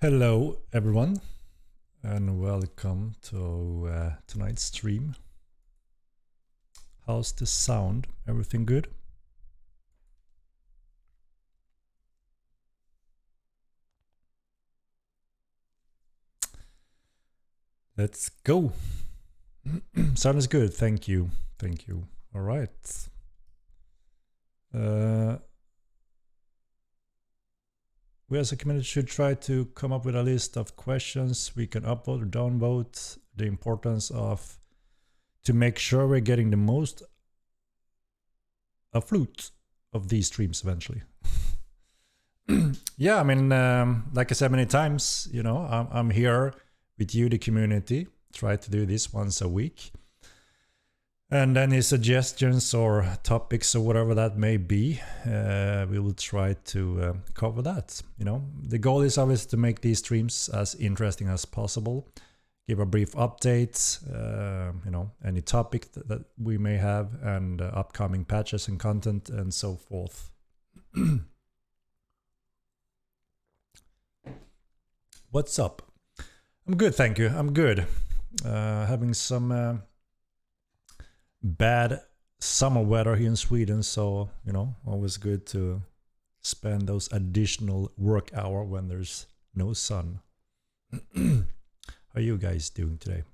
Hello everyone and welcome to tonight's stream. How's the sound? Everything good? Let's go. Sound is good, thank you. Thank you. All right. We as a community should try to come up with a list of questions we can upvote or downvote. The importance of to make sure we're getting the most fruit of these streams eventually. Yeah, I mean, like I said many times, you know, I'm here with you, the community. Try to do this once a week. And any suggestions or topics or whatever that may be, we will try to cover that. You know, the goal is always to make these streams as interesting as possible. Give a brief update, you know, any topic that we may have, and upcoming patches and content and so forth. What's up? I'm good, thank you. I'm good. Having some bad summer weather here in Sweden, so you know, always good to spend those additional work hours when there's no sun. How are you guys doing today?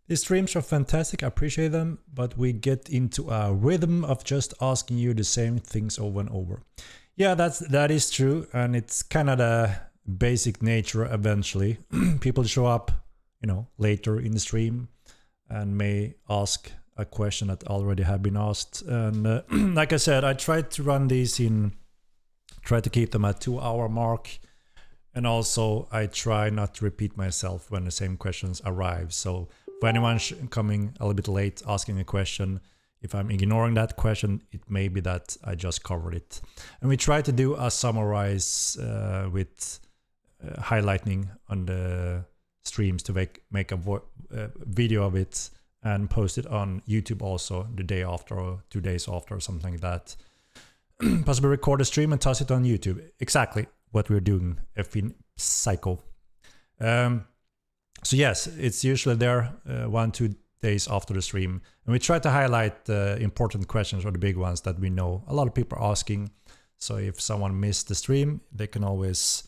These streams are fantastic, I appreciate them, but we get into a rhythm of just asking you the same things over and over. Yeah, that is true, and it's kind of the basic nature eventually. People show up, you know, later in the stream and may ask a question that already have been asked. And like I said, I tried to run these try to keep them at 2-hour mark. And also I try not to repeat myself when the same questions arrive. So for anyone coming a little bit late asking a question, if I'm ignoring that question, it may be that I just covered it. And we try to do a summarize with highlighting on the streams to make a video of it and post it on YouTube also the day after or 2 days after or something like that. Possibly record a stream and toss it on YouTube. Exactly what we're doing, effing psycho. So yes, it's usually there 1-2 days after the stream, and we try to highlight the important questions or the big ones that we know a lot of people are asking. So if someone missed the stream, they can always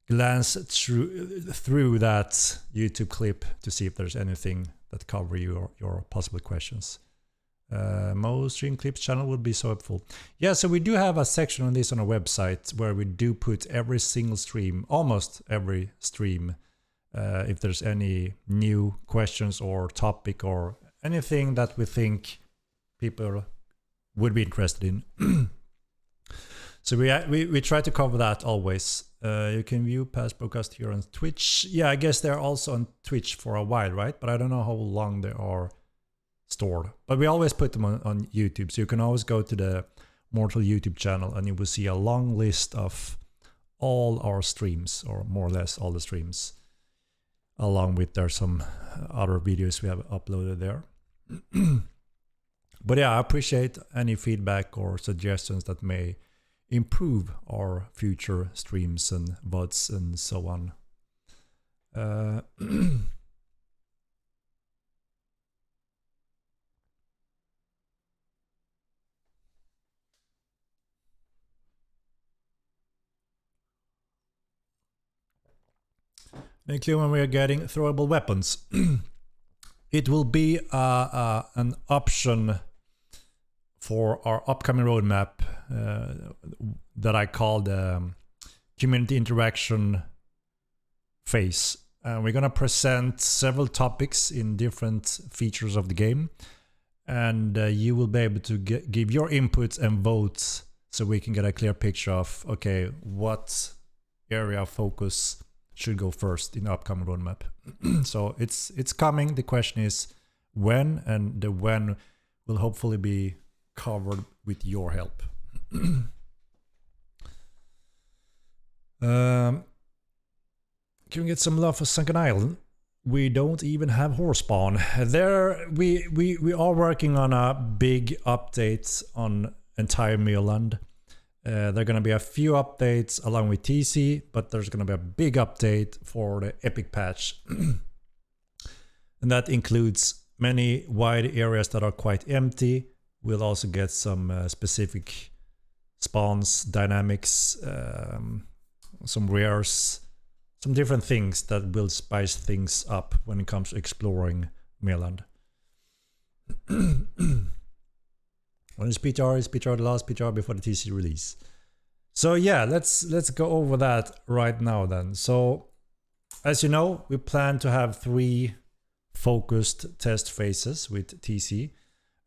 glance through that YouTube clip to see if there's anything that cover your possible questions. Most stream clips channel would be so helpful. Yeah, so we do have a section on this on our website where we do put every single stream, almost every stream, if there's any new questions or topic or anything that we think people would be interested in. So we try to cover that always. You can view past broadcast here on Twitch. Yeah, I guess they're also on Twitch for a while, right? But I don't know how long they are stored. But we always put them on YouTube. So you can always go to the Mortal YouTube channel and you will see a long list of all our streams, or more or less all the streams. Along with there's some other videos we have uploaded there. But yeah, I appreciate any feedback or suggestions that may improve our future streams and VODs and so on. Including when we are getting throwable weapons. It will be an option for our upcoming roadmap that I call the community interaction phase. We're going to present several topics in different features of the game, and you will be able to give your inputs and votes so we can get a clear picture of, okay, what area of focus should go first in the upcoming roadmap. So it's coming. The question is when, and the when will hopefully be covered with your help. Can we get some love for Sunken Island? we don't even have horse spawn. There, we are working on a big update on entire Myrland. There are going to be a few updates along with TC, but there's going to be a big update for the epic patch. And that includes many wide areas that are quite empty. We'll also get some specific spawns, dynamics, some rares, some different things that will spice things up when it comes to exploring Myrland. When is PTR? Is PTR the last PTR before the TC release? So yeah, let's go over that right now then. So as you know, we plan to have 3 focused test phases with TC,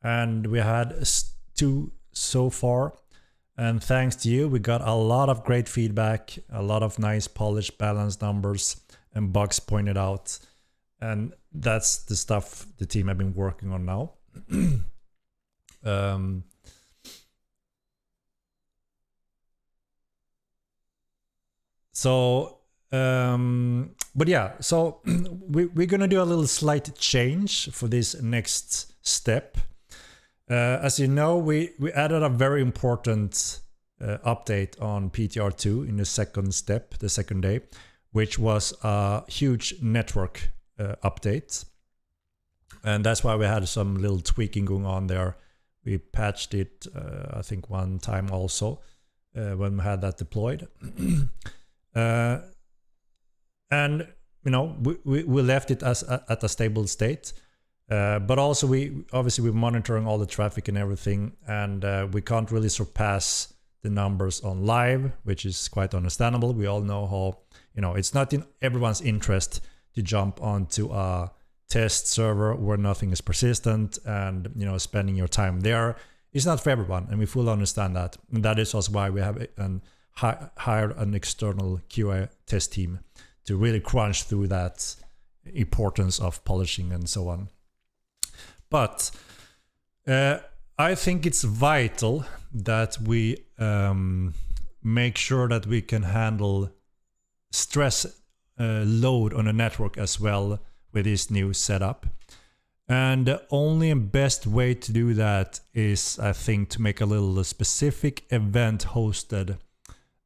and we had 2 so far. And thanks to you, we got a lot of great feedback, a lot of nice polished balance numbers and bugs pointed out. And that's the stuff the team have been working on now. But yeah, so we're gonna do a little slight change for this next step. As you know, we added a very important update on PTR2 in the second step, the second day, which was a huge network update. And that's why we had some little tweaking going on there. We patched it, I think, one time also when we had that deployed. And, you know, we left it as at a stable state. But also we're monitoring all the traffic and everything, and we can't really surpass the numbers on live, which is quite understandable. We all know how, you know, it's not in everyone's interest to jump onto a test server where nothing is persistent, and, you know, spending your time there is not for everyone, and we fully understand that. And that is also why we have hired an external QA test team to really crunch through that importance of polishing and so on. But I think it's vital that we make sure that we can handle stress load on the network as well with this new setup. And the only best way to do that is, I think, to make a little specific event hosted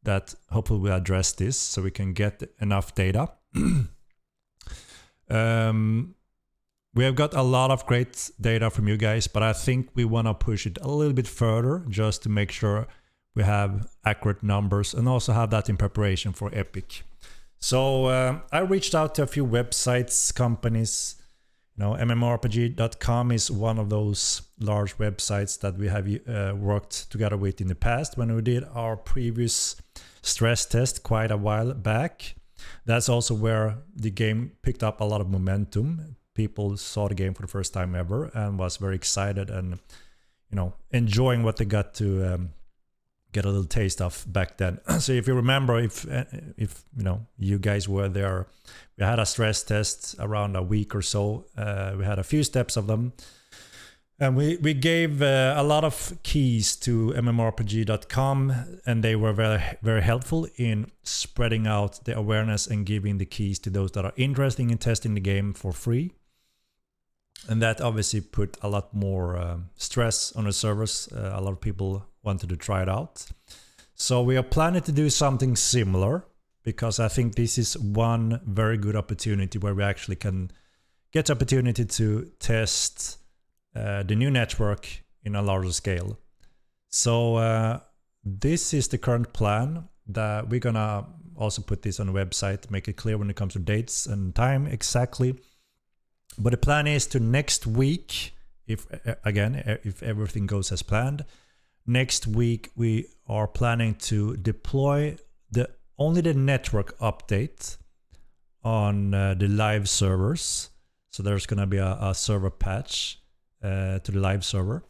that hopefully will address this so we can get enough data. We have got a lot of great data from you guys, but I think we want to push it a little bit further just to make sure we have accurate numbers and also have that in preparation for Epic. So I reached out to a few websites, companies. You know, mmorpg.com is one of those large websites that we have worked together with in the past when we did our previous stress test quite a while back. That's also where the game picked up a lot of momentum. People saw the game for the first time ever and was very excited and, you know, enjoying what they got to get a little taste of back then. So if you remember, if you know, you guys were there, we had a stress test around a week or so. We had a few steps of them, and we gave a lot of keys to mmorpg.com, and they were very, very helpful in spreading out the awareness and giving the keys to those that are interested in testing the game for free. And that obviously put a lot more stress on the servers. A lot of people wanted to try it out. So we are planning to do something similar, because I think this is one very good opportunity where we actually can get the opportunity to test the new network in a larger scale. So this is the current plan. That we're gonna also put this on the website, make it clear when it comes to dates and time exactly. But the plan is to next week, if everything goes as planned, next week we are planning to deploy only the network update on the live servers. So there's going to be a server patch to the live server.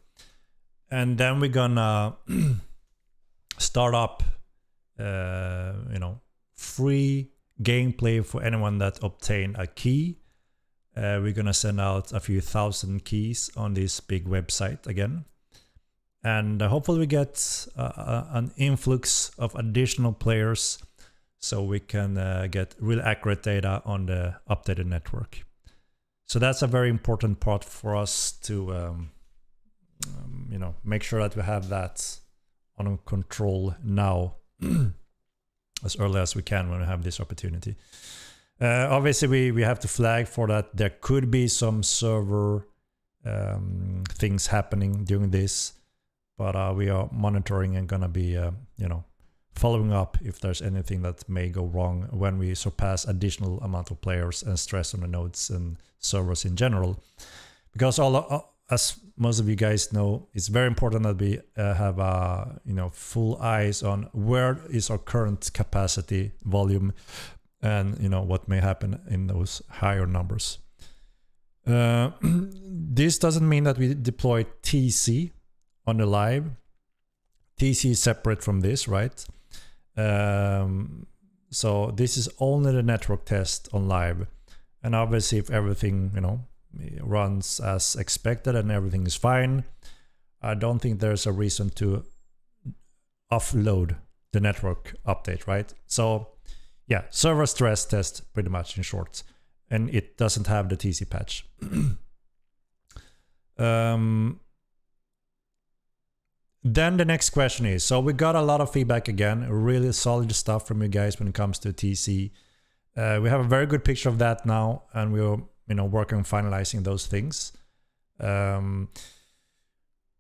And then we're going to start up, you know, free gameplay for anyone that obtain a key. We're going to send out a few thousand keys on this big website again. And hopefully we get an influx of additional players so we can get real accurate data on the updated network. So that's a very important part for us to make sure that we have that under control now as early as we can when we have this opportunity. Obviously, we have to flag for that there could be some server things happening during this, but we are monitoring and gonna be following up if there's anything that may go wrong when we surpass additional amount of players and stress on the nodes and servers in general. Because as most of you guys know, it's very important that we have full eyes on where is our current capacity volume and what may happen in those higher numbers. This doesn't mean that we deploy TC on the live. TC is separate from this, right? So this is only the network test on live, and obviously if everything runs as expected and everything is fine, I don't think there's a reason to offload the network update, right? So yeah, server stress test pretty much in short, and it doesn't have the TC patch. Then the next question is, so we got a lot of feedback again, really solid stuff from you guys when it comes to TC. We have a very good picture of that now, and we're working on finalizing those things.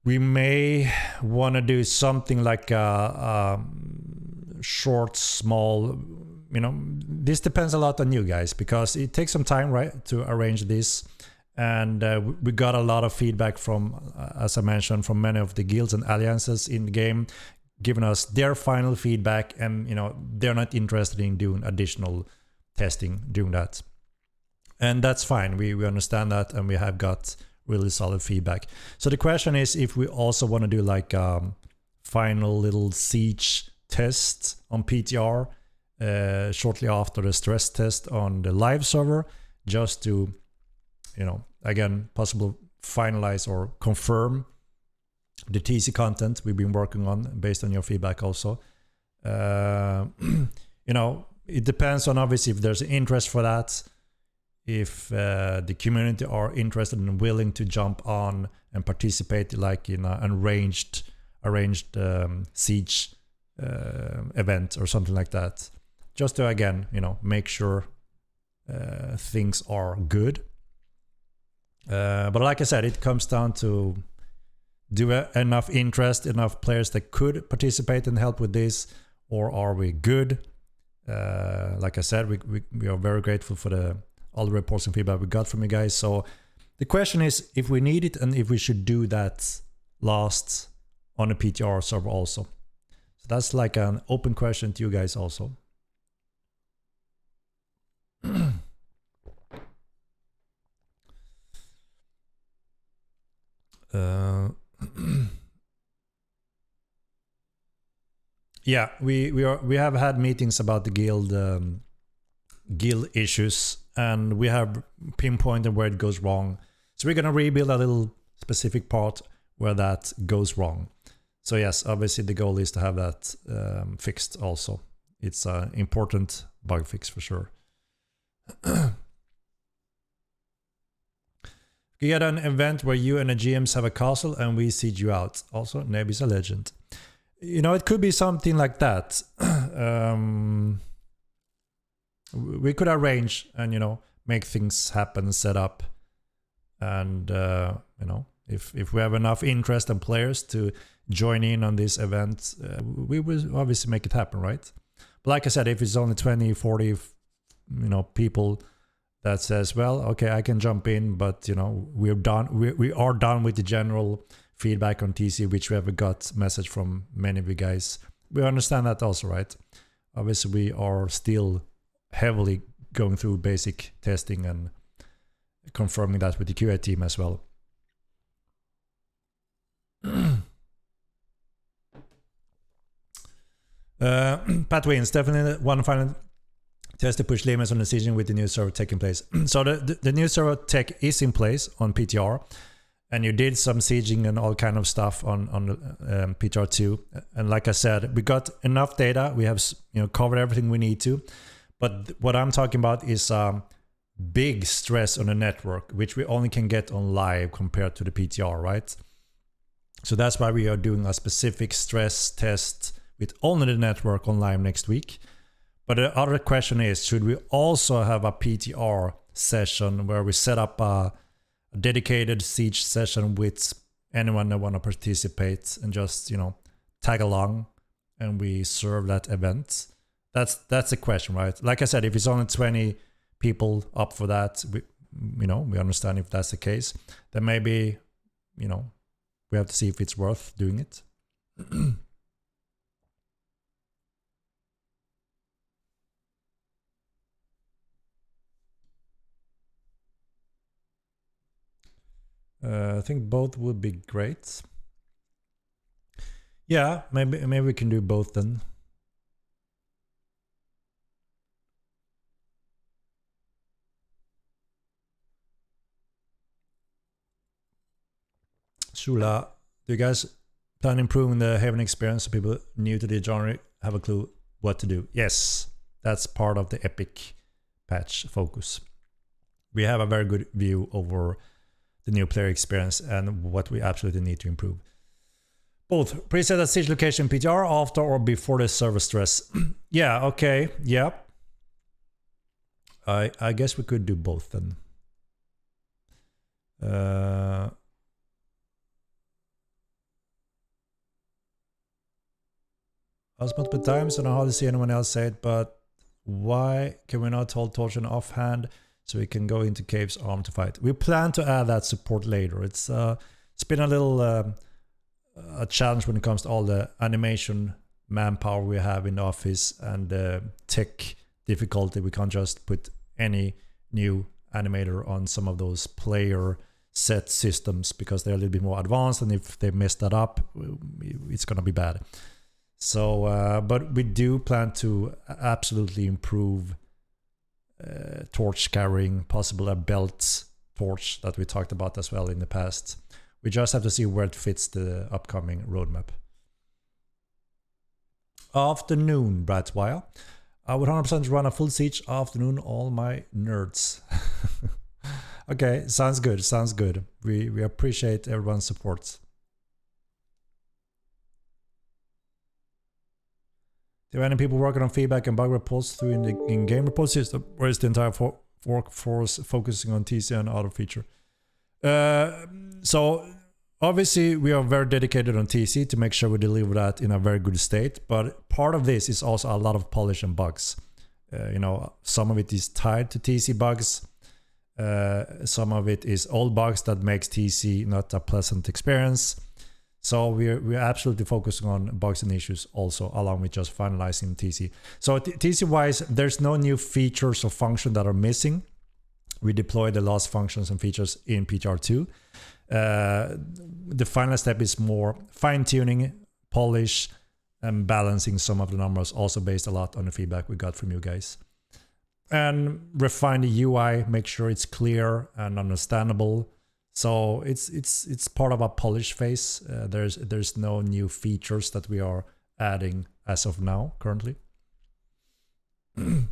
We may want to do something like a short, small, this depends a lot on you guys, because it takes some time, right, to arrange this. And we got a lot of feedback from, as I mentioned, from many of the guilds and alliances in the game, giving us their final feedback, and they're not interested in doing additional testing doing that. And that's fine, we understand that, and we have got really solid feedback. So the question is if we also want to do like a final little siege test on PTR shortly after the stress test on the live server, just to again, possible finalize or confirm the TC content we've been working on based on your feedback also. It depends on obviously if there's interest for that, if the community are interested and willing to jump on and participate like in an arranged siege event or something like that. Just to again, make sure things are good. But like I said, it comes down to do enough interest, enough players that could participate and help with this, or are we good? Like I said, we are very grateful for all the reports and feedback we got from you guys. So the question is if we need it and if we should do that last on a PTR server also. So that's like an open question to you guys also. Yeah, we have had meetings about the guild issues, and we have pinpointed where it goes wrong. So we're gonna rebuild a little specific part where that goes wrong. So yes, obviously the goal is to have that fixed also. It's an important bug fix for sure. You get an event where you and the GMs have a castle and we siege you out. Also, Nave is a legend. It could be something like that. We could arrange and, make things happen, set up. And, if we have enough interest and players to join in on this event, we will obviously make it happen, right? But like I said, if it's only 20, 40, people that says, well, okay, I can jump in, but we're done. We are done with the general feedback on TC, which we have got message from many of you guys. We understand that also, right? Obviously, we are still heavily going through basic testing and confirming that with the QA team as well. Pat wins, definitely one final test to push limits on decision with the new server taking place. So the new server tech is in place on PTR, and you did some sieging and all kind of stuff on PTR2. And like I said, we got enough data. We have covered everything we need to. But what I'm talking about is big stress on the network, which we only can get on live compared to the PTR, right? So that's why we are doing a specific stress test with only the network on live next week. But the other question is, should we also have a PTR session where we set up a dedicated Siege session with anyone that want to participate and just, tag along and we serve that event? That's the question, right? Like I said, if it's only 20 people up for that, we understand if that's the case. Then maybe, we have to see if it's worth doing it. I think both would be great. Yeah, maybe we can do both then. Shula, do you guys plan improving the Haven experience so people new to the genre have a clue what to do? Yes, that's part of the Epic patch focus. We have a very good view over the new player experience and what we absolutely need to improve. Both preset at siege location PTR after or before the server stress. Yeah, okay, yeah. I guess we could do both then. Asked multiple times, I don't know how to see anyone else say it, but why can we not hold torsion offhand so we can go into caves armed to fight? We plan to add that support later. It's been a little a challenge when it comes to all the animation manpower we have in the office and tech difficulty. We can't just put any new animator on some of those player set systems because they're a little bit more advanced, and if they mess that up, it's gonna be bad. So, but we do plan to absolutely improve torch carrying, possible a belt torch that we talked about as well in the past. We just have to see where it fits the upcoming roadmap. Afternoon, Bratwire. I would 100% run a full siege afternoon, all my nerds. Okay, sounds good, sounds good. We appreciate everyone's support. Do any people working on feedback and bug reports through in the in-game report system, or is the entire workforce focusing on TC and auto feature? So obviously we are very dedicated on TC to make sure we deliver that in a very good state, but part of this is also a lot of polish and bugs. Some of it is tied to TC bugs. Some of it is old bugs that makes TC not a pleasant experience. So we're absolutely focusing on bugs and issues also, along with just finalizing TC. So TC-wise, there's no new features or functions that are missing. We deployed the last functions and features in PTR2. The final step is more fine-tuning, polish, and balancing some of the numbers, also based a lot on the feedback we got from you guys. And refine the UI, make sure it's clear and understandable. So it's part of a polish phase. There's no new features that we are adding as of now, currently. Can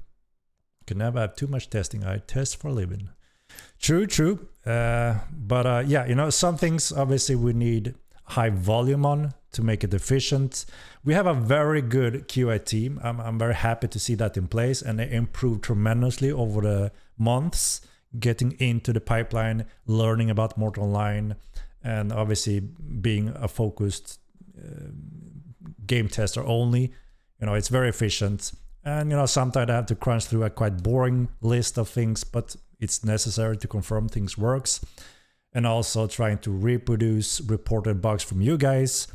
never have too much testing. I test for a living. True. But yeah, some things obviously we need high volume on to make it efficient. We have a very good QA team. I'm very happy to see that in place, and they improved tremendously over the months, getting into the pipeline, learning about Mortal Online, and obviously being a focused game tester only. It's very efficient. And sometimes I have to crunch through a quite boring list of things, but it's necessary to confirm things works. And also trying to reproduce reported bugs from you guys.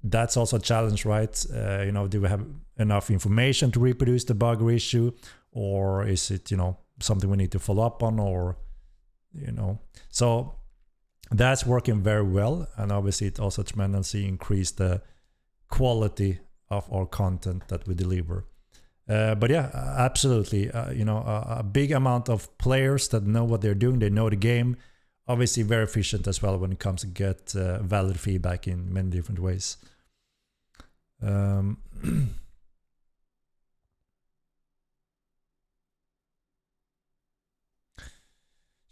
That's also a challenge, right? Do we have enough information to reproduce the bug or issue, or is it something we need to follow up on, or so that's working very well. And obviously it also tremendously increased the quality of our content that we deliver. But yeah, absolutely. A big amount of players that know what they're doing, they know the game. Obviously very efficient as well when it comes to get valid feedback in many different ways.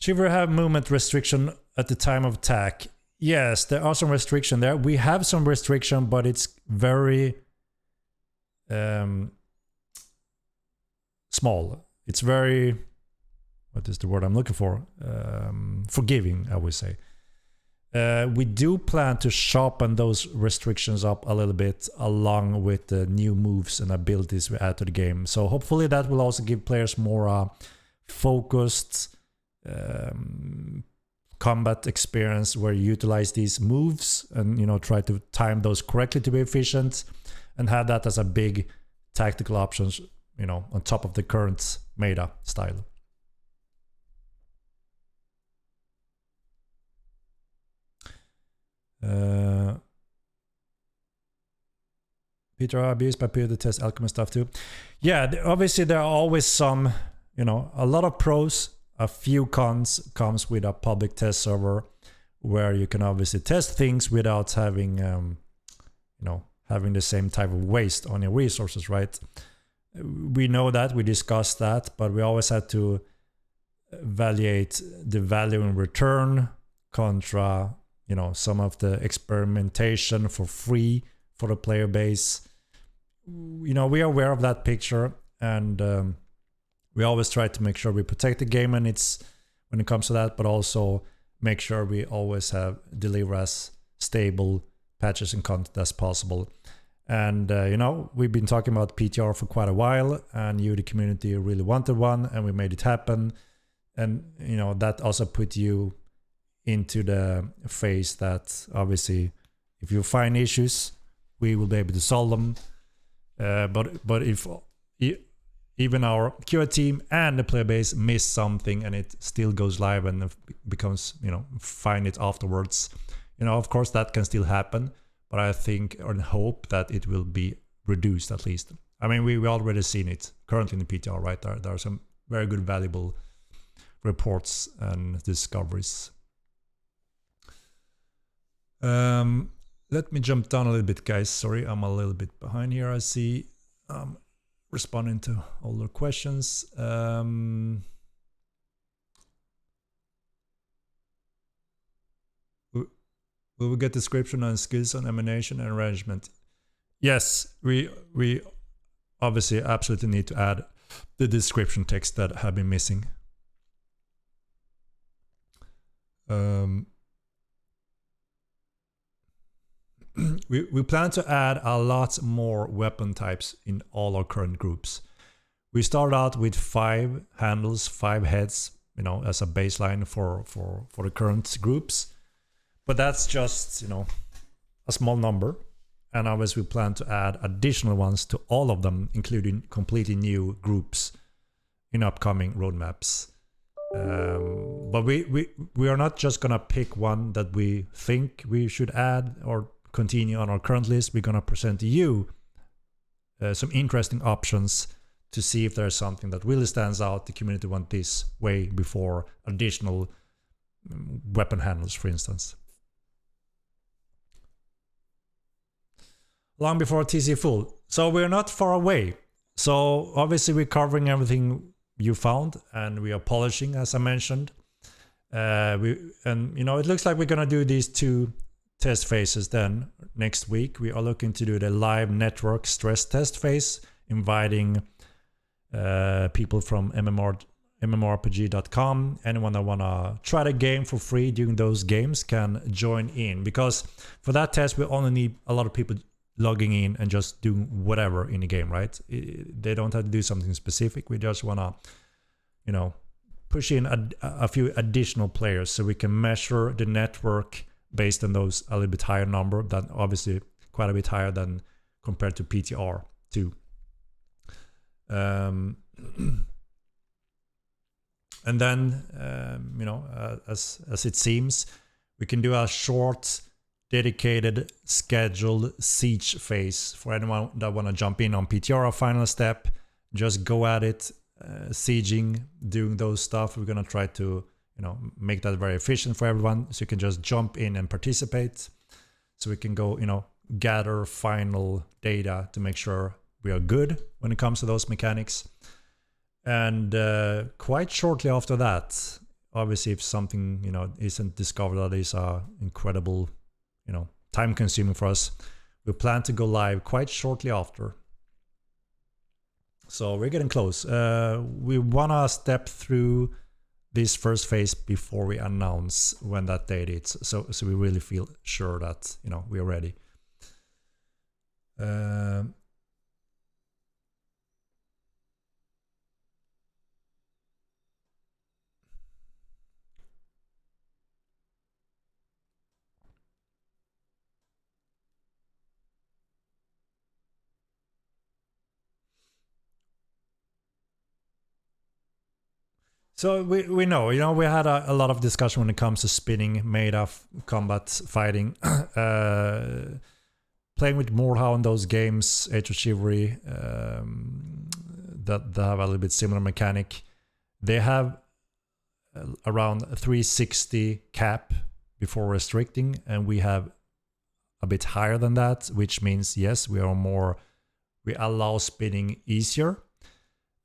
Should we have movement restriction at the time of attack? Yes, there are some restriction there. We have some restriction, but it's very small. It's very, what is the word I'm looking for? Forgiving, I would say. We do plan to sharpen those restrictions up a little bit along with the new moves and abilities we add to the game. So hopefully that will also give players more focused combat experience where you utilize these moves and, you know, try to time those correctly to be efficient and have that as a big tactical options, you know, on top of the current meta style. Peter, abused by peer to test alchemy stuff too. Yeah, obviously there are always some, you know, a lot of pros, a few cons comes with a public test server where you can obviously test things without having, you know, having the same type of waste on your resources, right? We know that, we discussed that, but we always had to evaluate the value in return contra, you know, some of the experimentation for free for the player base. You know, we are aware of that picture, and we always try to make sure we protect the game and it's when it comes to that, but also make sure we always have deliver as stable patches and content as possible. And you know, we've been talking about PTR for quite a while, and you, the community, really wanted one, and we made it happen. And you know, that also put you into the phase that obviously if you find issues, we will be able to solve them. But if even our QA team and the player base miss something and it still goes live and becomes, you know, find it afterwards, you know, of course that can still happen, but I think and hope that it will be reduced at least. I mean, we already seen it currently in the PTR, right? There are some very good, valuable reports and discoveries. Let me jump down a little bit, guys. Sorry, I'm a little bit behind here. I see responding to all the questions. Will we get description on skills on emanation and arrangement? Yes, we obviously absolutely need to add the description text that have been missing. We plan to add a lot more weapon types in all our current groups. We start out with 5 handles, 5 heads, you know, as a baseline for the current groups. But that's just, you know, a small number. And obviously we plan to add additional ones to all of them, including completely new groups in upcoming roadmaps. But we are not just gonna pick one that we think we should add or continue on our current list. We're gonna present to you some interesting options to see if there's something that really stands out. The community want this way before additional weapon handles, for instance. Long before TC full. So we're not far away. So obviously we're covering everything you found and we are polishing, as I mentioned. And you know, it looks like we're gonna do these 2 test phases then next week. We are looking to do the live network stress test phase, inviting people from mmorpg.com. Anyone that wanna try the game for free during those games can join in, because for that test we only need a lot of people logging in and just doing whatever in the game, right? They don't have to do something specific. We just wanna, you know, push in a few additional players so we can measure the network based on those a little bit higher number, than obviously quite a bit higher than compared to PTR2. And then, you know, as it seems, we can do a short, dedicated, scheduled siege phase for anyone that want to jump in on PTR, final step. Just go at it, sieging, doing those stuff. We're gonna try to, you know, make that very efficient for everyone, so you can just jump in and participate, so we can go, you know, gather final data to make sure we are good when it comes to those mechanics. And quite shortly after that, obviously if something, you know, isn't discovered that is incredible, you know, time consuming for us, we plan to go live quite shortly after. So we're getting close. We wanna step through this first phase before we announce when that date is. So we really feel sure that, you know, we are ready. So we know, you know, we had a lot of discussion when it comes to spinning, made of combat fighting, playing with Mordhau in those games, Age of Chivalry, that have a little bit similar mechanic. They have around 360 cap before restricting, and we have a bit higher than that, which means yes, we allow spinning easier.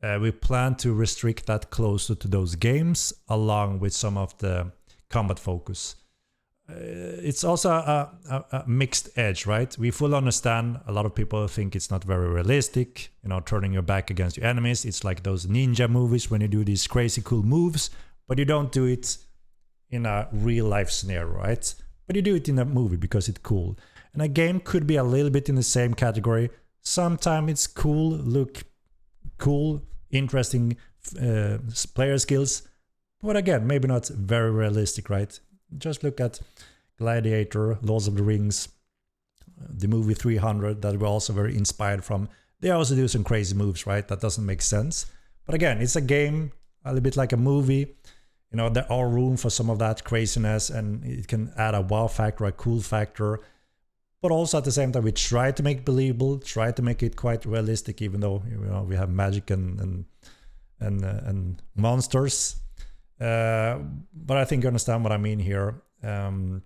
We plan to restrict that closer to those games, along with some of the combat focus. It's also a mixed edge, right? We fully understand a lot of people think it's not very realistic, you know, turning your back against your enemies. It's like those ninja movies when you do these crazy cool moves, but you don't do it in a real life scenario, right? But you do it in a movie because it's cool. And a game could be a little bit in the same category. Sometimes it's cool, look cool, interesting player skills, but again, maybe not very realistic, right? Just look at Gladiator, Lords of the Rings, the movie 300 that we're also very inspired from. They also do some crazy moves, right? That doesn't make sense. But again, it's a game, a little bit like a movie. You know, there are room for some of that craziness, and it can add a wow factor, a cool factor. But also at the same time, we try to make it believable, try to make it quite realistic, even though, you know, we have magic and monsters. But I think you understand what I mean here. And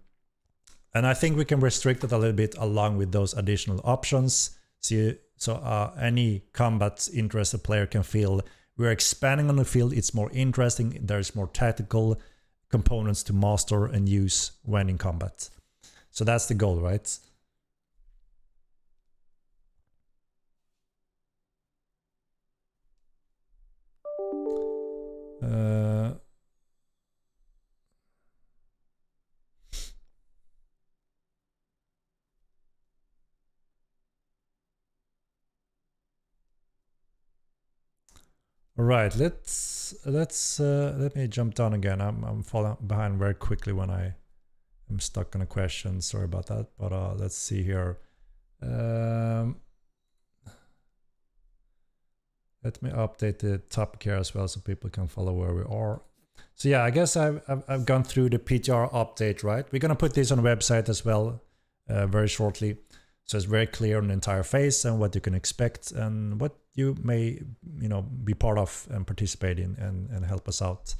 I think we can restrict it a little bit along with those additional options. So any combat interested player can feel we're expanding on the field. It's more interesting. There's more tactical components to master and use when in combat. So that's the goal, right? All right, let me jump down again. I'm falling behind very quickly when I am stuck on a question. Sorry about that, but let's see here. Let me update the topic here as well so people can follow where we are. So yeah, I guess I've gone through the PTR update, right? We're gonna put this on the website as well very shortly. So it's very clear on the entire phase and what you can expect and what you may, you know, be part of and participate in and help us out.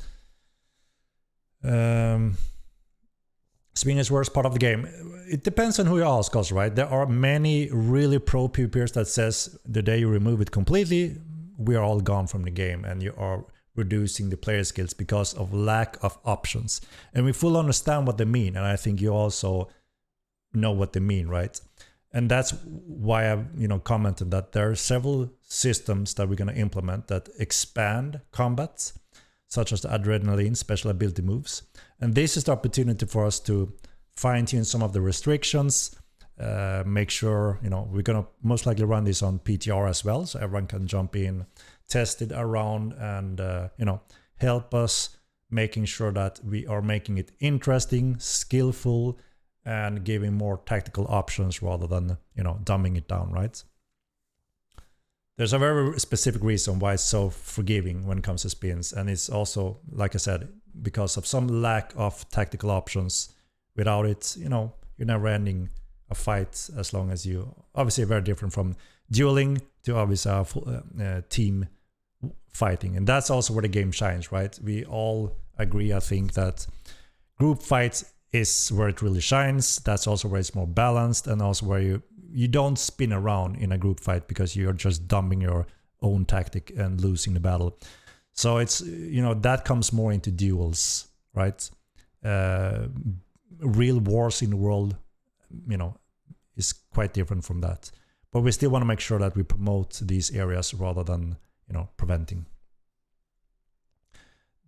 Spinning is worst part of the game. It depends on who you ask us, right? There are many really pro PvPers that says the day you remove it completely, we are all gone from the game and you are reducing the player skills because of lack of options. And we fully understand what they mean. And I think you also know what they mean, right? And that's why I've, you know, commented that there are several systems that we're going to implement that expand combat, such as the adrenaline special ability moves. And this is the opportunity for us to fine tune some of the restrictions, make sure, you know, we're going to most likely run this on PTR as well. So everyone can jump in, test it around and, you know, help us making sure that we are making it interesting, skillful, and giving more tactical options rather than, you know, dumbing it down, right? There's a very specific reason why it's so forgiving when it comes to spins. And it's also, like I said, because of some lack of tactical options. Without it, you know, you're never ending a fight as long as you... Obviously very different from dueling to obviously team fighting. And that's also where the game shines, right? We all agree, I think, that group fights is where it really shines. That's also where it's more balanced and also where you don't spin around in a group fight because you're just dumping your own tactic and losing the battle. So it's, you know, that comes more into duels right? Real wars in the world, is quite different from that. But we still want to make sure that we promote these areas rather than, preventing.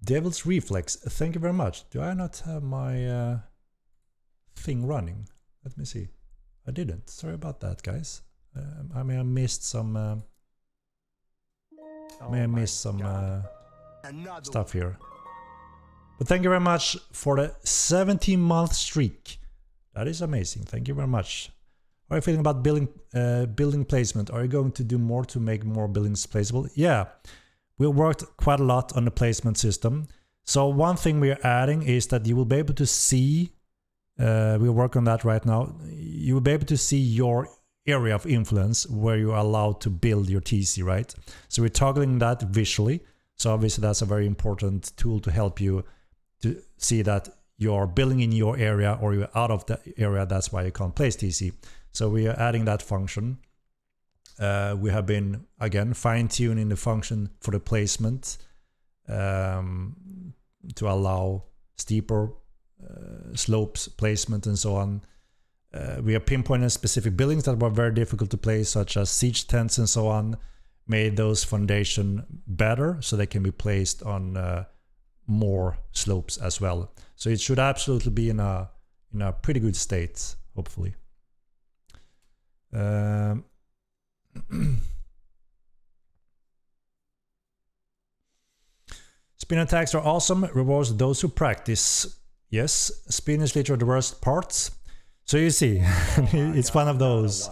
Devil's Reflex, thank you very much. Do I not have my thing running? Let me see. I didn't. Sorry about that, guys. I may have missed some. Stuff here. But thank you very much for the 17-month streak. That is amazing. Thank you very much. How are you feeling about building placement? Are you going to do more to make more buildings placeable? Yeah, we worked quite a lot on the placement system. So one thing we're adding is that you will be able to see, we work on that right now, you will be able to see your area of influence where you are allowed to build your TC, right? So we're toggling that visually. So obviously that's a very important tool to help you to see that you're building in your area or you're out of the area. That's why you can't place TC. So we are adding that function. We have been, again, fine-tuning the function for the placement to allow steeper slopes placement and so on. We are pinpointing specific buildings that were very difficult to place, such as siege tents and so on, made those foundation better so they can be placed on more slopes as well. So it should absolutely be in a pretty good state, hopefully. Spin attacks are awesome, rewards those who practice. Yes, spin is literally the worst part. So you see, it's one of those.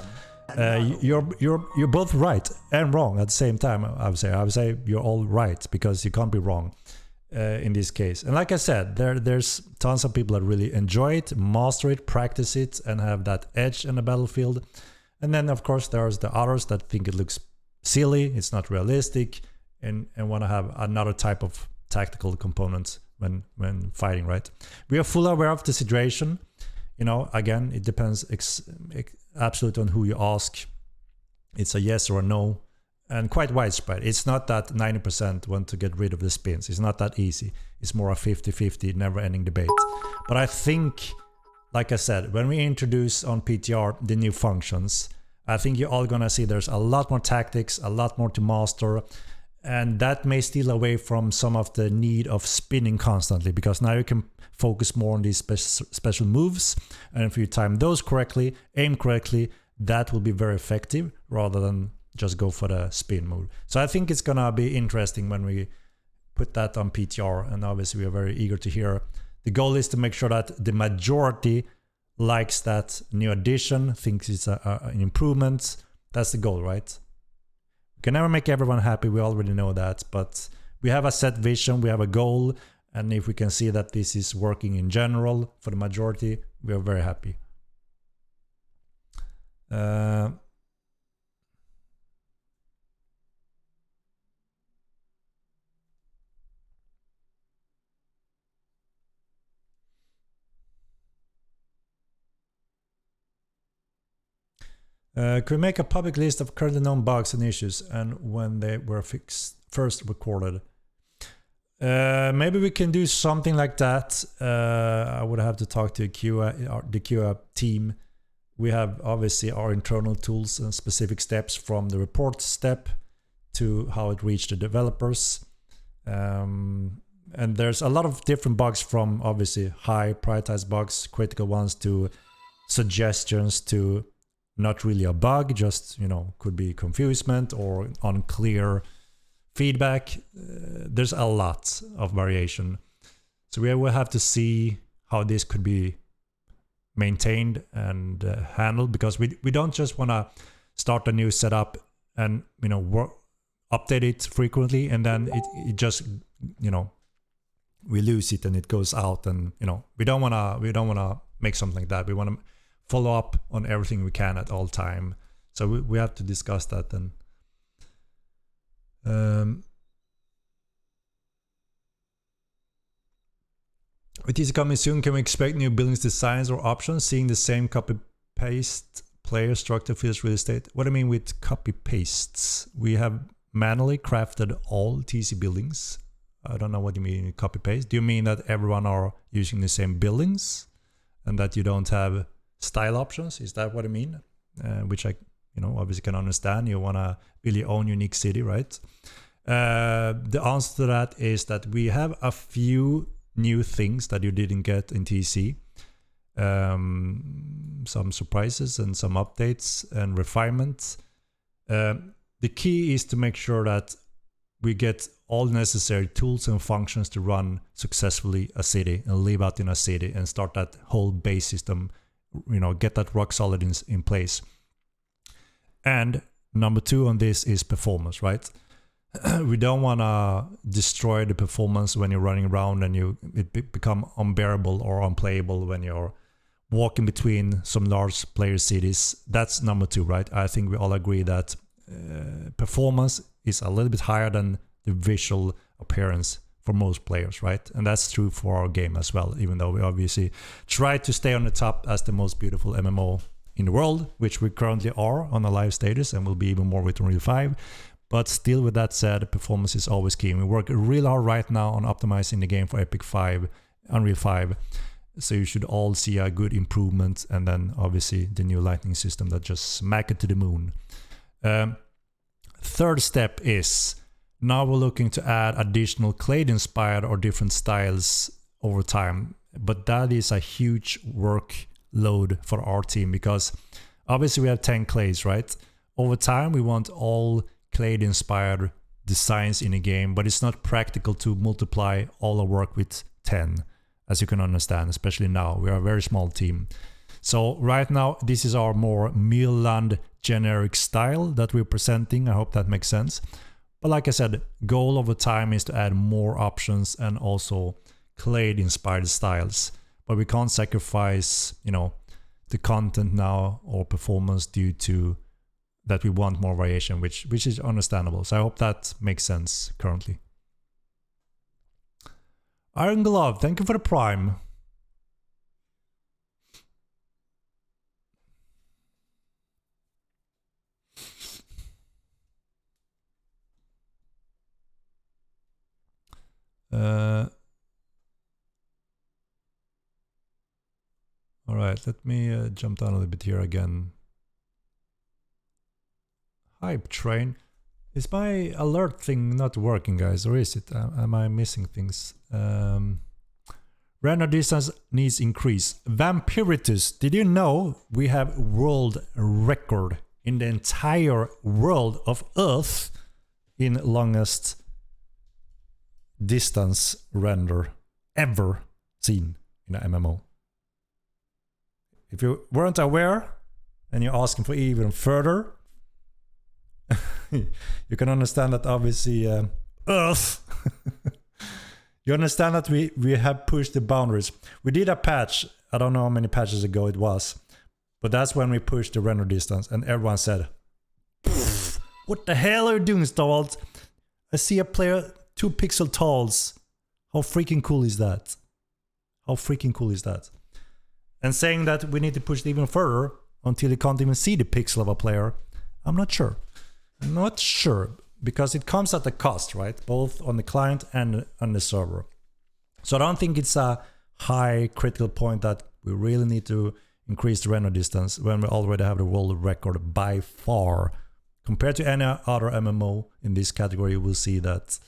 You're both right and wrong at the same time. I would say you're all right because you can't be wrong in this case. And like I said, there's tons of people that really enjoy it, master it, practice it, and have that edge in the battlefield. And then of course there's the others that think it looks silly, it's not realistic, and want to have another type of tactical components when fighting, right? We are fully aware of the situation. Again, it depends absolutely on who you ask. It's a yes or a no, and quite widespread. It's not that 90% want to get rid of the spins. It's not that easy. It's more a 50-50, never-ending debate. But I think, like I said, when we introduce on PTR the new functions, I think you're all gonna see there's a lot more tactics, a lot more to master, and that may steal away from some of the need of spinning constantly, because now you can focus more on these special moves, and if you time those correctly, aim correctly, that will be very effective rather than just go for the spin move. So I think it's gonna be interesting when we put that on PTR, and obviously we are very eager to hear. The goal is to make sure that the majority likes that new addition, thinks it's an improvement. That's the goal, right? We can never make everyone happy, we already know that, but we have a set vision, we have a goal, and if we can see that this is working in general for the majority, we are very happy. Could we make a public list of currently known bugs and issues and when they were first recorded? Maybe we can do something like that. I would have to talk to the QA team. We have obviously our internal tools and specific steps from the report step to how it reached the developers. And there's a lot of different bugs, from obviously high prioritized bugs, critical ones, to suggestions, to not really a bug, just, could be confusement or unclear feedback. There's a lot of variation. So we will have to see how this could be maintained and handled, because we don't just want to start a new setup and, update it frequently, and then it just, we lose it and it goes out, and, we don't want to make something like that. We want to follow up on everything we can at all time. So we have to discuss that then. With TC coming soon, can we expect new buildings designs or options? Seeing the same copy-paste player structure feels really state. What do you mean with copy-pastes? We have manually crafted all TC buildings. I don't know what you mean copy paste. Do you mean that everyone are using the same buildings and that you don't have style options? Is that what I mean? Which I, obviously can understand. You want to really own unique city, right? The answer to that is that we have a few new things that you didn't get in TC. Some surprises and some updates and refinements. The key is to make sure that we get all necessary tools and functions to run successfully a city and live out in a city and start that whole base system, get that rock solid in place. And number 2 on this is performance, right? We don't want to destroy the performance when you're running around and it become unbearable or unplayable when you're walking between some large player cities. That's number 2, right? I think we all agree that performance is a little bit higher than the visual appearance for most players, right? And that's true for our game as well, even though we obviously try to stay on the top as the most beautiful MMO in the world, which we currently are on a live status and will be even more with Unreal 5. But still, with that said, performance is always key. And we work real hard right now on optimizing the game for Epic 5, Unreal 5. So you should all see a good improvement, and then obviously the new lighting system that just smack it to the moon. Third step is now we're looking to add additional clade inspired or different styles over time, but that is a huge workload for our team because obviously we have 10 clades, right? Over time we want all clade inspired designs in a game, but it's not practical to multiply all our work with 10, as you can understand, especially now. We are a very small team. So right now, this is our more Midland generic style that we're presenting. I hope that makes sense. But like I said, goal over time is to add more options and also clade inspired styles. But we can't sacrifice, the content now or performance due to that we want more variation, which is understandable. So I hope that makes sense currently. Iron Glove, thank you for the Prime. All right, let me jump down a little bit here again. Hype train. Is my alert thing not working, guys, or is it? Am I missing things? Render distance needs increase. Vampiritus, did you know we have world record in the entire world of Earth in longest distance render ever seen in an MMO? If you weren't aware and you're asking for even further, you can understand that obviously Earth. You understand that we have pushed the boundaries. We did a patch, I don't know how many patches ago it was, but that's when we pushed the render distance and everyone said, what the hell are you doing, Stalt? I see a player 2 pixel talls. How freaking cool is that? How freaking cool is that? And saying that we need to push it even further until you can't even see the pixel of a player, I'm not sure. I'm not sure, because it comes at a cost, right? Both on the client and on the server. So I don't think it's a high critical point that we really need to increase the render distance when we already have the world record by far. Compared to any other MMO in this category, you will see that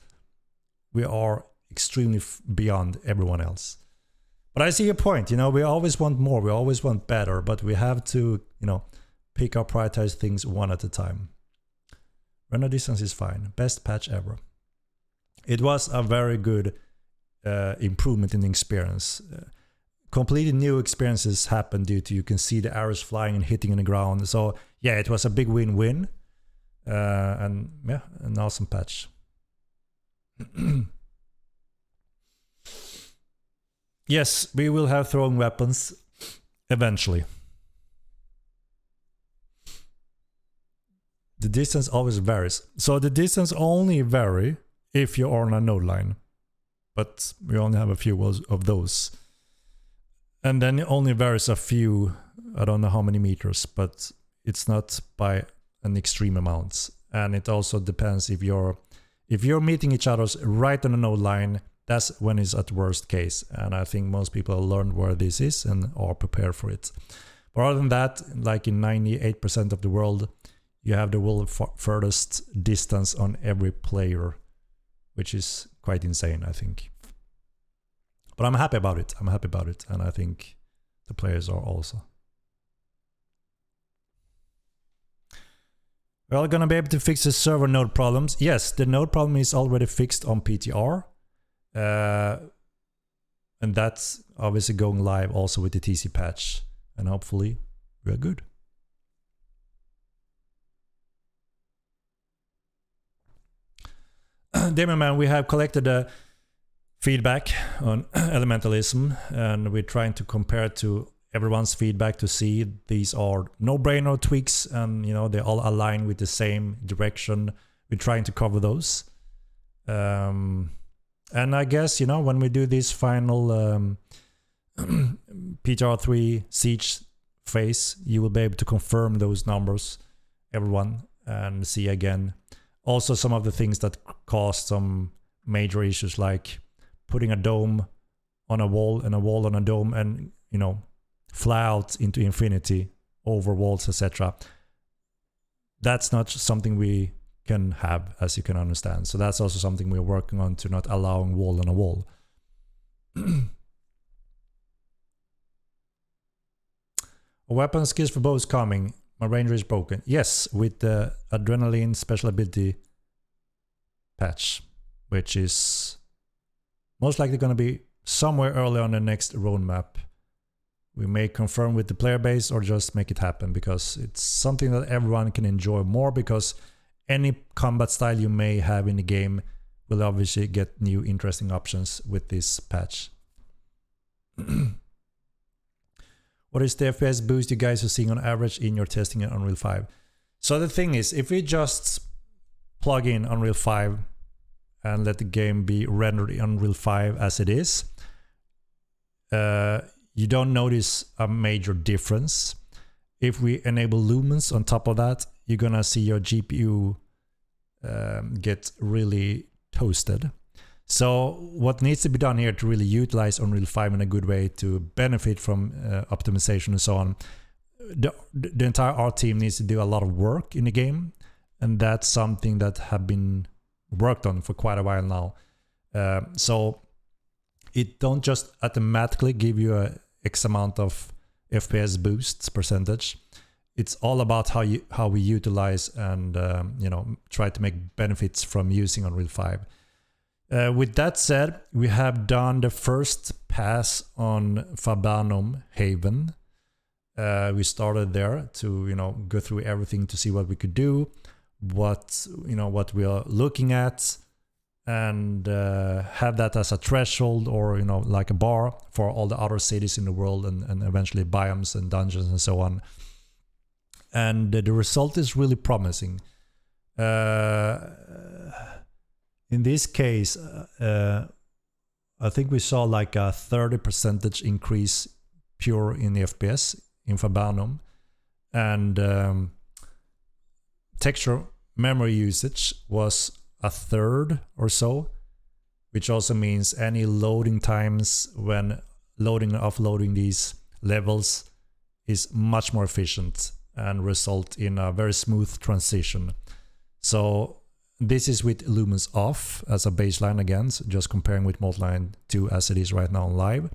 we are extremely beyond everyone else. But I see your point, we always want more, we always want better, but we have to, pick our prioritized things one at a time. Render distance is fine. Best patch ever. It was a very good improvement in the experience. Completely new experiences happen due to you can see the arrows flying and hitting in the ground. So yeah, it was a big win-win. And yeah, an awesome patch. Yes, we will have throwing weapons eventually. The distance always varies. So the distance only vary if you're on a node line. But we only have a few of those. And then it only varies a few, I don't know how many meters, but it's not by an extreme amount. And it also depends if you're If you're meeting each other's right on the node line, that's when it's at worst case. And I think most people have learned where this is and are prepared for it. But other than that, like in 98% of the world, you have the world furthest distance on every player, which is quite insane, I think. But I'm happy about it. I'm happy about it. And I think the players are also. We're all going to be able to fix the server node problems. Yes, the node problem is already fixed on PTR. And that's obviously going live also with the TC patch. And hopefully we're good. Damon man, we have collected feedback on elementalism, and we're trying to compare to everyone's feedback to see these are no-brainer tweaks, and you know they all align with the same direction. We're trying to cover those, and I guess you know when we do this final PTR3 siege phase, you will be able to confirm those numbers, everyone, and see again. Also, some of the things that caused some major issues, like putting a dome on a wall and a wall on a dome, and you know, fly out into infinity over walls, etc. That's not something we can have, as you can understand. So that's also something we're working on, to not allowing wall on a wall. A weapon skills for bows coming. My ranger is broken. Yes, with the adrenaline special ability patch, which is most likely going to be somewhere early on the next roadmap. We may confirm with the player base or just make it happen, because it's something that everyone can enjoy more, because any combat style you may have in the game will obviously get new interesting options with this patch. What is the FPS boost you guys are seeing on average in your testing in Unreal 5? So the thing is, if we just plug in Unreal 5 and let the game be rendered in Unreal 5 as it is, you don't notice a major difference. If we enable lumens on top of that, you're gonna see your GPU get really toasted. So what needs to be done here to really utilize Unreal 5 in a good way to benefit from optimization and so on, the entire art team needs to do a lot of work in the game, and that's something that have been worked on for quite a while now. So it don't just automatically give you a X amount of FPS boosts percentage. It's all about how we utilize and you know, try to make benefits from using Unreal 5. With that said, we have done the first pass on Fabanum Haven. We started there to, you know, go through everything to see what we could do, what we are looking at, and have that as a threshold, or you know, like a bar for all the other cities in the world, and eventually biomes and dungeons and so on. And the result is really promising. In this case, I think we saw like a 30% increase pure in the FPS in Fabanum, and texture memory usage was a third or so, which also means any loading times when loading and offloading these levels is much more efficient and result in a very smooth transition. So this is with lumens off as a baseline again, so just comparing with Multiline 2 as it is right now on live.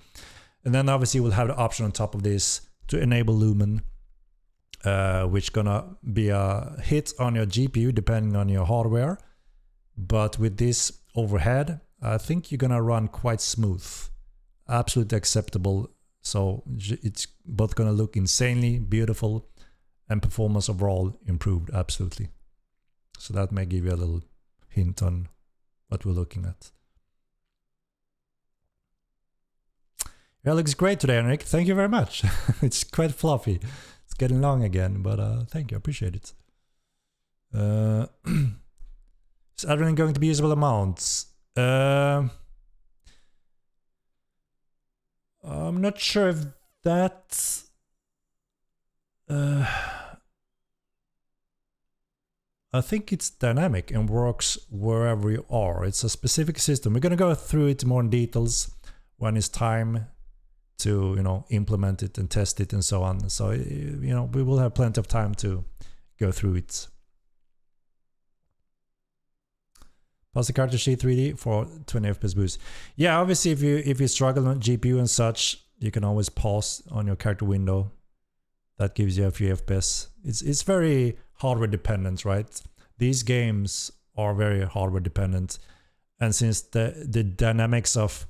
And then obviously we'll have the option on top of this to enable lumen, which gonna be a hit on your GPU depending on your hardware. But with this overhead, I think you're gonna run quite smooth, absolutely acceptable. So it's both gonna look insanely beautiful and performance overall improved absolutely. So that may give you a little hint on what we're looking at. Yeah, it looks great today, Henrik. Thank you very much. It's quite fluffy. It's getting long again, but thank you. I appreciate it. Is adrenaline going to be usable amounts? I'm not sure if that... I think it's dynamic and works wherever you are. It's a specific system. We're going to go through it more in details when it's time to, you know, implement it and test it and so on. So, you know, we will have plenty of time to go through it. Pause the cartridge C3D for 20 FPS boost. Yeah, obviously if you struggle on GPU and such, you can always pause on your character window. That gives you a few FPS. It's very hardware dependent, right? These games are very hardware dependent, and since the dynamics of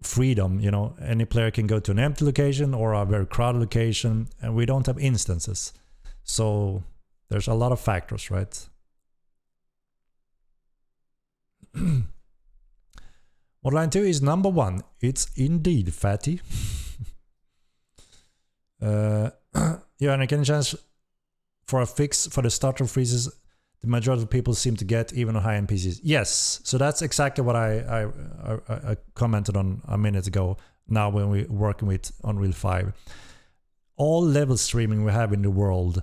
freedom, you know, any player can go to an empty location or a very crowded location, and we don't have instances, so there's a lot of factors, right? Line 2 is number 1. It's indeed fatty. Yeah, and I can chance for a fix for the starter freezes the majority of people seem to get even on high-end PCs. Yes, so that's exactly what I commented on a minute ago, now when we're working with Unreal 5. All level streaming we have in the world,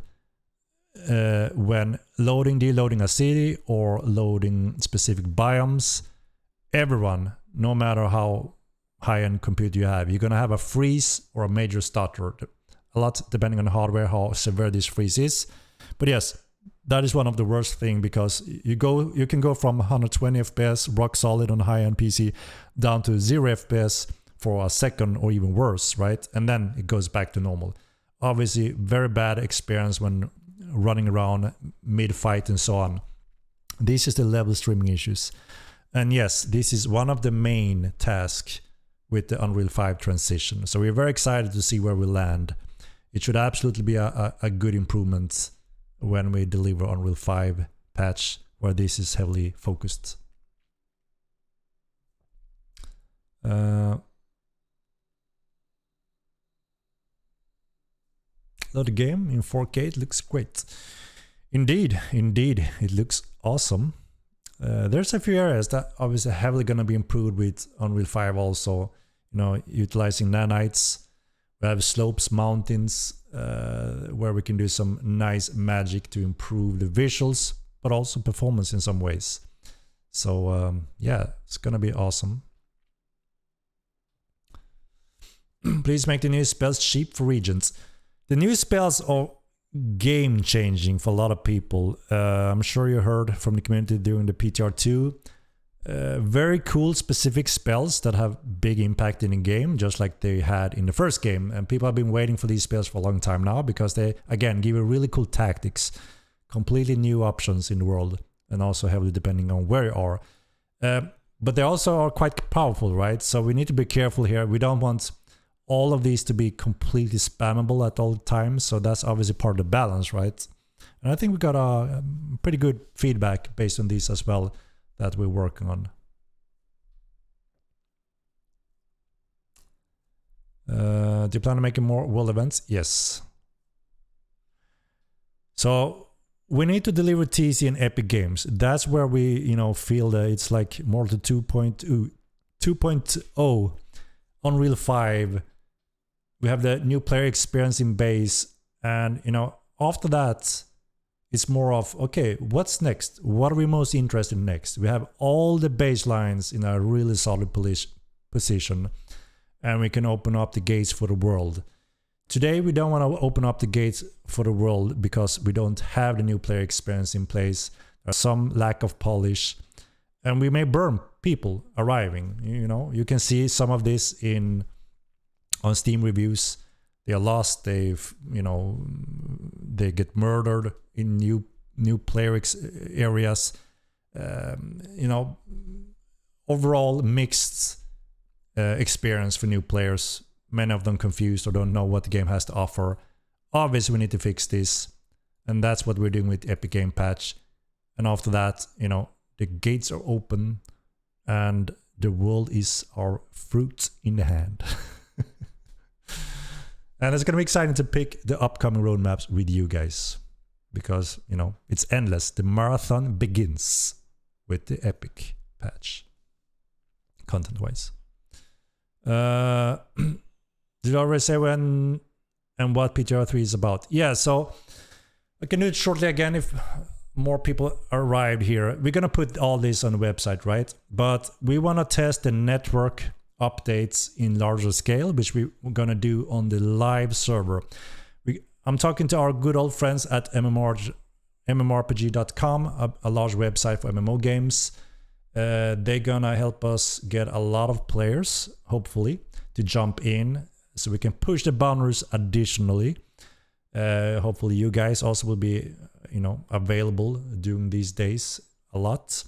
when loading, deloading a city or loading specific biomes, everyone, no matter how high-end computer you have, you're going to have a freeze or a major stutter. A lot depending on the hardware, how severe this freeze is. But yes, that is one of the worst thing, because you can go from 120 FPS rock solid on a high-end PC down to 0 FPS for a second or even worse, right? And then it goes back to normal. Obviously, very bad experience when running around mid-fight and so on. This is the level streaming issues. And yes, this is one of the main tasks with the Unreal 5 transition. So we're very excited to see where we land. It should absolutely be a good improvement when we deliver Unreal 5 patch where this is heavily focused. Load the game in 4K, it looks great. Indeed, it looks awesome. There's a few areas that obviously heavily going to be improved with Unreal 5 also, you know, utilizing nanites. We have slopes, mountains, where we can do some nice magic to improve the visuals, but also performance in some ways. So yeah, it's gonna be awesome. Please make the new spells cheap for regions. The new spells are game-changing for a lot of people. I'm sure you heard from the community during the PTR2. Very cool specific spells that have big impact in the game, just like they had in the first game. And people have been waiting for these spells for a long time now, because they, again, give you really cool tactics, completely new options in the world, and also heavily depending on where you are. But they also are quite powerful, right? So we need to be careful here. We don't want all of these to be completely spammable at all times. So that's obviously part of the balance, right? And I think we got a pretty good feedback based on these as well that we're working on. Do you plan on making more world events? Yes. So we need to deliver TC and Epic Games. That's where we, you know, feel that it's like more to 2.0 Unreal 5. We have the new player experience in base, and you know, after that it's more of, okay, what's next? What are we most interested in next? We have all the baselines in a really solid position, and we can open up the gates for the world. Today we don't want to open up the gates for the world because we don't have the new player experience in place. There's some lack of polish, and we may burn people arriving. You know, you can see some of this on Steam reviews. They are lost. They've, you know, they get murdered in new player areas. You know, overall mixed experience for new players. Many of them confused or don't know what the game has to offer. Obviously, we need to fix this, and that's what we're doing with Epic Game Patch. And after that, you know, the gates are open, and the world is our fruit in the hand. And it's going to be exciting to pick the upcoming roadmaps with you guys, because, you know, it's endless. The marathon begins with the Epic patch, content-wise. Did I already say when and what PTR3 is about? Yeah, so I can do it shortly again if more people arrived here. We're gonna put all this on the website, right? But we wanna test the network updates in larger scale, which we're gonna do on the live server. I'm talking to our good old friends at mmorpg.com, a large website for MMO games. They're gonna help us get a lot of players, hopefully, to jump in so we can push the boundaries additionally. Hopefully you guys also will be, available during these days a lot.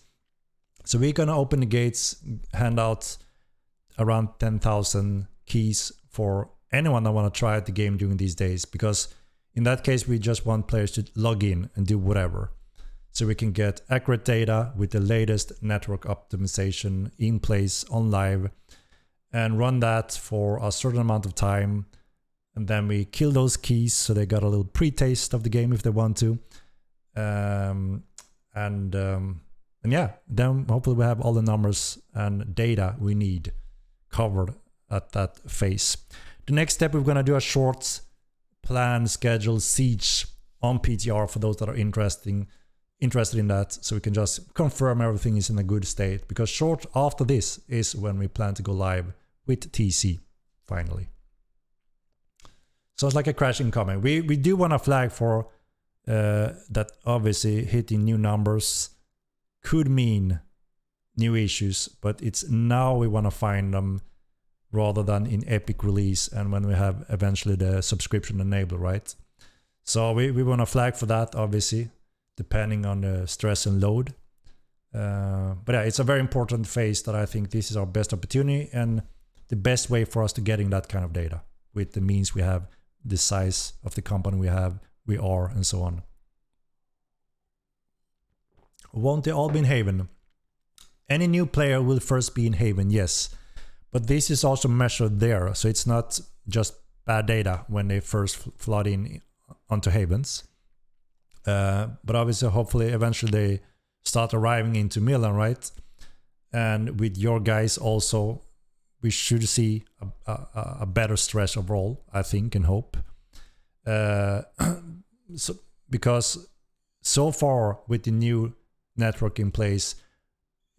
So we're gonna open the gates, hand out around 10,000 keys for anyone that wanna try out the game during these days, because in that case we just want players to log in and do whatever. So we can get accurate data with the latest network optimization in place on live and run that for a certain amount of time. And then we kill those keys so they got a little pre-taste of the game if they want to. And yeah, then hopefully we have all the numbers and data we need covered at that phase. The next step, we're gonna do a short plan schedule siege on PTR for those that are interested in that, so we can just confirm everything is in a good state, because short after this is when we plan to go live with TC finally. So it's like a crash incoming. We do want to flag for that obviously hitting new numbers could mean new issues, but it's now we want to find them rather than in epic release and when we have eventually the subscription enabled, right? So we want to flag for that, obviously, depending on the stress and load. But yeah, it's a very important phase that I think this is our best opportunity and the best way for us to getting that kind of data with the means we have, the size of the company we are, and so on. Won't they all be in Haven? Any new player will first be in Haven, yes. But this is also measured there, so it's not just bad data when they first flood in onto Havens. But obviously, hopefully, eventually they start arriving into Milan, right? And with your guys also, we should see a better stress overall, I think and hope. Because so far with the new network in place,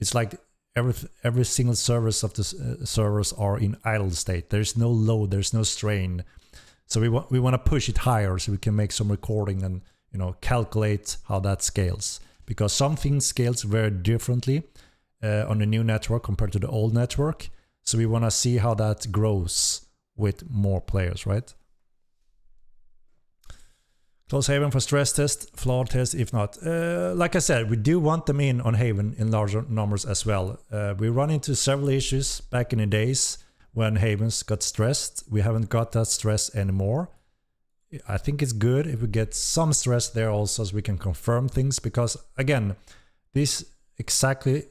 it's like every single service of the servers are in idle state. There's no load, there's no strain. So we want to push it higher so we can make some recording and calculate how that scales, because some things scales very differently on the new network compared to the old network. So we want to see how that grows with more players, right? Close Haven for stress test, floor test if not. Like I said, we do want them in on Haven in larger numbers as well. We run into several issues back in the days when Havens got stressed. We haven't got that stress anymore. I think it's good if we get some stress there also, so we can confirm things, because again, this exactly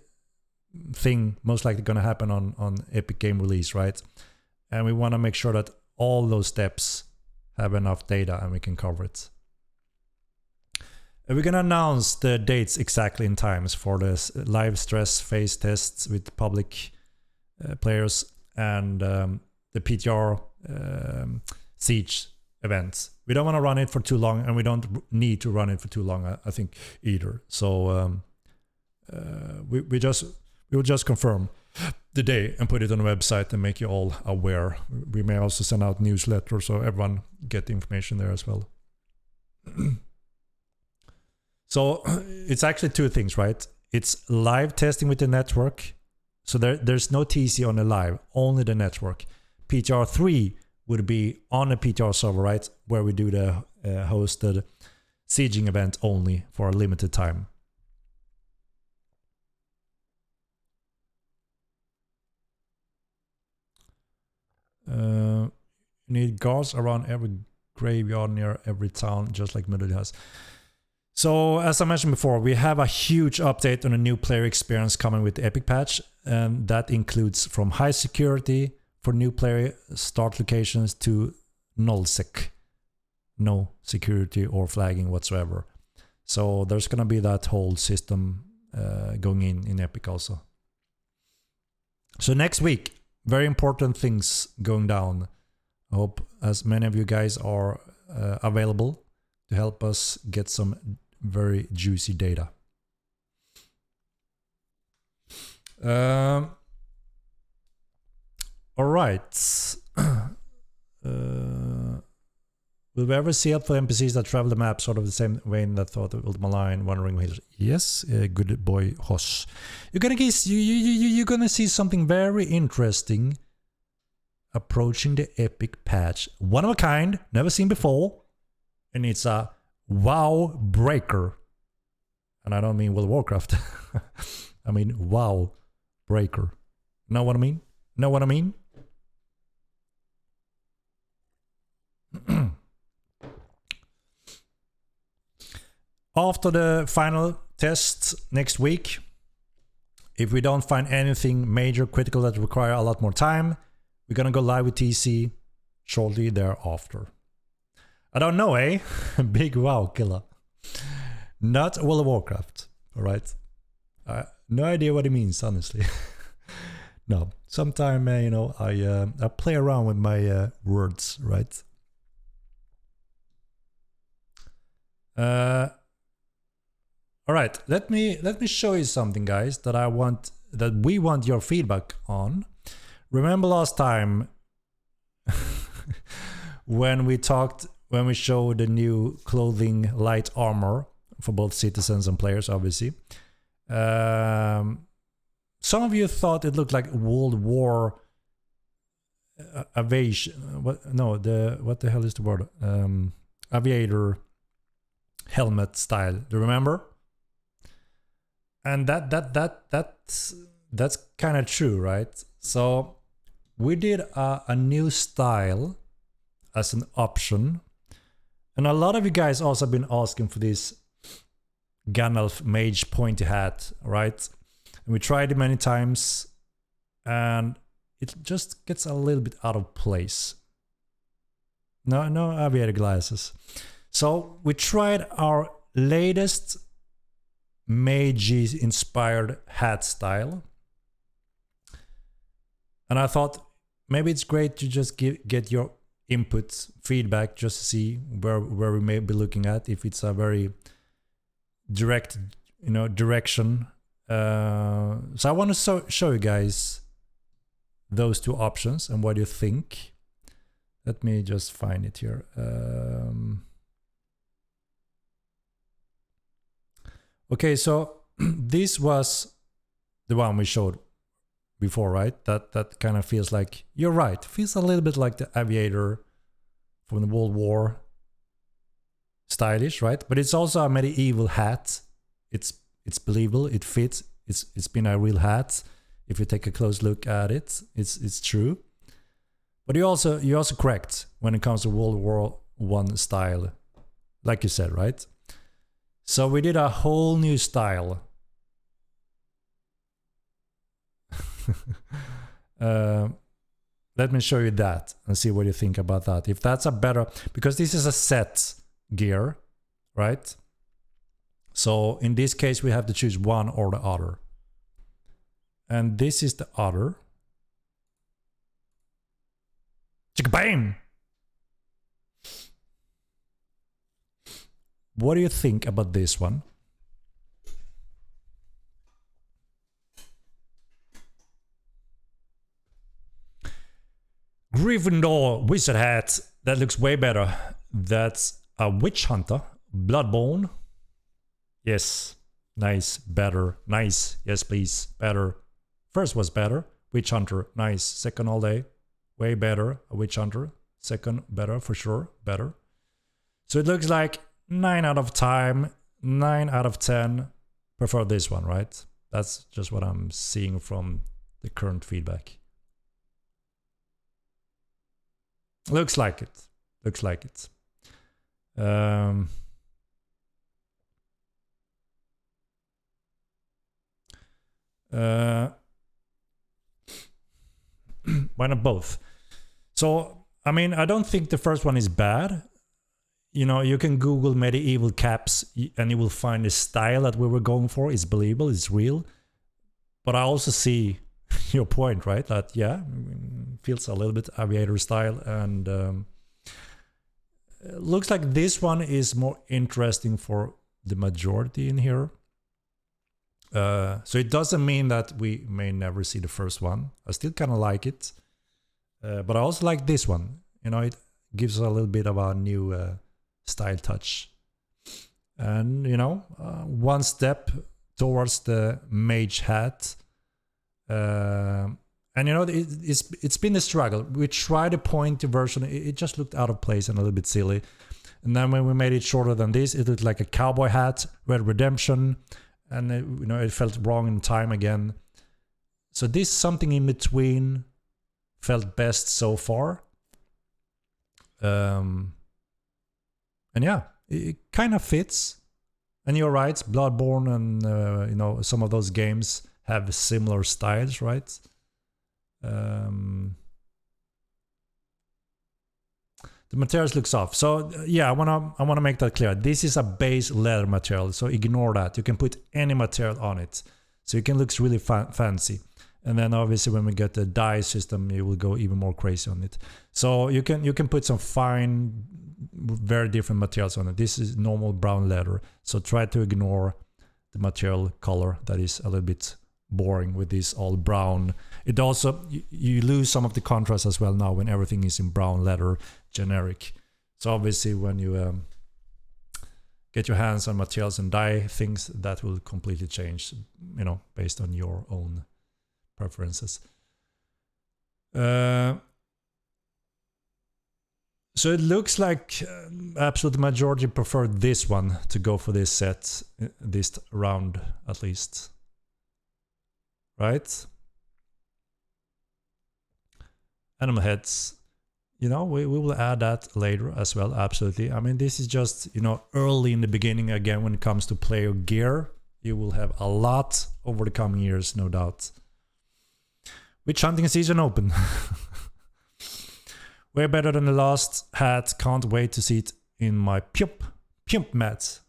thing most likely going to happen on Epic Game release, right? And we want to make sure that all those steps have enough data and we can cover it. We're going to announce the dates exactly in times for the live stress phase tests with public players and the PTR siege events. We don't want to run it for too long, and we don't need to run it for too long, I think, either. So we will just confirm the day and put it on the website and make you all aware. We may also send out newsletters so everyone get the information there as well. So it's actually two things, right? It's live testing with the network. So there's no TC on the live, only the network. PTR3 would be on a PTR server, right? Where we do the hosted sieging event only for a limited time. You need guards around every graveyard near every town, just like Middle has. So as I mentioned before, we have a huge update on a new player experience coming with the Epic patch, and that includes from high security for new player start locations to nullsec, no security or flagging whatsoever. So there's gonna be that whole system going in Epic also. So next week, very important things going down. I hope as many of you guys are available to help us get some very juicy data. All right. Will we ever see helpful NPCs that travel the map sort of the same vein that thought of Ultima Line, Wandering Hills? Yes, good boy Hoss. You're gonna see something very interesting approaching the epic patch. One of a kind, never seen before, and it's a WoW breaker. And I don't mean World of Warcraft. I mean WoW breaker. Know what I mean? Know what I mean? After the final test next week, if we don't find anything major critical that require a lot more time, we're gonna go live with TC shortly thereafter. I don't know, eh? Big WoW killer. Not World of Warcraft, alright? No idea what it means, honestly. No, sometime, you know, I play around with my words, right? All right, let me show you something, guys, that we want your feedback on. Remember last time when we showed the new clothing light armor for both citizens and players, obviously. Some of you thought it looked like World War aviation. What the hell is the word? Aviator helmet style. Do you remember? And that's kind of true, right? So we did a new style as an option, and a lot of you guys also been asking for this Gandalf mage pointy hat, right? And we tried it many times, and it just gets a little bit out of place. No aviator glasses. So we tried our latest mage inspired hat style, and I thought maybe it's great to just get your input feedback, just to see where we may be looking at, if it's a very direct, you know, direction. So I want to show you guys those two options and what you think. Let me just find it here. Okay, so this was the one we showed before, right? That kind of feels like, you're right, feels a little bit like the aviator from the World War. Stylish, right? But it's also a medieval hat. It's believable, it fits, it's been a real hat. If you take a close look at it, it's true. But you're also correct when it comes to World War I style, like you said, right? So we did a whole new style. Let me show you that and see what you think about that. If that's a better, because this is a set gear, right? So in this case, we have to choose one or the other. And this is the other. Chicka-bam! What do you think about this one? Gryffindor wizard hat. That looks way better. That's a witch hunter. Bloodborne. Yes. Nice. Better. Nice. Yes, please. Better. First was better. Witch hunter. Nice. Second all day. Way better. A witch hunter. Second better for sure. Better. So it looks like 9 out of 10. 9 out of 10. Prefer this one, right? That's just what I'm seeing from the current feedback. Looks like it. Looks like it. Why not both? So, I mean, I don't think the first one is bad. You know, you can Google medieval caps and you will find the style that we were going for. It's believable, it's real. But I also see your point, right? That, yeah, feels a little bit aviator style. And looks like this one is more interesting for the majority in here. So it doesn't mean that we may never see the first one. I still kind of like it. But I also like this one. You know, it gives a little bit of a new style touch. And, you know, one step towards the mage hat. And, you know, it's been a struggle. We tried a pointy version. It just looked out of place and a little bit silly. And then when we made it shorter than this, it looked like a cowboy hat, Red Redemption. And, you know, it felt wrong in time again. So this something in between felt best so far. And yeah, it kind of fits. And you're right, Bloodborne and, you know, some of those games have similar styles, right? The materials looks off. So yeah, I wanna make that clear. This is a base leather material, so ignore that. You can put any material on it, so it can look really fancy. And then obviously when we get the dye system, you will go even more crazy on it. So you can put some fine, very different materials on it. This is normal brown leather, so try to ignore the material color that is a little bit boring with this all brown. It also, you lose some of the contrast as well now when everything is in brown leather generic. So obviously when you get your hands on materials and dye things, that will completely change, you know, based on your own preferences. So it looks like absolute majority prefer this one to go for this set, this round at least. Right? Animal heads, you know, we will add that later as well, absolutely. I mean, this is just, you know, early in the beginning again when it comes to player gear. You will have a lot over the coming years, no doubt. Witch hunting season open. Way better than the last hat. Can't wait to see it in my pump mats.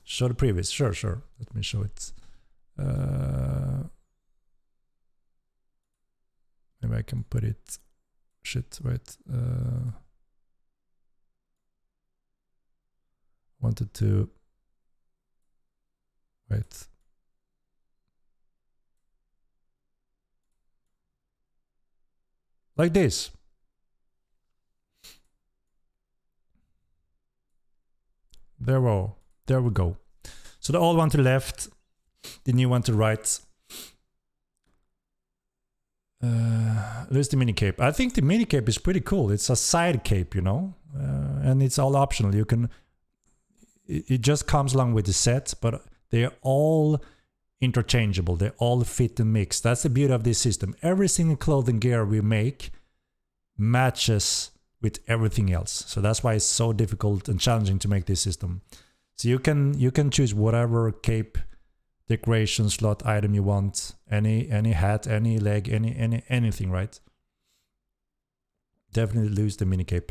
Show the previous. Sure. Let me show it. Maybe I can put it. Shit, wait. Wanted to. Wait. Like this. There we go. So the old one to the left, the new one to the right. There's the mini cape. I think the mini cape is pretty cool. It's a side cape, you know, and it's all optional. You can. It just comes along with the set, but they're all interchangeable. They all fit and mix. That's the beauty of this system. Every single clothing gear we make matches with everything else. So that's why it's so difficult and challenging to make this system. So you can choose whatever cape, decoration, slot, item you want, any hat, any leg, anything, right? Definitely lose the mini cape.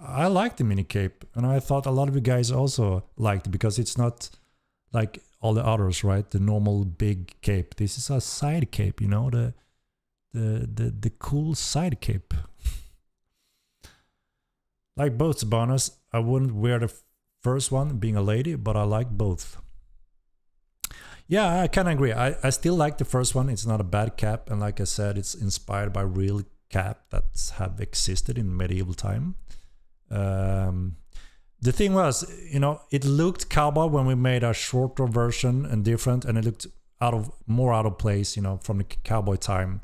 I like the mini cape, and I thought a lot of you guys also liked it because it's not like all the others, right? The normal big cape. This is a side cape, you know, the cool side cape. Like both bonus, I wouldn't wear the first one being a lady, but I like both. Yeah, I kind of agree. I still like the first one. It's not a bad cap, and like I said, it's inspired by real cap that have existed in medieval time. The thing was, you know, it looked cowboy when we made a shorter version and different, and it looked more out of place, you know, from the cowboy time.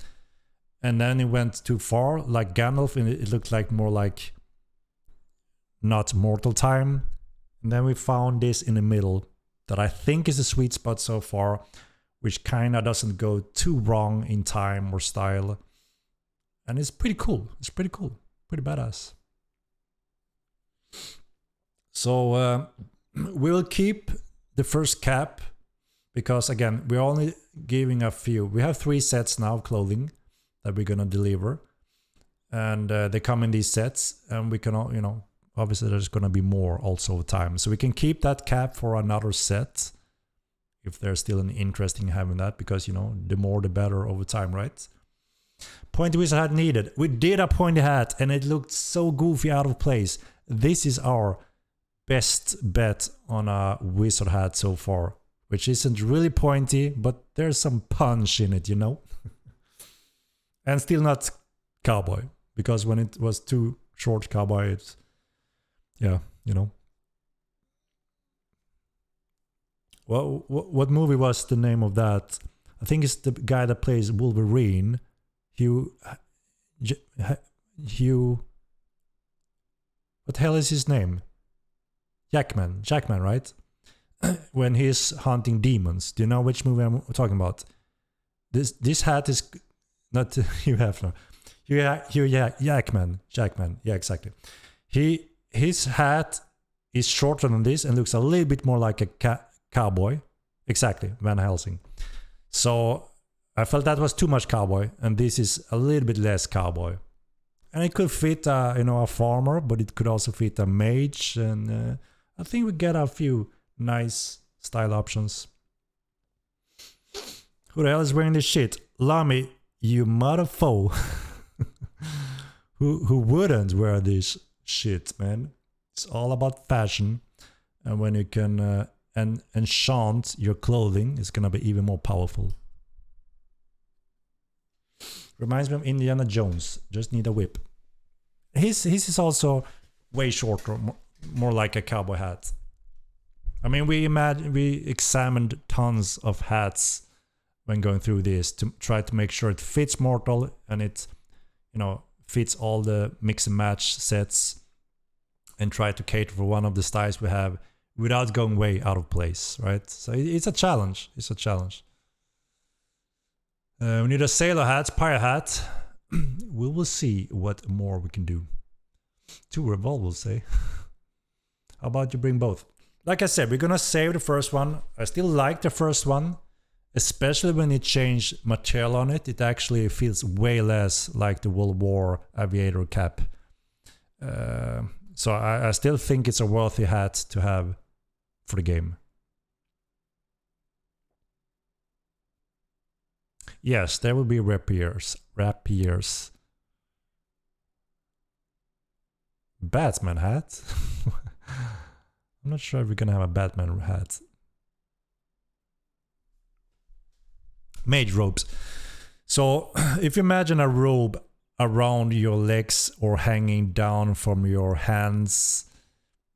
And then it went too far, like Gandalf, and it looked like more like not mortal time. And then we found this in the middle that I think is a sweet spot so far, which kind of doesn't go too wrong in time or style. And it's pretty cool. It's pretty cool. Pretty badass. So we will keep the first cap because, again, we're only giving a few. We have 3 sets now of clothing that we're going to deliver. And they come in these sets, and we can, you know, obviously there's going to be more also over time. So we can keep that cap for another set if there's still an interest in having that, because, you know, the more the better over time, right? Pointy wizard hat needed. We did a pointy hat and it looked so goofy out of place. This is our best bet on a wizard hat so far, which isn't really pointy, but there's some punch in it, you know? And still not cowboy, because when it was too short cowboy, it's, yeah, you know. Well, what movie was the name of that? I think it's the guy that plays Wolverine, Hugh. What the hell is his name? Jackman, right? When he's hunting demons. Do you know which movie I'm talking about? This hat is not Hugh Hefner. Hugh Jackman. Yeah, exactly. His hat is shorter than this and looks a little bit more like a cowboy. Exactly, Van Helsing. So I felt that was too much cowboy, and this is a little bit less cowboy. And it could fit, a farmer, but it could also fit a mage, and I think we get a few nice style options. Who the hell is wearing this shit? Lamy, you motherfucker. Who wouldn't wear this shit, man? It's all about fashion, and when you can enchant your clothing, it's gonna be even more powerful. Reminds me of Indiana Jones. Just need a whip. His is also way shorter, more like a cowboy hat. I mean, we examined tons of hats when going through this to try to make sure it fits mortal and it, fits all the mix and match sets, and try to cater for one of the styles we have without going way out of place, right? So it's a challenge. It's a challenge. We need a sailor hat, pirate hat. We will see what more we can do. 2 revolvers, eh? How about you bring both? Like I said, we're gonna save the first one. I still like the first one, especially when you change material on it. It actually feels way less like the World War aviator cap. So I still think it's a worthy hat to have for the game. Yes, there will be rapiers. Batman hat? I'm not sure if we're gonna have a Batman hat. Mage robes. So if you imagine a robe around your legs or hanging down from your hands,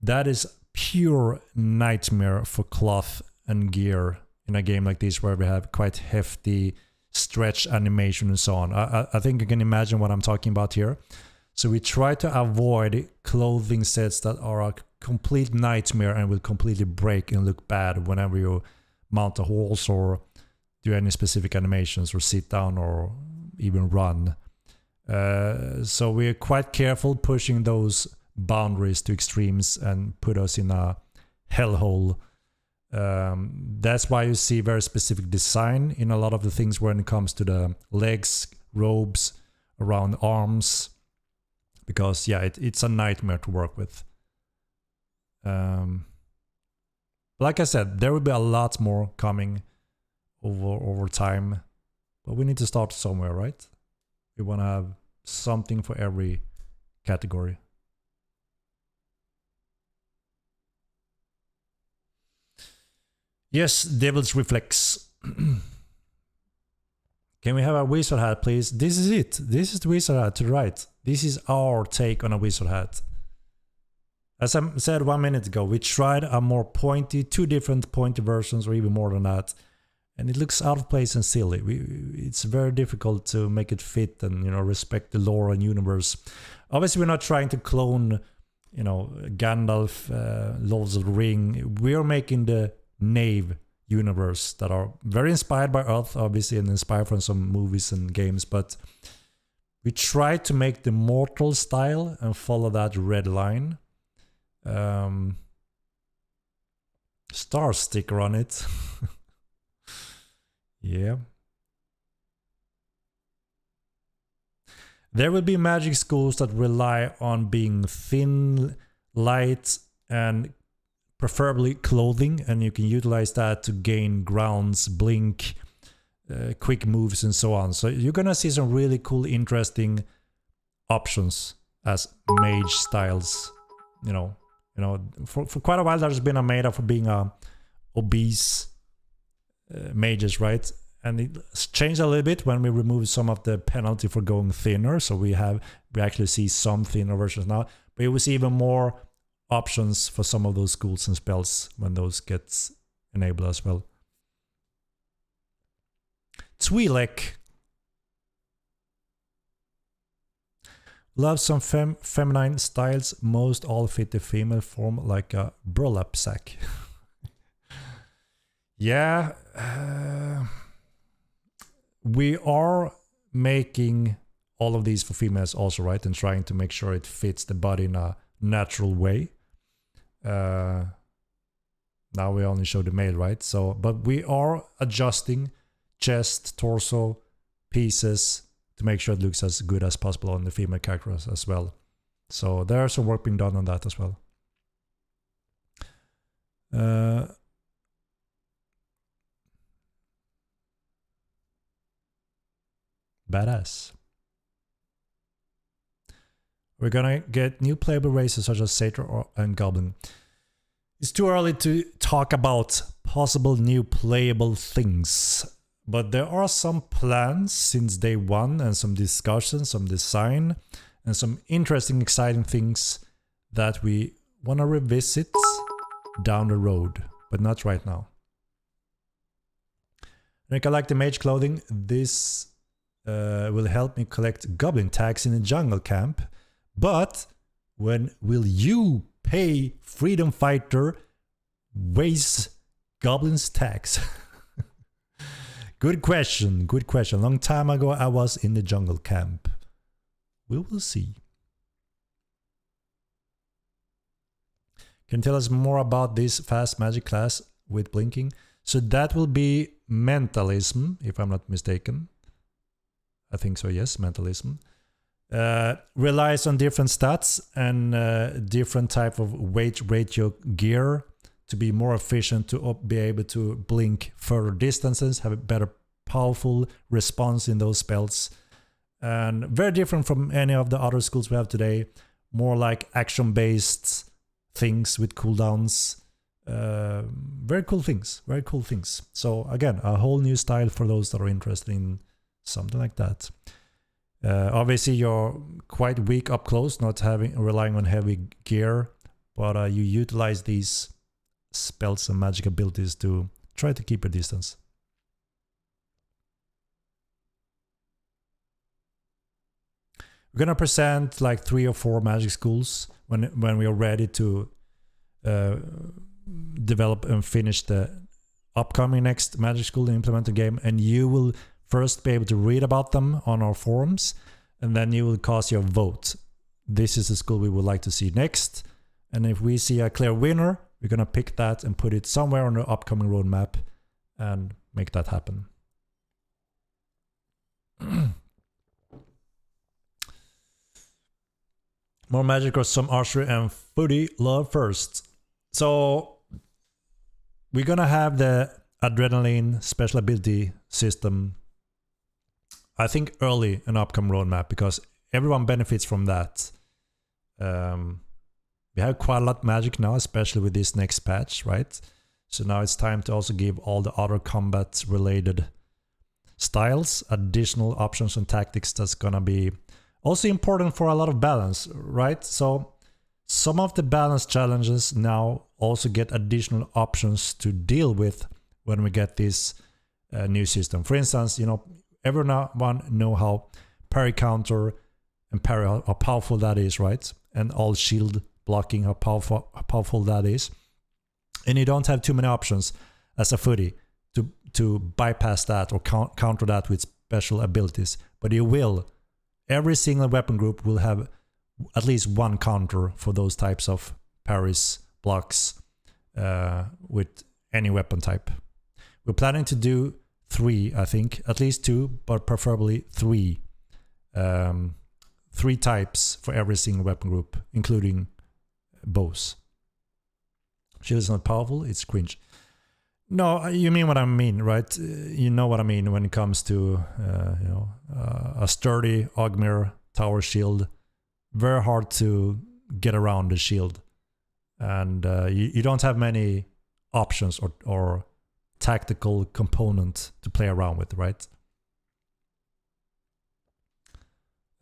that is pure nightmare for cloth and gear in a game like this where we have quite hefty stretch animation and so on. I think you can imagine what I'm talking about here. So we try to avoid clothing sets that are a complete nightmare and will completely break and look bad whenever you mount a horse or do any specific animations or sit down or even run. So we're quite careful pushing those boundaries to extremes and put us in a hellhole. That's why you see very specific design in a lot of the things when it comes to the legs, robes, around arms, because it's a nightmare to work with. Like I said, there will be a lot more coming over time, but we need to start somewhere, right? We want to have something for every category. Yes, Devil's Reflex. Can we have a wizard hat, please? This is it. This is the wizard hat to the right. This is our take on a wizard hat. As I said 1 minute ago, we tried a more pointy, 2 different pointy versions or even more than that. And it looks out of place and silly. It's very difficult to make it fit and respect the lore and universe. Obviously, we're not trying to clone, Gandalf, Lords of the Ring. We're making the Nave universe that are very inspired by Earth, obviously, and inspired from some movies and games. But we try to make the mortal style and follow that red line. Star sticker on it. Yeah. There will be magic schools that rely on being thin, light, and preferably clothing, and you can utilize that to gain grounds, blink, quick moves, and so on. So you're gonna see some really cool, interesting options as mage styles, You know, for quite a while there's been a meta for being a obese mages, right? And it's changed a little bit when we removed some of the penalty for going thinner. So we actually see some thinner versions now, but you will see even more options for some of those schools and spells when those gets enabled as well. Twi'lek. Love some feminine styles. Most all fit the female form like a burlap sack. Yeah. We are making all of these for females also, right? And trying to make sure it fits the body in a natural way. Now we only show the male, right? So, but we are adjusting chest, torso, pieces to make sure it looks as good as possible on the female characters as well. So there's some work being done on that as well. Badass. We're gonna get new playable races such as Satyr and Goblin. It's too early to talk about possible new playable things, but there are some plans since day one and some discussions, some design, and some interesting, exciting things that we want to revisit down the road, but not right now. Henrik, I like the mage clothing. This will help me collect goblin tags in the jungle camp, but when will you pay freedom fighter waste goblins tags? Good question, good question. Long time ago I was in the jungle camp. We will see. Can you tell us more about this fast magic class with blinking? So that will be mentalism, if I'm not mistaken. I think so, yes, mentalism. Relies on different stats and different type of weight ratio gear to be more efficient, to be able to blink further distances, have a better powerful response in those spells. And very different from any of the other schools we have today. More like action-based things with cooldowns. Very cool things, very cool things. So again, a whole new style for those that are interested in something like that. Obviously you're quite weak up close, not relying on heavy gear, but you utilize these spells and magic abilities to try to keep a distance. We're gonna present like 3 or 4 magic schools when we are ready to develop and finish the upcoming next magic school and implement the game, and you will first be able to read about them on our forums, and then you will cast your vote. This is the school we would like to see next, and if we see a clear winner, we're gonna pick that and put it somewhere on the upcoming roadmap and make that happen. More magic or some archery and footy love first. So we're gonna have the adrenaline special ability system, I think, early in upcoming roadmap, because everyone benefits from that. We have quite a lot of magic now, especially with this next patch, right? So now it's time to also give all the other combat related styles additional options and tactics. That's gonna be also important for a lot of balance, right? So some of the balance challenges now also get additional options to deal with when we get this new system. For instance, you know, everyone know how parry counter and parry, how powerful that is, right? And all shield blocking, how powerful that is. And you don't have too many options as a footy to bypass that or counter that with special abilities, but you will. Every single weapon group will have at least one counter for those types of parries, blocks, with any weapon type. We're planning to do 3, I think, at least 2, but preferably 3. 3 types for every single weapon group, including bows. Shield is not powerful, it's cringe. No, you mean what I mean, right? You know what I mean when it comes to a sturdy Ogmir tower shield. Very hard to get around the shield. and you don't have many options or tactical component to play around with, right?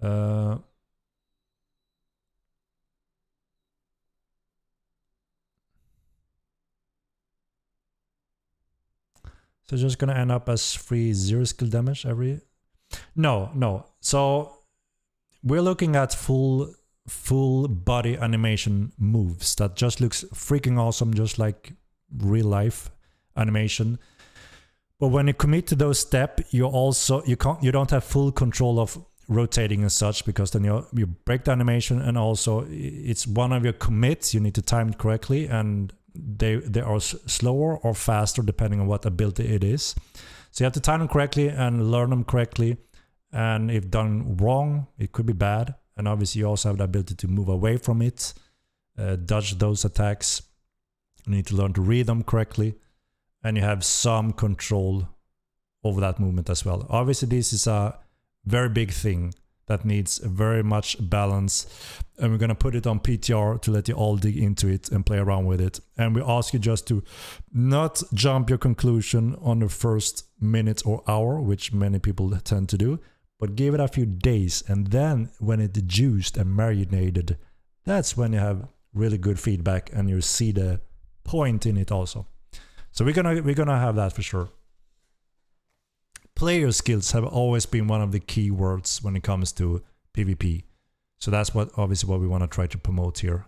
So just gonna end up as free 0 skill damage every... No. So we're looking at full body animation moves that just looks freaking awesome, just like real life animation. But when you commit to those steps, you don't have full control of rotating and such, because then you break the animation, and also it's one of your commits. You need to time it correctly, and they are slower or faster depending on what ability it is. So you have to time them correctly and learn them correctly. And if done wrong, it could be bad. And obviously you also have the ability to move away from it, dodge those attacks. You need to learn to read them correctly, and you have some control over that movement as well. Obviously this is a very big thing that needs very much balance, and we're going to put it on PTR to let you all dig into it and play around with it. And we ask you just to not jump your conclusion on the first minute or hour, which many people tend to do, but give it a few days, and then when it's juiced and marinated, that's when you have really good feedback and you see the point in it also. So we're gonna have that for sure. Player skills have always been one of the key words when it comes to PvP. So that's obviously what we want to try to promote here.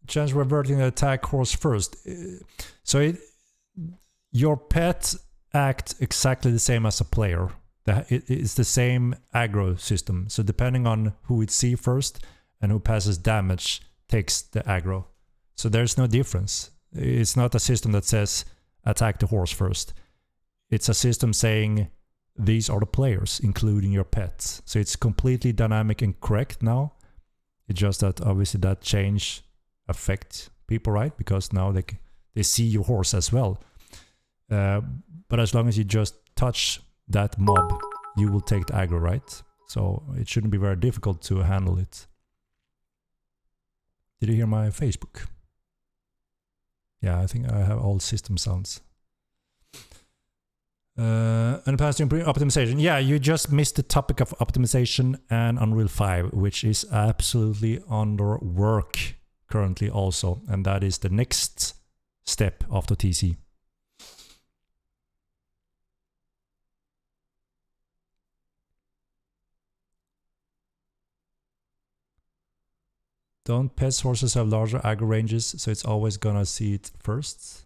Chance reverting the attack horse first. So your pet act exactly the same as a player. It's the same aggro system. So depending on who it sees first and who passes damage takes the aggro. So there's no difference. It's not a system that says attack the horse first. It's a system saying these are the players, including your pets. So it's completely dynamic and correct now. It's just that obviously that change affects people, right? Because now they see your horse as well. But as long as you just touch that mob, you will take the aggro, right? So it shouldn't be very difficult to handle it. Did you hear my Facebook? Yeah, I think I have all system sounds. And pass to improve optimization. Yeah, you just missed the topic of optimization and Unreal 5, which is absolutely under work currently also. And that is the next step after TC. Don't pets horses have larger aggro ranges, so it's always gonna see it first?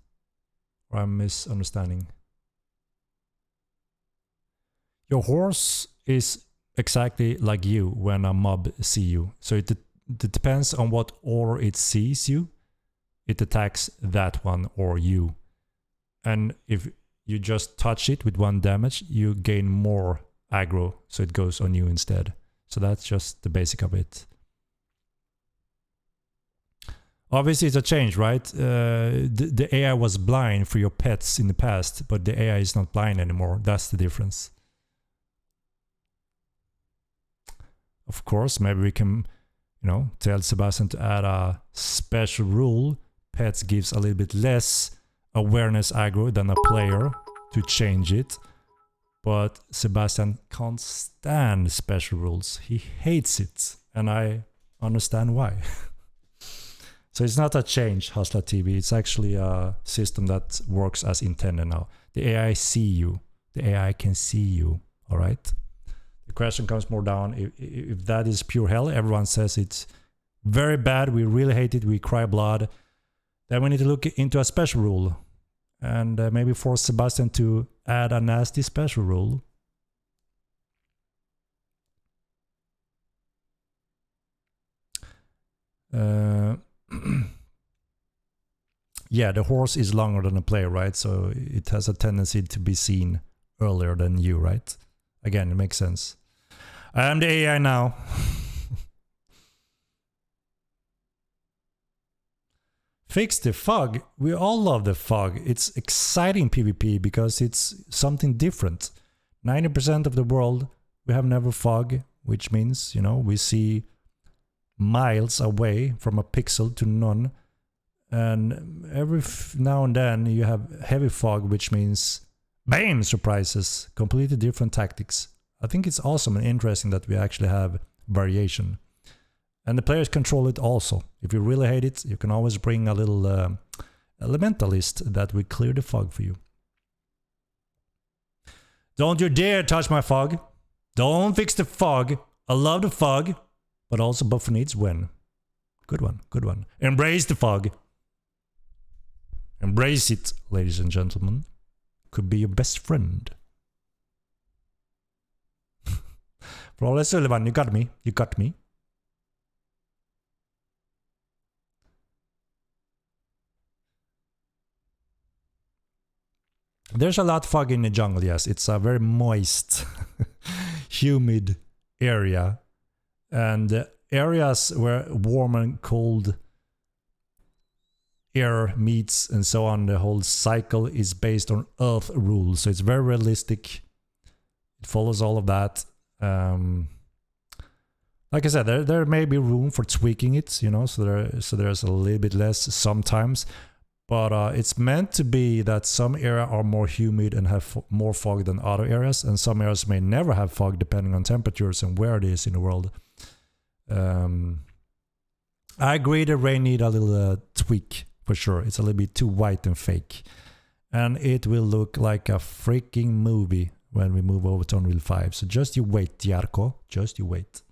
Or I'm misunderstanding. Your horse is exactly like you when a mob see you. So it depends on what order it sees you. It attacks that one or you. And if you just touch it with 1 damage, you gain more aggro, so it goes on you instead. So that's just the basic of it. Obviously it's a change, right? The AI was blind for your pets in the past, but the AI is not blind anymore. That's the difference. Of course, maybe we can, tell Sebastian to add a special rule. Pets gives a little bit less awareness aggro than a player to change it. But Sebastian can't stand special rules. He hates it, and I understand why. So it's not a change, Hustler TV. It's actually a system that works as intended now. The AI see you. The AI can see you, all right? The question comes more down, if that is pure hell, everyone says it's very bad, we really hate it, we cry blood, then we need to look into a special rule. And maybe force Sebastian to add a nasty special rule. Yeah, the horse is longer than a player, right? So it has a tendency to be seen earlier than you, right? Again, it makes sense. I am the AI now. Fix the fog. We all love the fog. It's exciting PvP because it's something different. 90% of the world, we have never fog, which means, you know, we see miles away from a pixel to none. And every now and then you have heavy fog, which means bam, surprises, completely different tactics. I think it's awesome and interesting that we actually have variation. And the players control it also. If you really hate it, you can always bring a little elementalist that will clear the fog for you. Don't you dare touch my fog. Don't fix the fog. I love the fog, but also buffer needs when. Good one, good one. Embrace the fog. Embrace it, ladies and gentlemen. Could be your best friend. Flawless Sullivan, you got me. You got me. There's a lot of fog in the jungle, yes. It's a very moist, humid area. And areas where warm and cold air meets and so on, the whole cycle is based on Earth rules. So it's very realistic. It follows all of that. Like I said, there may be room for tweaking it, you know, so there's a little bit less sometimes. But it's meant to be that some areas are more humid and have more fog than other areas, and some areas may never have fog depending on temperatures and where it is in the world. I agree the rain need a little tweak for sure. It's a little bit too white and fake. And it will look like a freaking movie when we move over to Unreal 5. So just you wait, Jarko. Just you wait.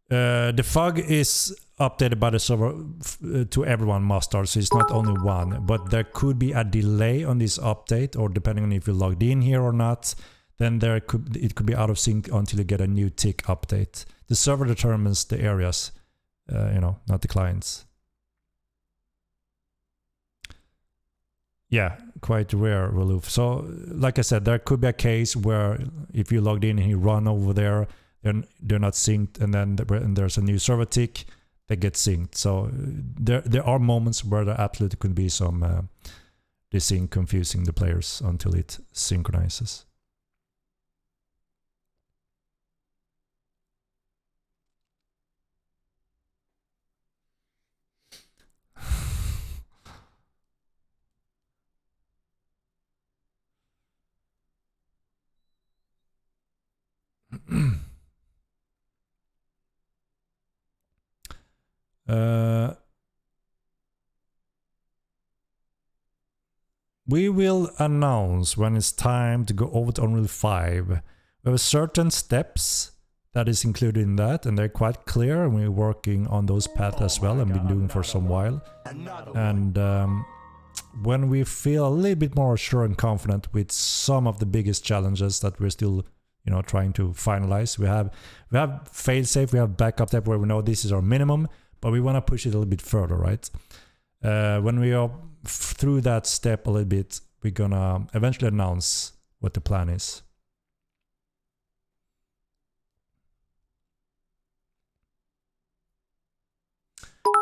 The fog is updated by the server to everyone master, so it's not only one, but there could be a delay on this update, or depending on if you logged in here or not, then it could be out of sync until you get a new tick update. The server determines the areas, you know, not the clients. Yeah, quite rare, Reloof. So, like I said, there could be a case where if you logged in and you run over there, they're not synced, and then there's a new server tick, they get synced. So there are moments where there absolutely could be some desync confusing the players until it synchronizes. We will announce when it's time to go over to Unreal 5. We have certain steps that is included in that, and they're quite clear, and we're working on those paths as well, and been doing for some while. And when we feel a little bit more sure and confident with some of the biggest challenges that we're still, you know, trying to finalize, we have failsafe, we have backup step where we know this is our minimum, but we want to push it a little bit further, right? When we are through that step a little bit, we're gonna eventually announce what the plan is.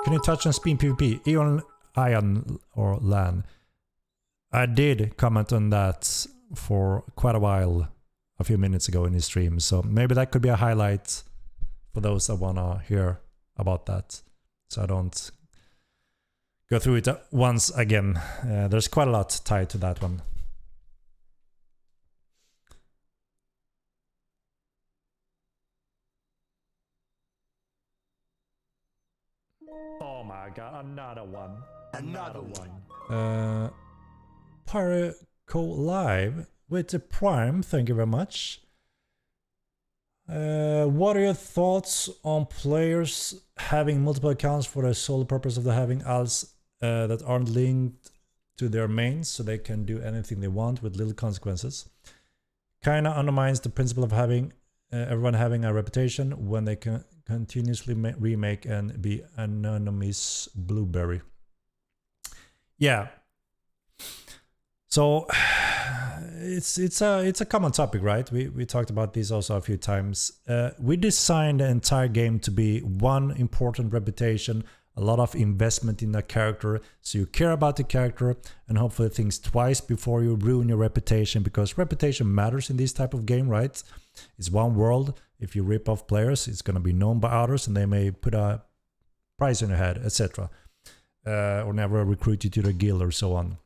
Can you touch on Spin PvP, Eon, Ion, or LAN? I did comment on that for quite a while, a few minutes ago in the stream, so maybe that could be a highlight for those that wanna hear about that, so I don't go through it once again. There's quite a lot tied to that one. Oh my god, another one. Another one. Pyroco Live with the Prime, thank you very much. What are your thoughts on players having multiple accounts for the sole purpose of having alts that aren't linked to their mains, so they can do anything they want with little consequences? Kinda undermines the principle of having everyone having a reputation when they can continuously remake and be anonymous blueberry. Yeah. So it's a common topic, right? We talked about this also a few times. We designed the entire game to be one important reputation, a lot of investment in the character, so you care about the character and hopefully think twice before you ruin your reputation, because reputation matters in this type of game, right? It's one world. If you rip off players, it's going to be known by others and they may put a price on your head, etc. Or never recruit you to the guild or so on.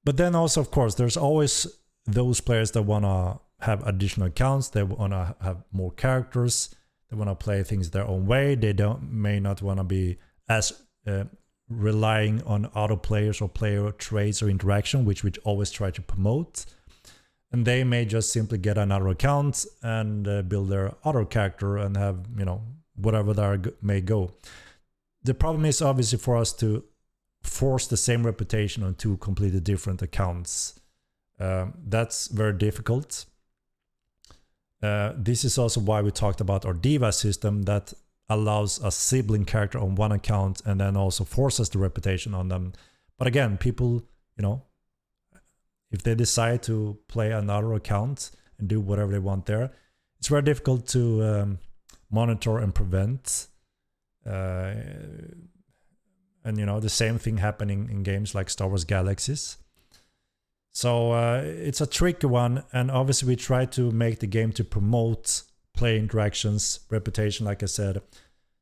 But then also, of course, there's always those players that want to have additional accounts, they want to have more characters, they want to play things their own way, they may not want to be as relying on other players or player traits or interaction, which we always try to promote. And they may just simply get another account and build their other character and have, you know, whatever there may go. The problem is obviously for us to force the same reputation on two completely different accounts. That's very difficult. This is also why we talked about our Diva system that allows a sibling character on one account and then also forces the reputation on them. But again, people, you know, if they decide to play another account and do whatever they want there, it's very difficult to monitor and prevent. And you know, the same thing happening in games like Star Wars Galaxies. So it's a tricky one, and obviously we try to make the game to promote player interactions, reputation, like I said,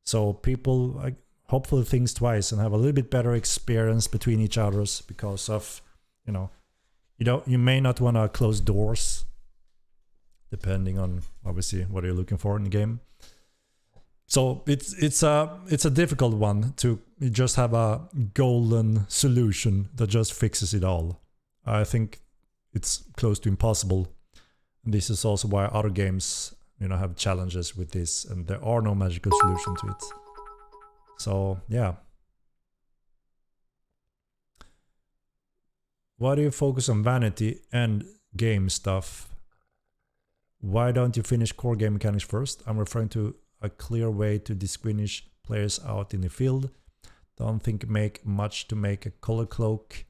so people hopefully think twice and have a little bit better experience between each others, because of, you know, you may not want to close doors depending on obviously what you're looking for in the game. So it's a difficult one to just have a golden solution that just fixes it all. I think it's close to impossible. And this is also why other games, you know, have challenges with this, and there are no magical solution to it. So yeah. Why do you focus on vanity and game stuff? Why don't you finish core game mechanics first? I'm referring to a clear way to distinguish players out in the field. Don't think make much to make a color cloak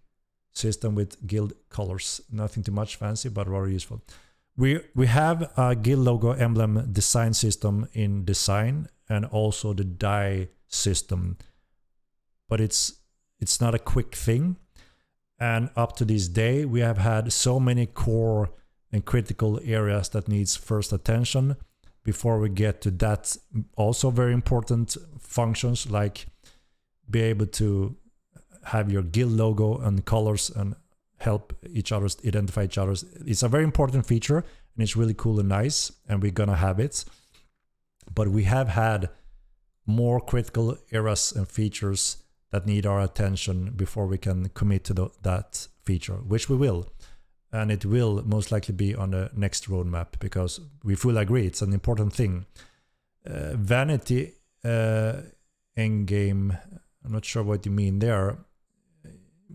system with guild colors. Nothing too much fancy, but very useful. We have a guild logo emblem design system in design, and also the die system, but it's not a quick thing. And up to this day, we have had so many core and critical areas that needs first attention before we get to that also very important functions, like be able to have your guild logo and colors and help each other identify each other. It's a very important feature, and it's really cool and nice, and we're gonna have it. But we have had more critical areas and features that need our attention before we can commit to that feature, which we will. And it will most likely be on the next roadmap, because we fully agree it's an important thing. Vanity endgame, I'm not sure what you mean there.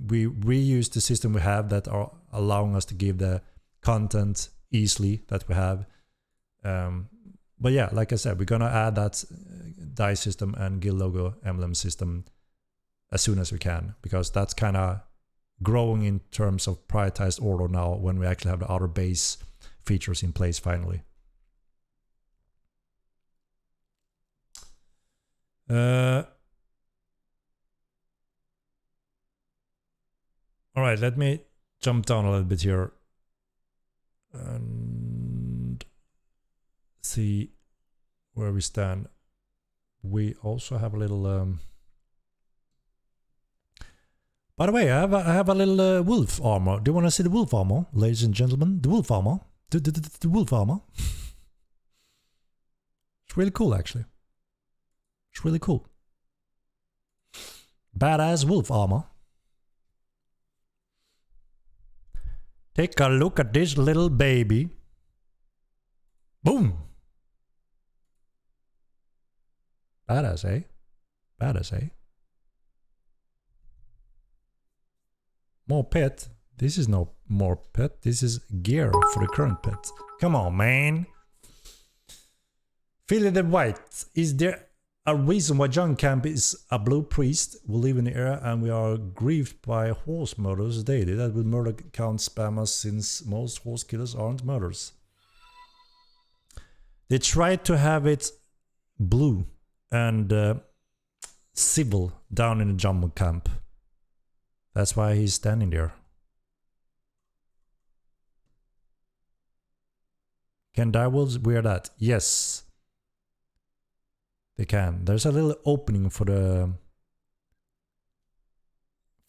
We reuse the system we have that are allowing us to give the content easily that we have. But yeah, like I said, we're gonna add that die system and guild logo emblem system as soon as we can, because that's kind of growing in terms of prioritized order now when we actually have the other base features in place finally. All right, let me jump down a little bit here and see where we stand. We also have a little... By the way, I have a little wolf armor. Do you want to see the wolf armor, ladies and gentlemen? The wolf armor. The wolf armor. It's really cool, actually. It's really cool. Badass wolf armor. Take a look at this little baby. Boom. Badass, eh? Badass, eh? More pet. This is no more pet. This is gear for the current pet. Come on, man. Philly the White. Is there A reason why John Camp is a blue priest. We live in the era and we are grieved by horse murders daily. That will murder count spam us since most horse killers aren't murders. They tried to have it blue and civil down in the John Camp. That's why he's standing there. Can direwolves wear that? Yes. They can. There's a little opening for the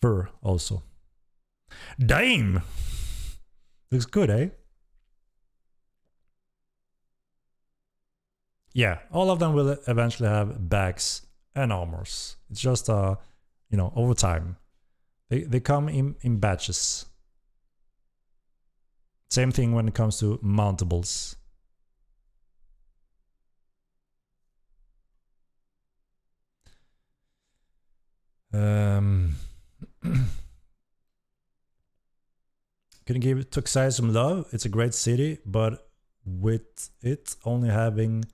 fur also. Damn! Looks good, eh? Yeah, all of them will eventually have bags and armors. It's just over time. They come in batches. Same thing when it comes to mountables. Can you give Tuxai some love? It's a great city, but with it only having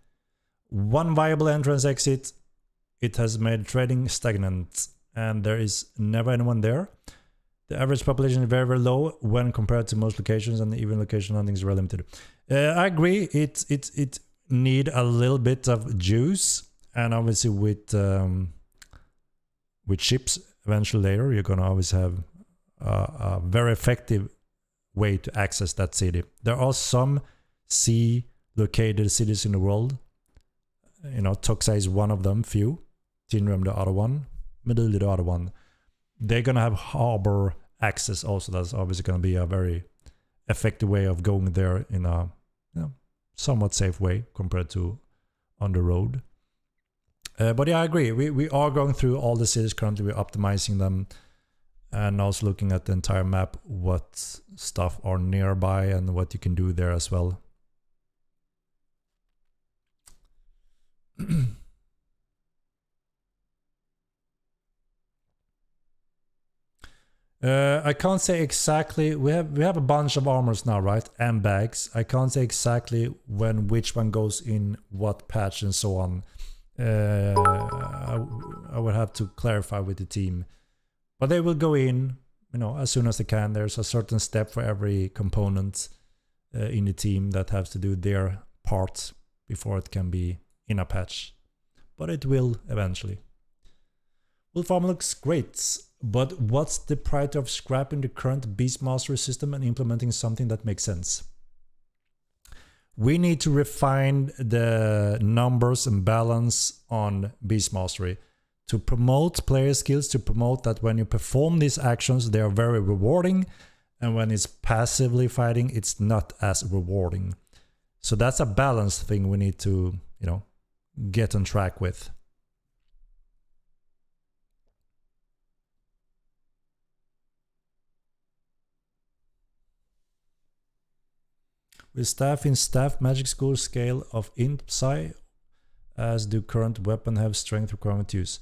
one viable entrance exit, it has made trading stagnant, and there is never anyone there. The average population is very, very low when compared to most locations, and even location hunting is very limited. I agree. It need a little bit of juice, and obviously with ships eventually later, you're gonna always have a very effective way to access that city. There are some sea-located cities in the world. Toxa is one of them, few. Tinram the other one. Meduli the other one. They're gonna have harbor access also. That's obviously gonna be a very effective way of going there in a somewhat safe way compared to on the road. But yeah, I agree. We are going through all the cities currently. We're optimizing them and also looking at the entire map, what stuff are nearby and what you can do there as well. I can't say exactly. We have a bunch of armors now, right? And bags. I can't say exactly when which one goes in what patch and so on. I would have to clarify with the team, but they will go in, as soon as they can. There's a certain step for every component in the team that has to do their part before it can be in a patch, but it will eventually. Wolf Farm looks great, but what's the priority of scrapping the current Beastmaster system and implementing something that makes sense? We need to refine the numbers and balance on Beast Mastery to promote player skills, to promote that when you perform these actions, they are very rewarding, and when it's passively fighting, it's not as rewarding. So that's a balance thing we need to, get on track with. With staff in staff magic school scale of int psi, as do current weapon have strength requirement use?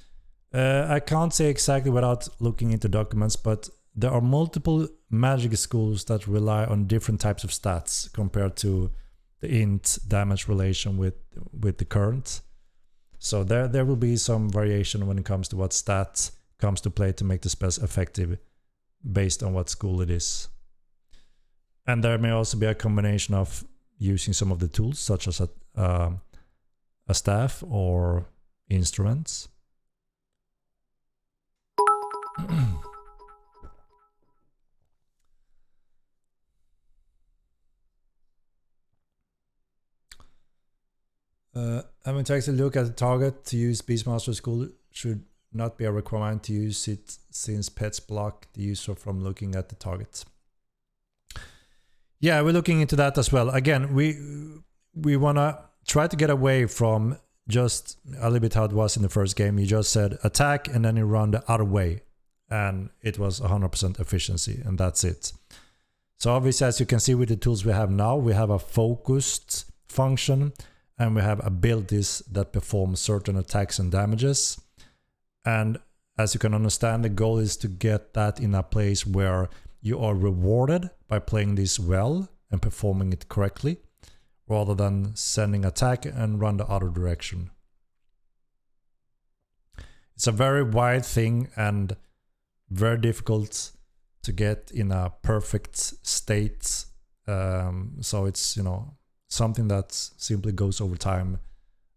I can't say exactly without looking into documents, but there are multiple magic schools that rely on different types of stats compared to the int damage relation with the current. So there will be some variation when it comes to what stats comes to play to make the spells effective based on what school it is. And there may also be a combination of using some of the tools, such as a staff or instruments. Having to actually look at the target to use Beastmaster School should not be a requirement to use it, since pets block the user from looking at the target. Yeah, we're looking into that as well. Again, we want to try to get away from just a little bit how it was in the first game. You just said attack and then you run the other way, and it was 100% efficiency, and that's it. So obviously, as you can see with the tools we have now, we have a focused function and we have abilities that perform certain attacks and damages. And as you can understand, the goal is to get that in a place where you are rewarded by playing this well and performing it correctly, rather than sending attack and run the other direction. It's a very wide thing and very difficult to get in a perfect state. So it's, you know, something that simply goes over time,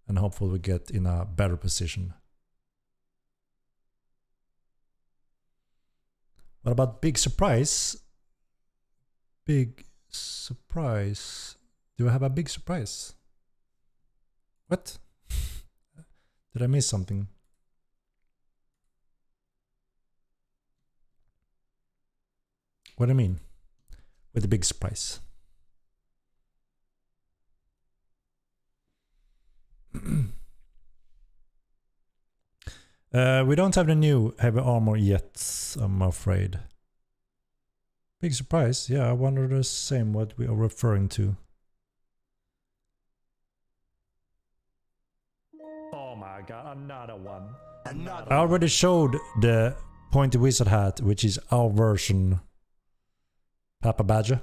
and hopefully we get in a better position. What about big surprise? Big surprise. Do I have a big surprise? What? Did I miss something? What do you mean with the big surprise? We don't have the new heavy armor yet, I'm afraid. Big surprise? Yeah, I wonder the same what we are referring to. Oh my god, another one. I already showed the pointy wizard hat, which is our version. Papa Badger.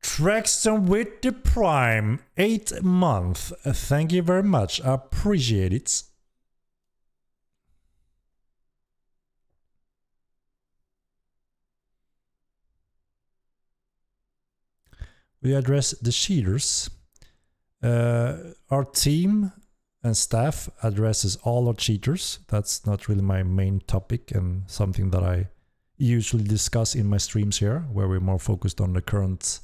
Traxton with the Prime, 8 month. Thank you very much. I appreciate it. We address the cheaters. Our team and staff addresses all our cheaters. That's not really my main topic and something that I usually discuss in my streams here, where we're more focused on the current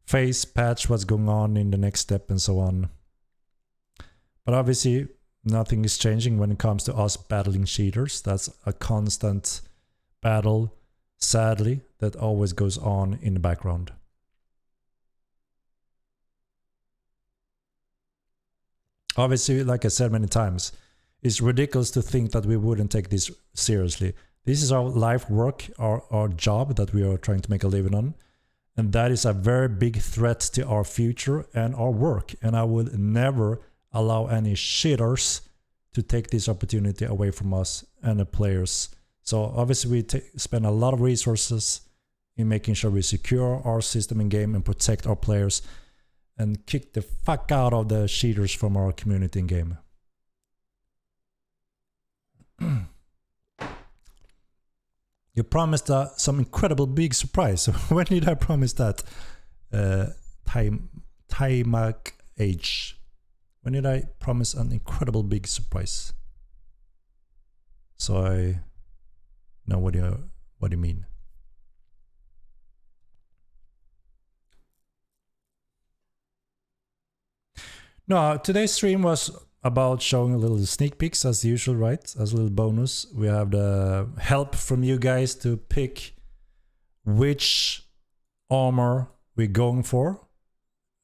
phase, patch, what's going on in the next step and so on. But obviously nothing is changing when it comes to us battling cheaters. That's a constant battle, sadly, that always goes on in the background. Obviously, like I said many times, it's ridiculous to think that we wouldn't take this seriously. This is our life work, our job that we are trying to make a living on. And that is a very big threat to our future and our work. And I will never allow any shitters to take this opportunity away from us and the players. So obviously we spend a lot of resources in making sure we secure our system in game and protect our players and kick the fuck out of the cheaters from our community in game. You promised some incredible big surprise. When did I promise that? Timac Age. When did I promise an incredible big surprise? So I know what you mean. No, today's stream was about showing a little sneak peeks as usual, right? As a little bonus. We have the help from you guys to pick which armor we're going for.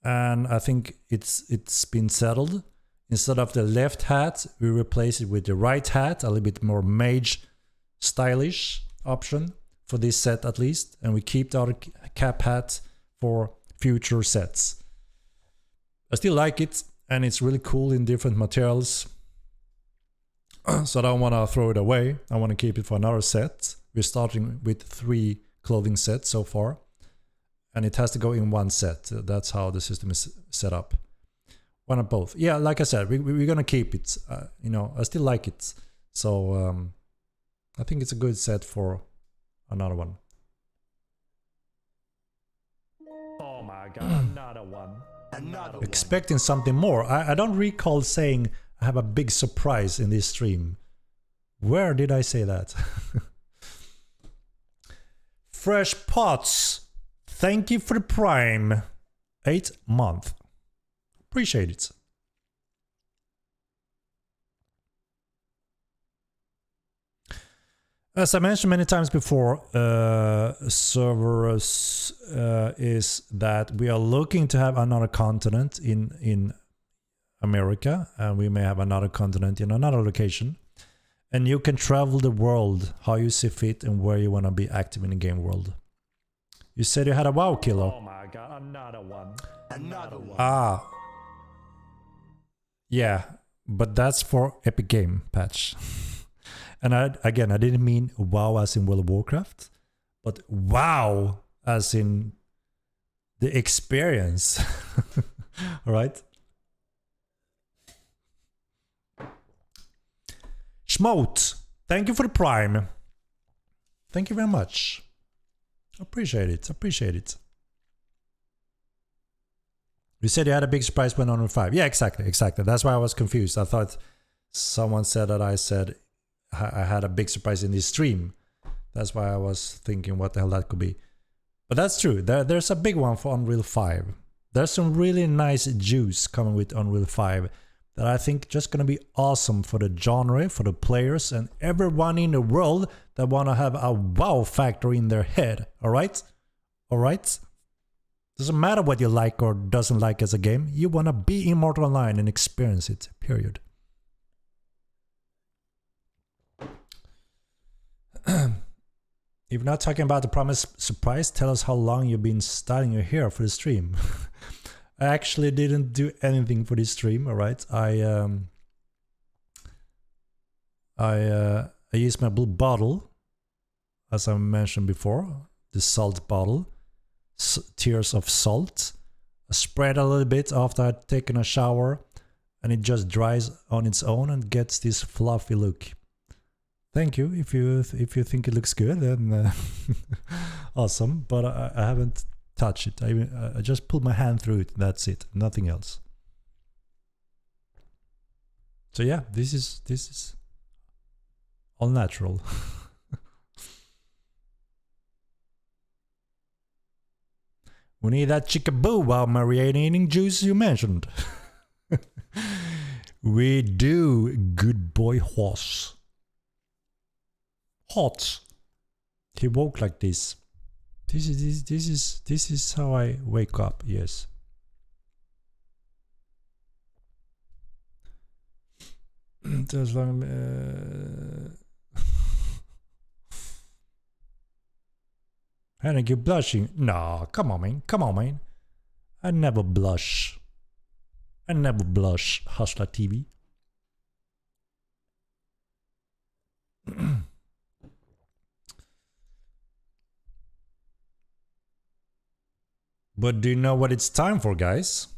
And I think it's been settled. Instead of the left hat, we replace it with the right hat, a little bit more mage stylish option for this set at least. And we keep the other cap hat for future sets. I still like it, and it's really cool in different materials. So I don't want to throw it away. I want to keep it for another set. We're starting with 3 clothing sets so far. And it has to go in one set. That's how the system is set up. One of both. Yeah, like I said, we're going to keep it. You know, I still like it. So I think it's a good set for another one. Oh my god, another one. Expecting something more. I don't recall saying I have a big surprise in this stream. Where did I say that? Fresh Pots. Thank you for the Prime. 8 month. Appreciate it. As I mentioned many times before, servers is that we are looking to have another continent in America, and we may have another continent in another location. And you can travel the world how you see fit and where you want to be active in the game world. You said you had a WoW killer. Oh my god, another one. Another one. Ah. Yeah, but that's for Epic Game patch. And I didn't mean WoW as in World of Warcraft, but WoW as in the experience. All right? Smote, thank you for the prime. Thank you very much. Appreciate it. Appreciate it. You said you had a big surprise when on 5. Yeah, exactly. Exactly. That's why I was confused. I thought someone said that I said I had a big surprise in this stream. That's why I was thinking what the hell that could be. But that's true. There's a big one for Unreal 5. There's some really nice juice coming with Unreal 5 that I think just gonna be awesome for the genre, for the players, and everyone in the world that wanna have a wow factor in their head. Alright? Alright? Doesn't matter what you like or doesn't like as a game, you wanna be Immortal Online and experience it. Period. If you're not talking about the promised surprise, tell us how long you've been styling your hair for the stream. I actually didn't do anything for this stream, alright? I used my blue bottle, as I mentioned before, the salt bottle, tears of salt. I spread a little bit after I'd taken a shower, and it just dries on its own and gets this fluffy look. Thank you. If you think it looks good, then awesome. But I haven't touched it. I just pulled my hand through it. That's it. Nothing else. So yeah, this is all natural. We need that chickaboo while marinating juice you mentioned. We do, good boy horse. Hot. He woke like this. This is how I wake up. Yes. As long. Henrik, you blushing? No, come on, man. Come on, man. I never blush. I never blush. Hustler TV. But do you know what it's time for, guys?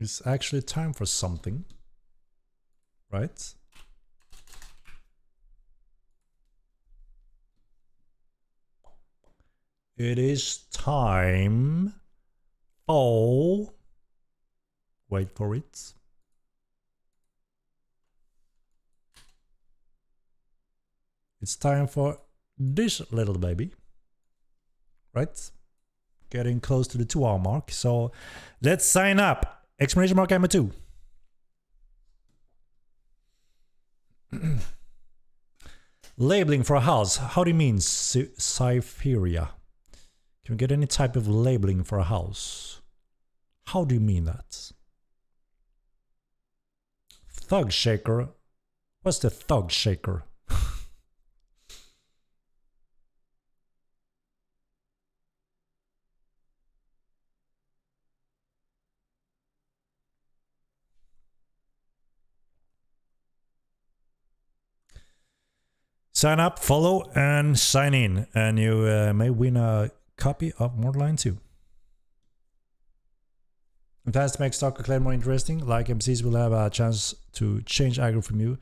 It's actually time for something, right? It is time for... Wait for it. It's time for this little baby, right? Getting close to the 2-hour mark, so let's sign up. Exclamation mark Ammo 2. Labeling for a house. How do you mean, Cypheria? Can we get any type of labeling for a house? How do you mean that? Thug shaker. What's the thug shaker? Sign up, follow, and sign in, and you may win a copy of Mortal 2. It has to make Stalker Claim more interesting. Like MCs will have a chance to change aggro from you.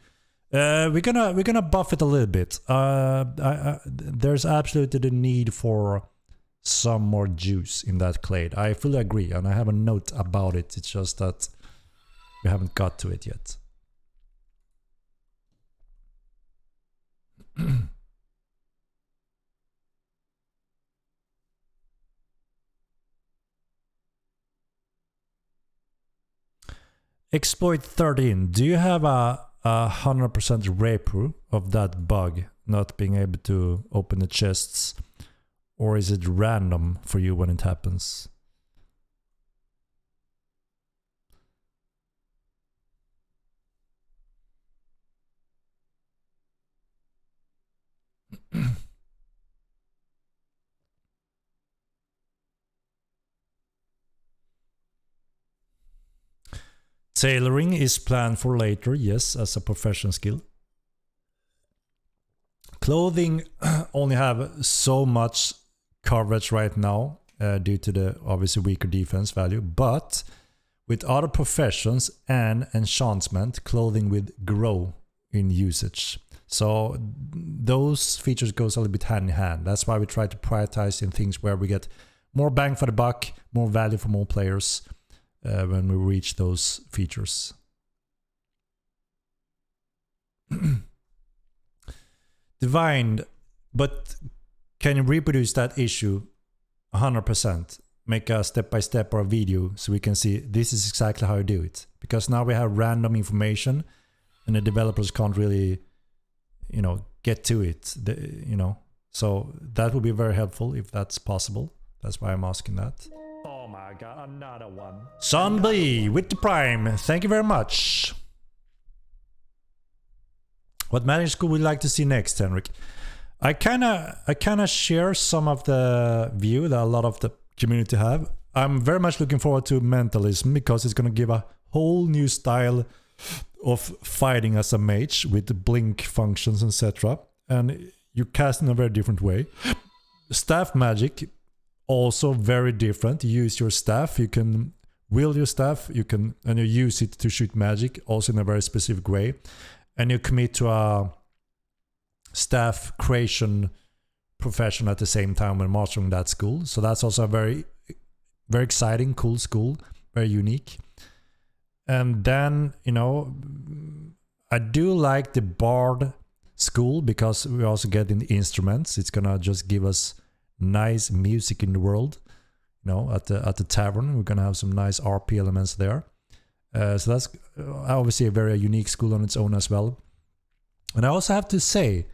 We're gonna buff it a little bit. There's absolutely the need for some more juice in that clade. I fully agree, and I have a note about it. It's just that we haven't got to it yet. Exploit 13. Do you have a 100% repo of that bug, not being able to open the chests, or is it random for you when it happens? Tailoring is planned for later, yes, as a professional skill. Clothing only have so much coverage right now due to the obviously weaker defense value, but with other professions and enchantment, clothing with grow in usage. So those features goes a little bit hand in hand. That's why we try to prioritize in things where we get more bang for the buck, more value for more players when we reach those features. Divine, but can you reproduce that issue 100%? Make a step-by-step or a video so we can see this is exactly how you do it. Because now we have random information and the developers can't really, you know, get to it, you know. So that would be very helpful if that's possible. That's why I'm asking that. Oh my god, another one. Sunblee with the Prime. Thank you very much. What magic school would you like to see next, Henrik? I kinda share some of the view that a lot of the community have. I'm very much looking forward to mentalism because it's gonna give a whole new style of fighting as a mage with blink functions, etc. And you cast in a very different way. Staff magic, also very different. You use your staff, you can wield your staff, and you use it to shoot magic, also in a very specific way. And you commit to a staff creation profession at the same time when mastering that school. So that's also a very, very exciting, cool school, very unique. And then, you know, I do like the Bard school because we also get in the instruments. It's gonna just give us nice music in the world. You know, at the tavern, we're gonna have some nice RP elements there. So that's obviously a very unique school on its own as well. And I also have to say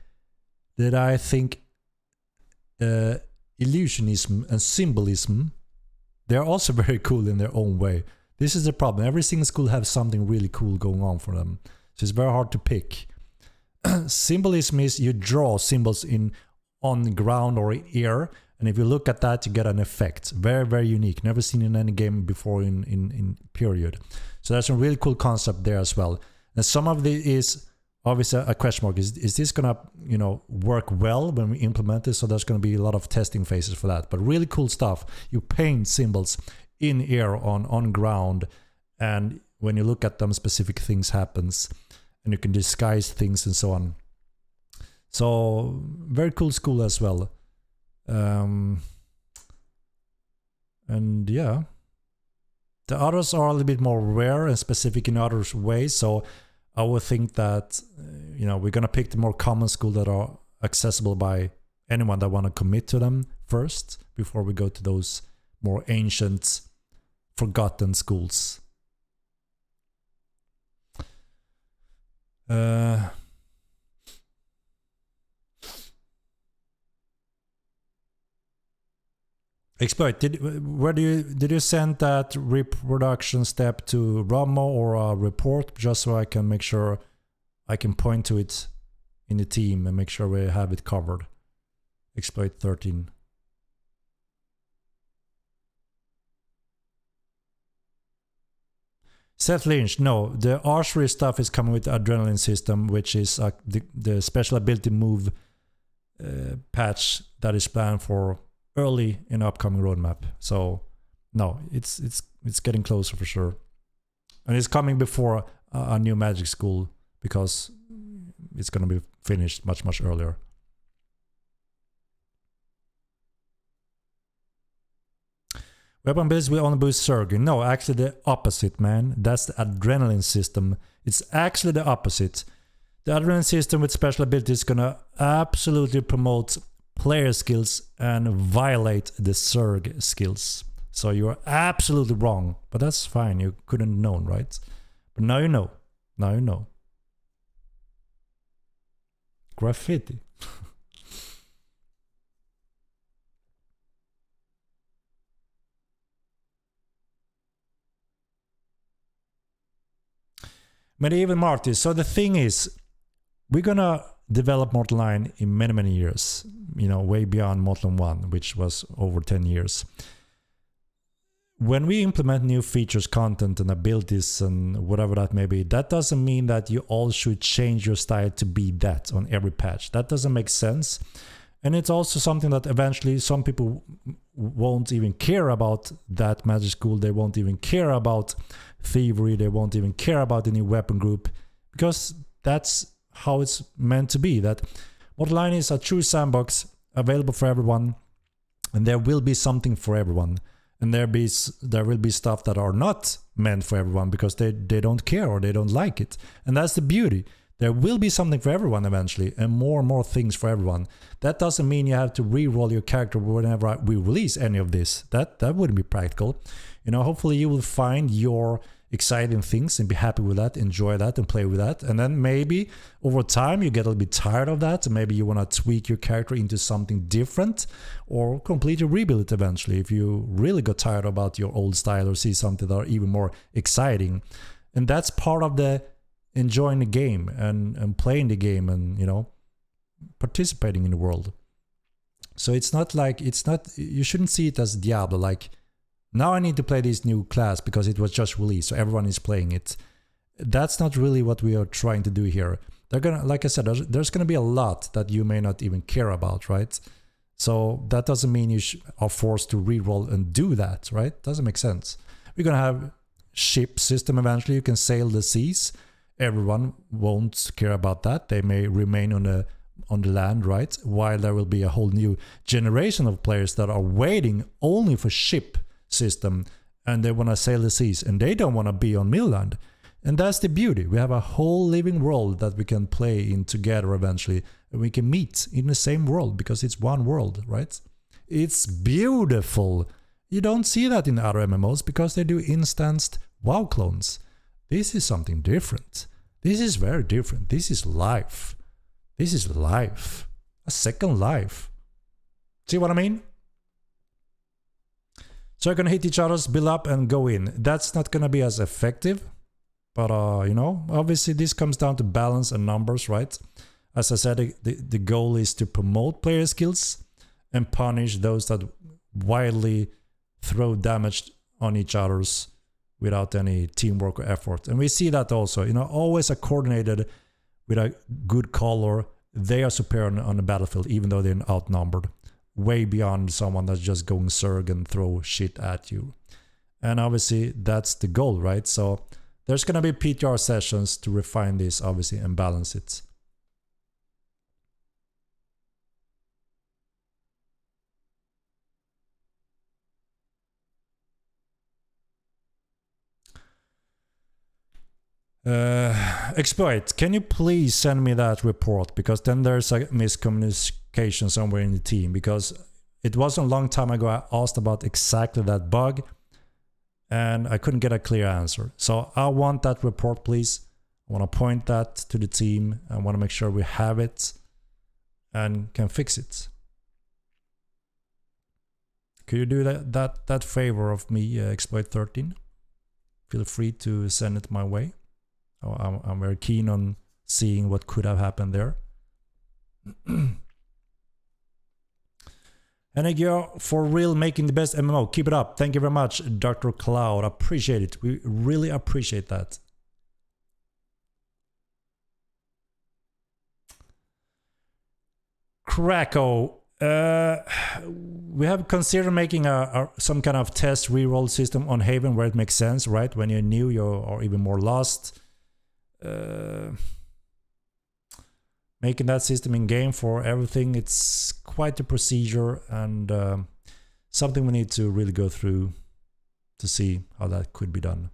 that I think illusionism and symbolism, they're also very cool in their own way. This is the problem. Every single school has something really cool going on for them. So it's very hard to pick. Symbolism is you draw symbols on the ground or in air, and if you look at that, you get an effect. Very, very unique. Never seen in any game before in period. So there's a really cool concept there as well. And some of it is obviously a question mark. Is this gonna, you know, work well when we implement this? So there's gonna be a lot of testing phases for that. But really cool stuff. You paint symbols in air, on ground, and when you look at them, specific things happens, and you can disguise things and so on. So very cool school as well. And yeah, the others are a little bit more rare and specific in other ways. So I would think that, you know, we're gonna pick the more common school that are accessible by anyone that want to commit to them first before we go to those more ancient, forgotten schools. Exploit. Did you send that reproduction step to Ramo or a report, just so I can make sure I can point to it in the team and make sure we have it covered? Exploit 13. Seth Lynch, no, the archery stuff is coming with the adrenaline system, which is the special ability move patch that is planned for early in the upcoming roadmap. So no, it's getting closer for sure, and it's coming before a new magic school because it's going to be finished much earlier. Weapon builds will only boost Surge. No, actually the opposite, man. That's the adrenaline system. It's actually the opposite. The adrenaline system with special abilities is gonna absolutely promote player skills and violate the Surge skills. So you're absolutely wrong, but that's fine. You couldn't have known, right? But now you know. Now you know. Graffiti. Medieval Martyrs. So the thing is, we're gonna develop Mortal 9 in many years. You know, way beyond Mortal 1, which was over 10 years. When we implement new features, content, and abilities, and whatever that may be, that doesn't mean that you all should change your style to be that on every patch. That doesn't make sense. And it's also something that eventually some people won't even care about that magic school. They won't even care about thievery. They won't even care about the new weapon group, because that's how it's meant to be. That Online is a true sandbox available for everyone, and there will be something for everyone. And there will be stuff that are not meant for everyone because they don't care or they don't like it. And that's the beauty. There will be something for everyone eventually, and more things for everyone. That doesn't mean you have to re-roll your character whenever we release any of this. That wouldn't be practical. You know, hopefully you will find your exciting things and be happy with that, enjoy that, and play with that. And then maybe over time you get a little bit tired of that, and maybe you want to tweak your character into something different or completely rebuild it eventually if you really got tired about your old style or see something that are even more exciting. And that's part of the enjoying the game and playing the game and, you know, participating in the world. So it's not, you shouldn't see it as Diablo, like, now I need to play this new class because it was just released, so everyone is playing it. That's not really what we are trying to do here. They're gonna, like I said, there's gonna be a lot that you may not even care about, right? So that doesn't mean you are forced to re-roll and do that, right? Doesn't make sense. We're gonna have ship system eventually. You can sail the seas. Everyone won't care about that. They may remain on the land, right? While there will be a whole new generation of players that are waiting only for ship system, and they want to sail the seas, and they don't want to be on Midland. And that's the beauty. We have a whole living world that we can play in together eventually, and we can meet in the same world because it's one world, right? It's beautiful. You don't see that in other MMOs because they do instanced WoW clones. This is something different. This is very different. This is life. This is life. A second life. See what I mean? So you're gonna hit each other's, build up, and go in. That's not gonna be as effective, but you know, obviously this comes down to balance and numbers, right? As I said, the goal is to promote player skills and punish those that wildly throw damage on each other's without any teamwork or effort. And we see that also, you know, always a coordinated with a good color. They are superior on the battlefield, even though they're outnumbered. Way beyond someone that's just going Zerg and throw shit at you. And obviously that's the goal, right? So there's gonna be PTR sessions to refine this, obviously, and balance it. Exploit, can you please send me that report? Because then there's a miscommunication somewhere in the team, because it wasn't a long time ago I asked about exactly that bug and I couldn't get a clear answer. So I want that report, please. I want to point that to the team. I want to make sure we have it and can fix it. Could you do that favor of me, Exploit 13? Feel free to send it my way. I'm very keen on seeing what could have happened there. Henrik, you're for real making the best MMO. Keep it up. Thank you very much, Dr. Cloud. Appreciate it. We really appreciate that. Krakow. We have considered making some kind of test reroll system on Haven where it makes sense, right? When you're new, or even more lost. Making that system in game for everything, it's quite a procedure and something we need to really go through to see how that could be done.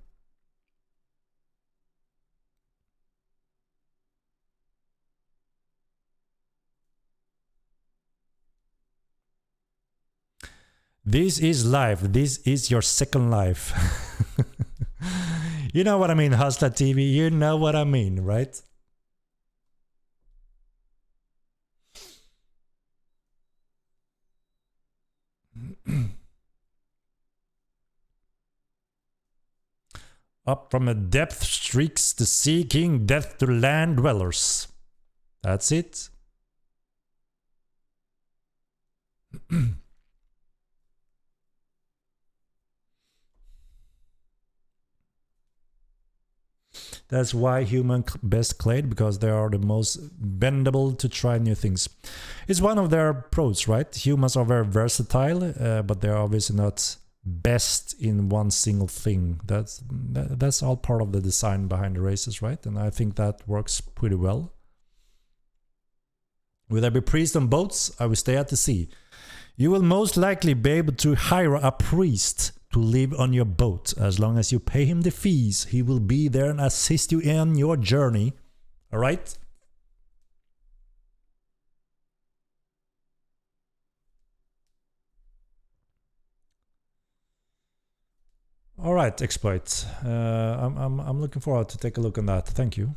This is life. This is your second life. You know what I mean, Hustler TV. You know what I mean, right? Up from a depth streaks to seeking death to land dwellers. That's it. That's why human best clade, because they are the most bendable to try new things. It's one of their pros, right? Humans are very versatile, but they're obviously not best in one single thing. That's all part of the design behind the races, right? And I think that works pretty well. Will there be priests on boats? I will stay at the sea. You will most likely be able to hire a priest to live on your boat. As long as you pay him the fees, he will be there and assist you in your journey. Alright? Alright, exploit. I'm looking forward to take a look on that. Thank you.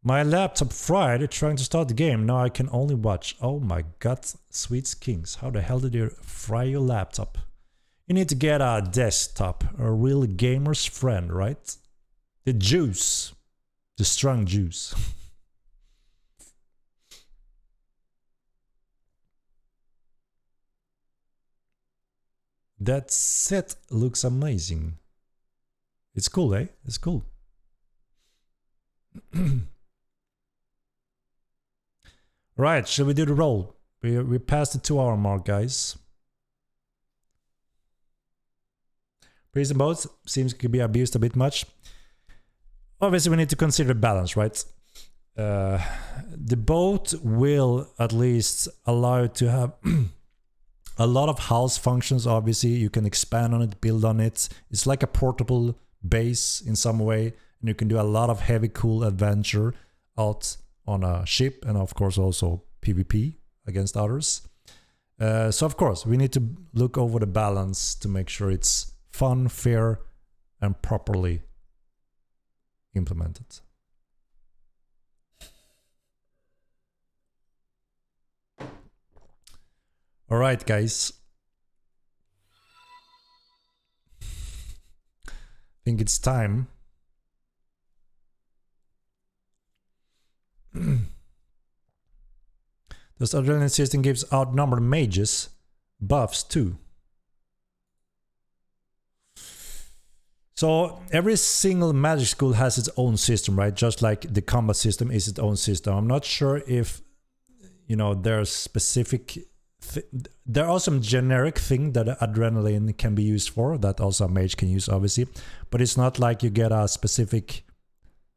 My laptop fried trying to start the game. Now I can only watch. Oh my god, sweet kings. How the hell did you fry your laptop? You need to get a desktop. A real gamer's friend, right? The juice. The strong juice. That set looks amazing. It's cool, eh? It's cool. Right, should we do the roll? We passed the 2-hour mark, guys. Prison boats seems to be abused a bit much. Obviously, we need to consider balance, right? The boat will at least allow you to have a lot of house functions. Obviously, you can expand on it, build on it. It's like a portable base in some way, and you can do a lot of heavy, cool adventure out on a ship, and of course also PvP against others. So of course we need to look over the balance to make sure it's fun, fair, and properly implemented. All right, guys. I think it's time. This adrenaline system gives outnumbered mages buffs too. So every single magic school has its own system, right? Just like the combat system is its own system. I'm not sure if, you know, there's specific... there are some generic thing that adrenaline can be used for, that also a mage can use, obviously. But it's not like you get a specific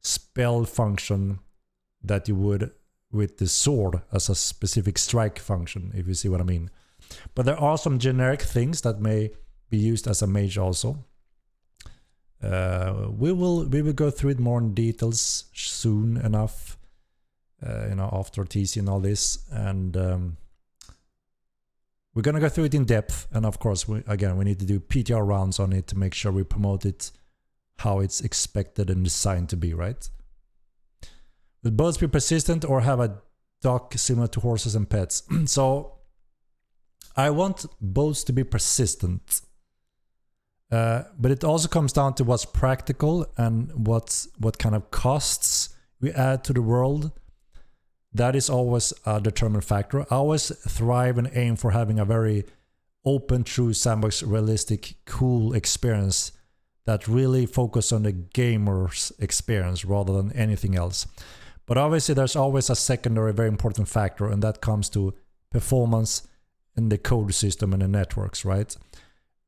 spell function that you would with the sword as a specific strike function, if you see what I mean. But there are some generic things that may be used as a mage also. We will go through it more in details soon enough, you know, after TC and all this, and we're gonna go through it in depth. And of course, we need to do PTR rounds on it to make sure we promote it how it's expected and designed to be, right? Will boats be persistent or have a dock similar to horses and pets? So I want boats to be persistent, but it also comes down to what's practical and what kind of costs we add to the world. That is always a determined factor. I always thrive and aim for having a very open, true sandbox, realistic, cool experience that really focus on the gamer's experience rather than anything else. But obviously there's always a secondary, very important factor, and that comes to performance in the code system and the networks, right?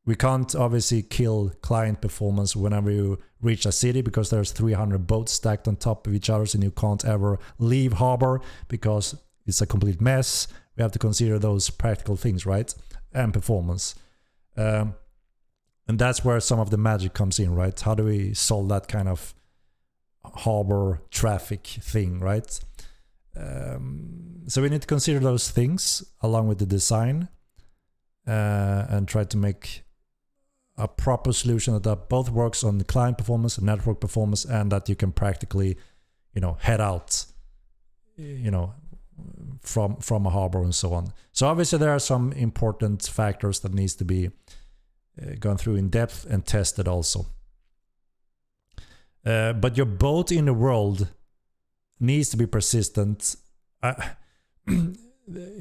We can't obviously kill client performance whenever you reach a city, because there's 300 boats stacked on top of each other and you can't ever leave harbor because it's a complete mess. We have to consider those practical things, right? And performance. And that's where some of the magic comes in, right? How do we solve that kind of harbor traffic thing, right? So we need to consider those things along with the design, and try to make a proper solution that both works on the client performance and network performance, and that you can practically, you know, head out, you know, from a harbor and so on. So obviously there are some important factors that needs to be gone through in depth and tested also. But your boat in the world needs to be persistent. You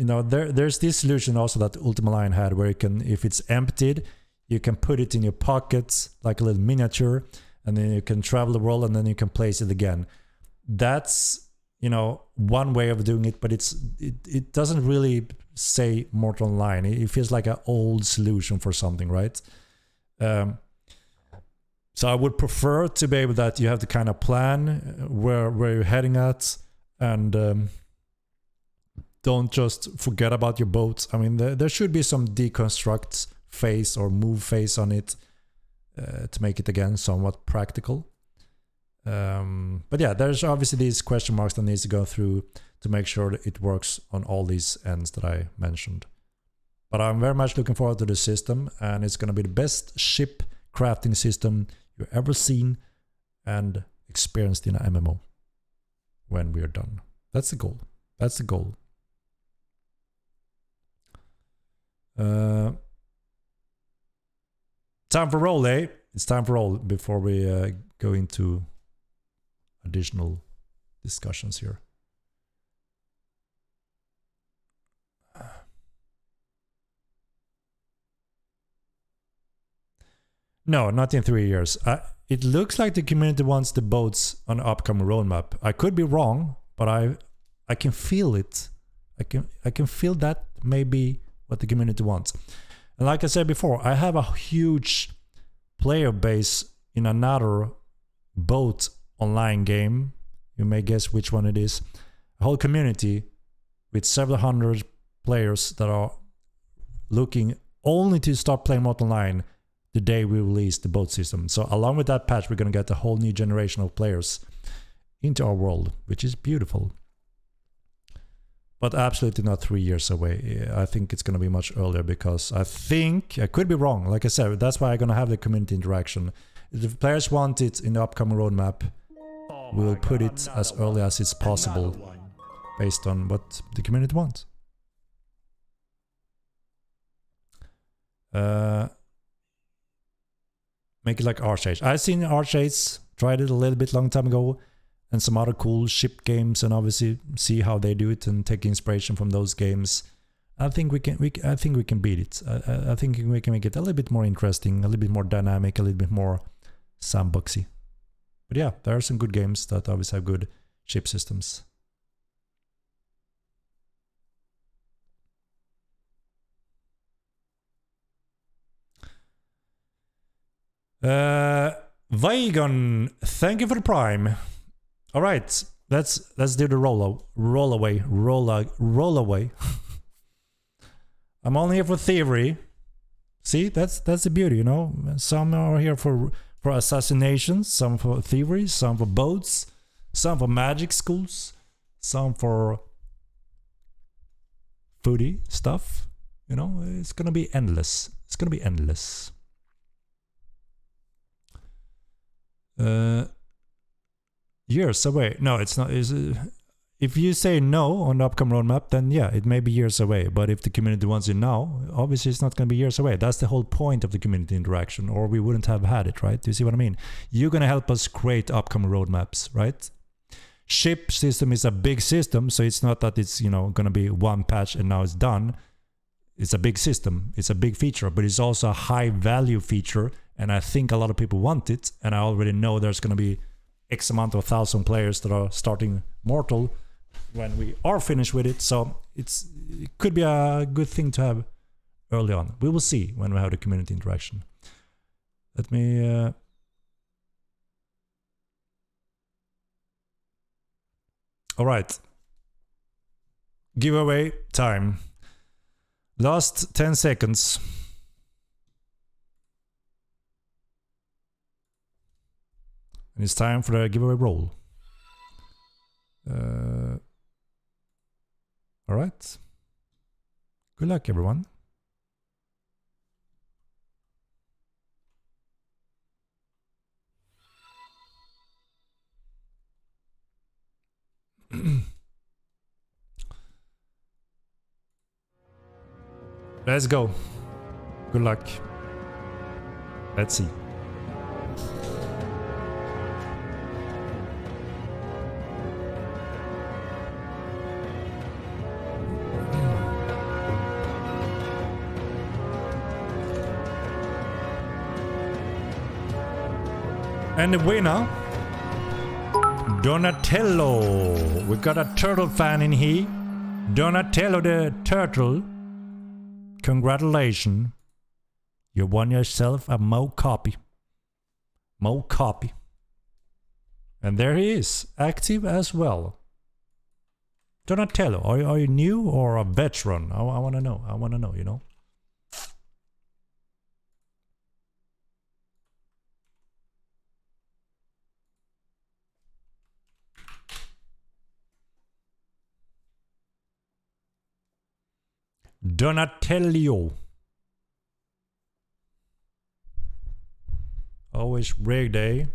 know, there's this solution also that Ultima Line had, where you can, if it's emptied, You can put it in your pockets like a little miniature, and then you can travel the world, and then you can place it again. That's, you know, one way of doing it, but it doesn't really say Mortal Online. It feels like an old solution for something, right? So I would prefer to be able that you have to kind of plan where you're heading at, and don't just forget about your boat. I mean, there should be some deconstruct phase or move phase on it to make it again somewhat practical. But yeah, there's obviously these question marks that needs to go through to make sure that it works on all these ends that I mentioned. But I'm very much looking forward to the system, and it's going to be the best ship crafting system you've ever seen and experienced in an MMO when we're done. That's the goal. That's the goal. Time for roll, eh? It's time for roll before we go into additional discussions here. No, not in 3 years. It looks like the community wants the boats on the upcoming roadmap. I could be wrong, but I can feel it. I can feel that may be what the community wants. And like I said before, I have a huge player base in another boat online game. You may guess which one it is. A whole community with several hundred players that are looking only to start playing Mortal Online the day we release the boat system. So along with that patch, we're going to get a whole new generation of players into our world, which is beautiful. But absolutely not 3 years away. I think it's going to be much earlier, because I think, I could be wrong, like I said, that's why I'm going to have the community interaction. If the players want it in the upcoming roadmap, we'll put it as early as it's possible based on what the community wants. Make it like Archage. I've seen Archage, tried it a little bit long time ago, and some other cool ship games, and obviously see how they do it and take inspiration from those games. I think we can beat it. I think we can make it a little bit more interesting, a little bit more dynamic, a little bit more sandboxy. But yeah, there are some good games that obviously have good ship systems. Vaigon, thank you for the prime. All right, let's do the roll away. I'm only here for thievery. See, that's the beauty, you know. Some are here for assassinations, some for thievery, some for boats, some for magic schools, some for foodie stuff. You know, it's gonna be endless. It's gonna be endless. Years away. No, it's not. If you say no on the upcoming roadmap, then yeah, it may be years away. But if the community wants it now, obviously it's not going to be years away. That's the whole point of the community interaction, or we wouldn't have had it, right? Do you see what I mean? You're going to help us create upcoming roadmaps, right? Ship system is a big system, so it's not that it's, you know, going to be one patch and now it's done. It's a big system. It's a big feature, but it's also a high value feature, and I think a lot of people want it, and I already know there's going to be X amount of 1,000 players that are starting Mortal when we are finished with it, so it could be a good thing to have early on. We will see when we have the community interaction. Let me all right, giveaway time. Last 10 seconds. And it's time for the giveaway roll. All right. Good luck, everyone. Let's go. Good luck. Let's see. And the winner, Donatello. We got a turtle fan in here. Donatello the turtle. Congratulations. You won yourself a Mo copy. Mo copy. And there he is, active as well. Donatello, are you new or a veteran? I want to know. I want to know, you know. Donatello. Always rig day.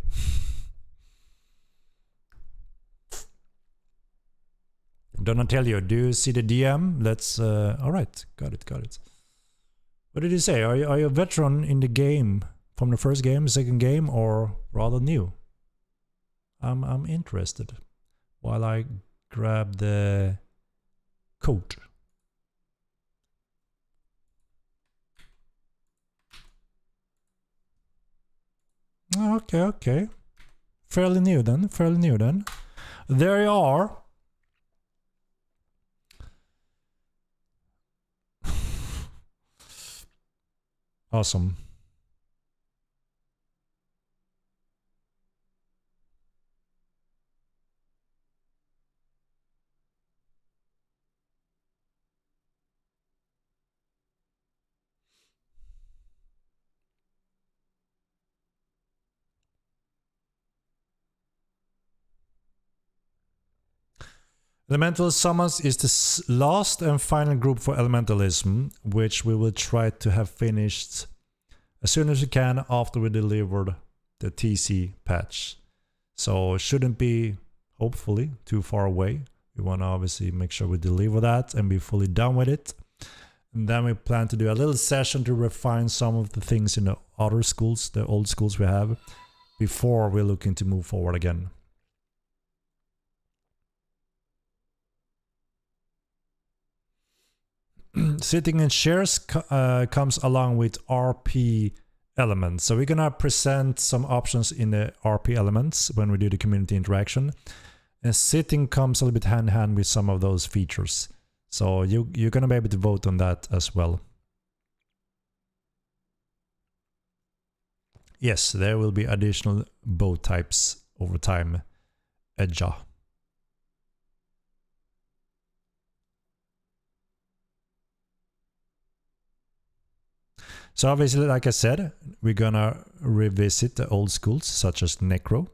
Donatello, do you see the DM? Let's all right, got it. What did he say? Are you a veteran in the game from the first game, second game, or rather new? I'm interested. While I grab the code. Okay. Fairly new then. There you are. Awesome. Elemental Summons is the last and final group for Elementalism, which we will try to have finished as soon as we can after we delivered the TC patch. So it shouldn't be, hopefully, too far away. We want to obviously make sure we deliver that and be fully done with it. And then we plan to do a little session to refine some of the things in the other schools, the old schools we have, before we're looking to move forward again. Sitting in shares comes along with RP elements. So we're gonna present some options in the RP elements when we do the community interaction. And sitting comes a little bit hand in hand with some of those features. So you're gonna be able to vote on that as well. Yes, there will be additional boat types over time. Edja. So obviously, like I said, we're gonna revisit the old schools such as Necro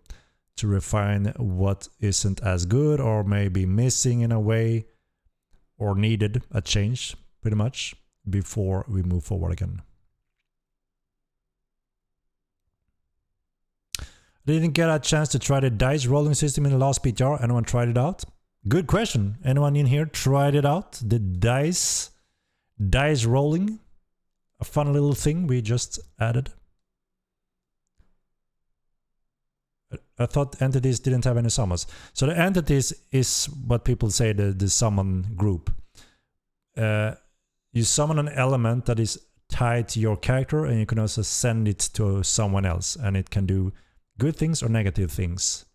to refine what isn't as good or maybe missing in a way or needed a change pretty much before we move forward again. I didn't get a chance to try the dice rolling system in the last PTR. Anyone tried it out? Good question. Anyone in here tried it out? The dice rolling? A fun little thing we just added. I thought entities didn't have any summons. So the entities is what people say the summon group. You summon an element that is tied to your character and you can also send it to someone else and it can do good things or negative things.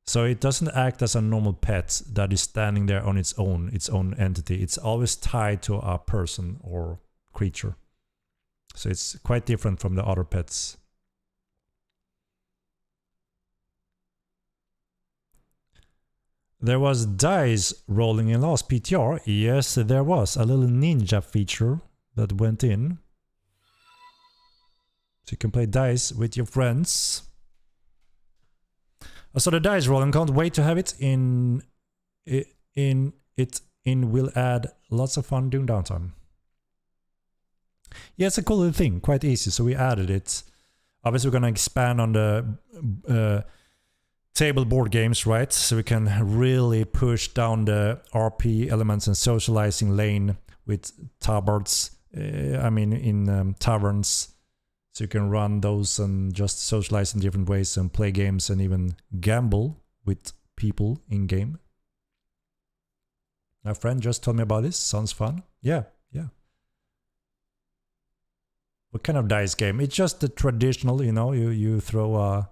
So it doesn't act as a normal pet that is standing there on its own entity. It's always tied to a person or creature. So it's quite different from the other pets. There was dice rolling in last PTR. Yes, there was a little ninja feature that went in. So you can play dice with your friends. So the dice rolling, can't wait to have it in. Will add lots of fun during downtime. Yeah, it's a cool little thing, quite easy, so we added it. Obviously, we're gonna expand on the table board games, right? So we can really push down the RP elements and socializing lane with tabards, in taverns. So you can run those and just socialize in different ways and play games and even gamble with people in game. My friend just told me about this, sounds fun. Yeah. What kind of dice game? It's just the traditional, you know, you throw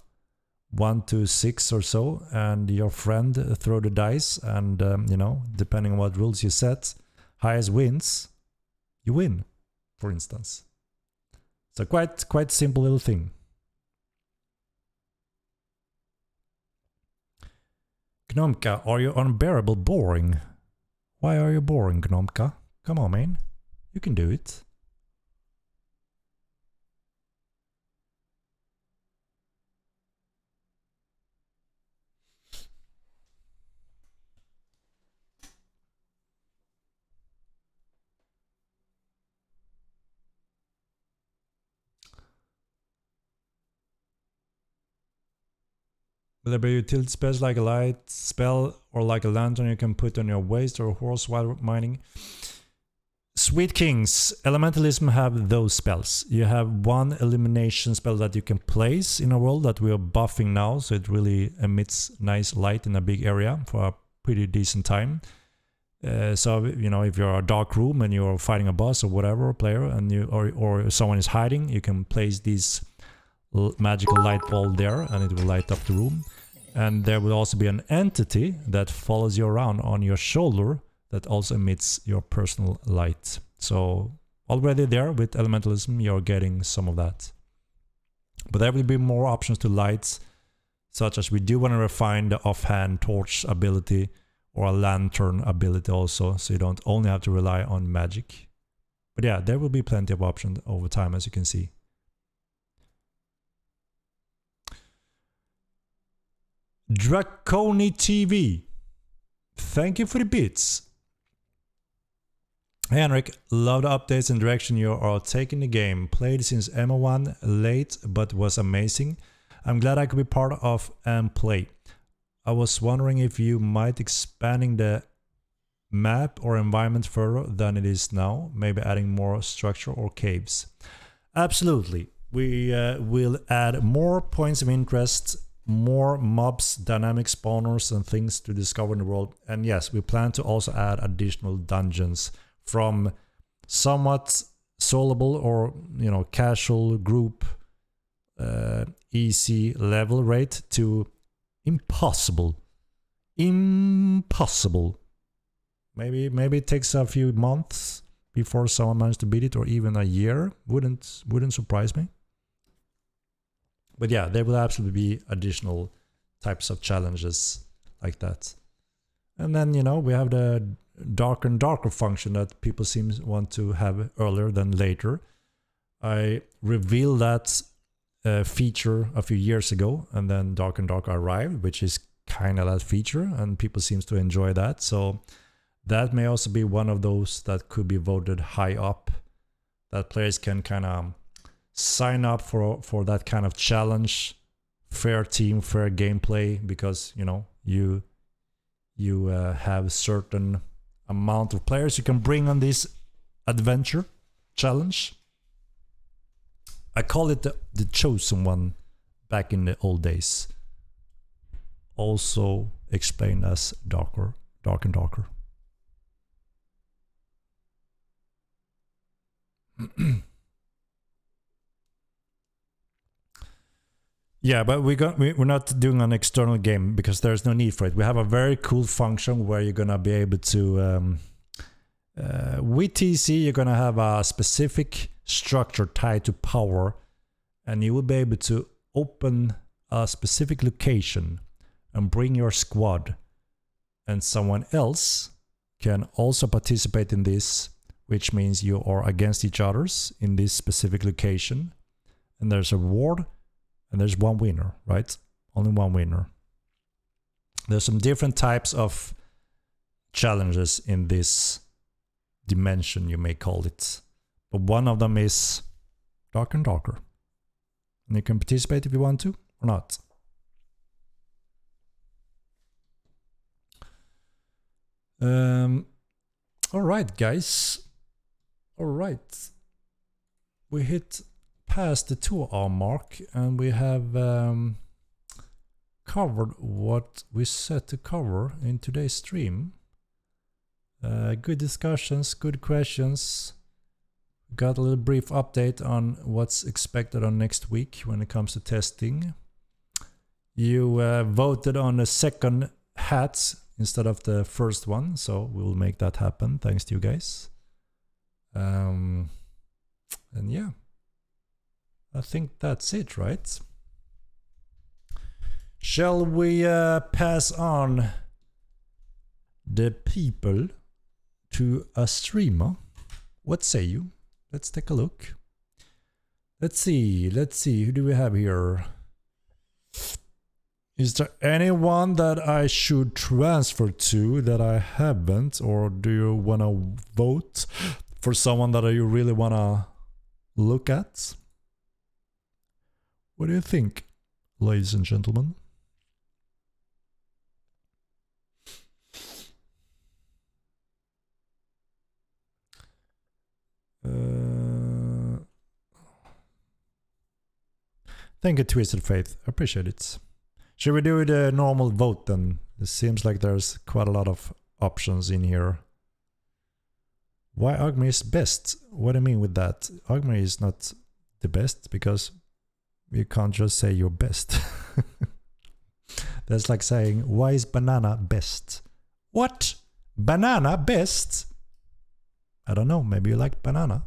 1 to 6 or so, and your friend throw the dice, and you know, depending on what rules you set, highest wins, you win, for instance. So quite simple little thing. Gnomka, are you unbearable boring? Why are you boring, Gnomka? Come on, man. You can do it. Will there be utility spells like a light spell or like a lantern you can put on your waist or a horse while mining? Sweet Kings, Elementalism have those spells. You have one elimination spell that you can place in a world that we are buffing now, so it really emits nice light in a big area for a pretty decent time. So, you know, if you're a dark room and you're fighting a boss or whatever player, and you or someone is hiding, you can place these magical light ball there and it will light up the room. And there will also be an entity that follows you around on your shoulder that also emits your personal light. So already there with Elementalism you're getting some of that. But there will be more options to lights, such as we do want to refine the offhand torch ability or a lantern ability also, so you don't only have to rely on magic. But yeah, there will be plenty of options over time, as you can see. Draconi TV, thank you for the bits. Henrik, love the updates and direction you are taking the game. Played since MO1, late but was amazing. I'm glad I could be part of and play. I was wondering if you might expanding the map or environment further than it is now, maybe adding more structure or caves. Absolutely, we will add more points of interest, more mobs, dynamic spawners and things to discover in the world. And yes, we plan to also add additional dungeons from somewhat soloable or, you know, casual group easy level rate to impossible. Maybe it takes a few months before someone manages to beat it, or even a year. Wouldn't surprise me. But yeah, there will absolutely be additional types of challenges like that. And then, you know, we have the darker and darker function that people seem to want to have earlier than later. I revealed that feature a few years ago, and then Dark and Dark arrived, which is kind of that feature, and people seem to enjoy that. So that may also be one of those that could be voted high up, that players can kind of sign up for that kind of challenge, fair team, fair gameplay, because, you know, you have certain amount of players you can bring on this adventure challenge. I call it the chosen one back in the old days. Also explained as dark and darker. Yeah, but we're not doing an external game because there's no need for it. We have a very cool function where you're gonna be able to with TC you're gonna have a specific structure tied to power, and you will be able to open a specific location and bring your squad, and someone else can also participate in this, which means you are against each others in this specific location, and there's a reward. And there's one winner, right? Only one winner. There's some different types of challenges in this dimension, you may call it. But one of them is Dark and Darker. And you can participate if you want to or not. All right, guys. All right. We hit past the 2-hour mark, and we have covered what we set to cover in today's stream. Good discussions, good questions. Got a little brief update on what's expected on next week when it comes to testing. You voted on the second hat instead of the first one, so we'll make that happen thanks to you guys. And yeah, I think that's it, right? Shall we pass on the people to a streamer? What say you? Let's take a look. Let's see, who do we have here? Is there anyone that I should transfer to that I haven't? Or do you want to vote for someone that you really want to look at? What do you think, ladies and gentlemen? Thank you, Twisted Faith. I appreciate it. Should we do the normal vote then? It seems like there's quite a lot of options in here. Why Agmi is best? What do you mean with that? Agmi is not the best because you can't just say you're best. That's like saying, why is banana best? What? Banana best? I don't know, maybe you like banana.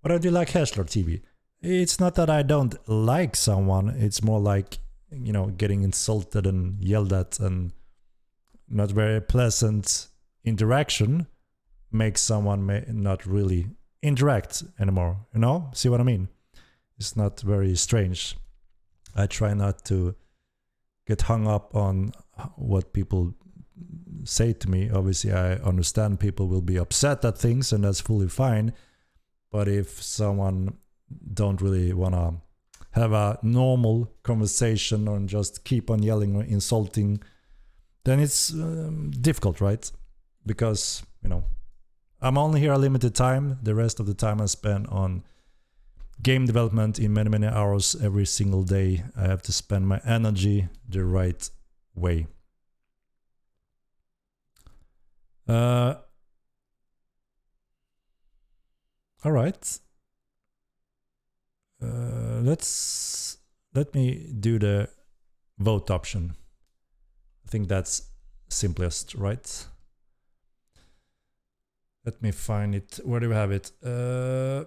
What do you like, Hessler TV? It's not that I don't like someone, it's more like, you know, getting insulted and yelled at and not very pleasant interaction makes someone not really interact anymore, you know? See what I mean? It's not very strange. I try not to get hung up on what people say to me. Obviously, I understand people will be upset at things and that's fully fine. But if someone don't really want to have a normal conversation or just keep on yelling or insulting, then it's difficult, right? Because, you know, I'm only here a limited time. The rest of the time I spend on game development in many, many hours every single day. I have to spend my energy the right way. All right. Let me do the vote option. I think that's simplest, right? Let me find it. Where do we have it? Where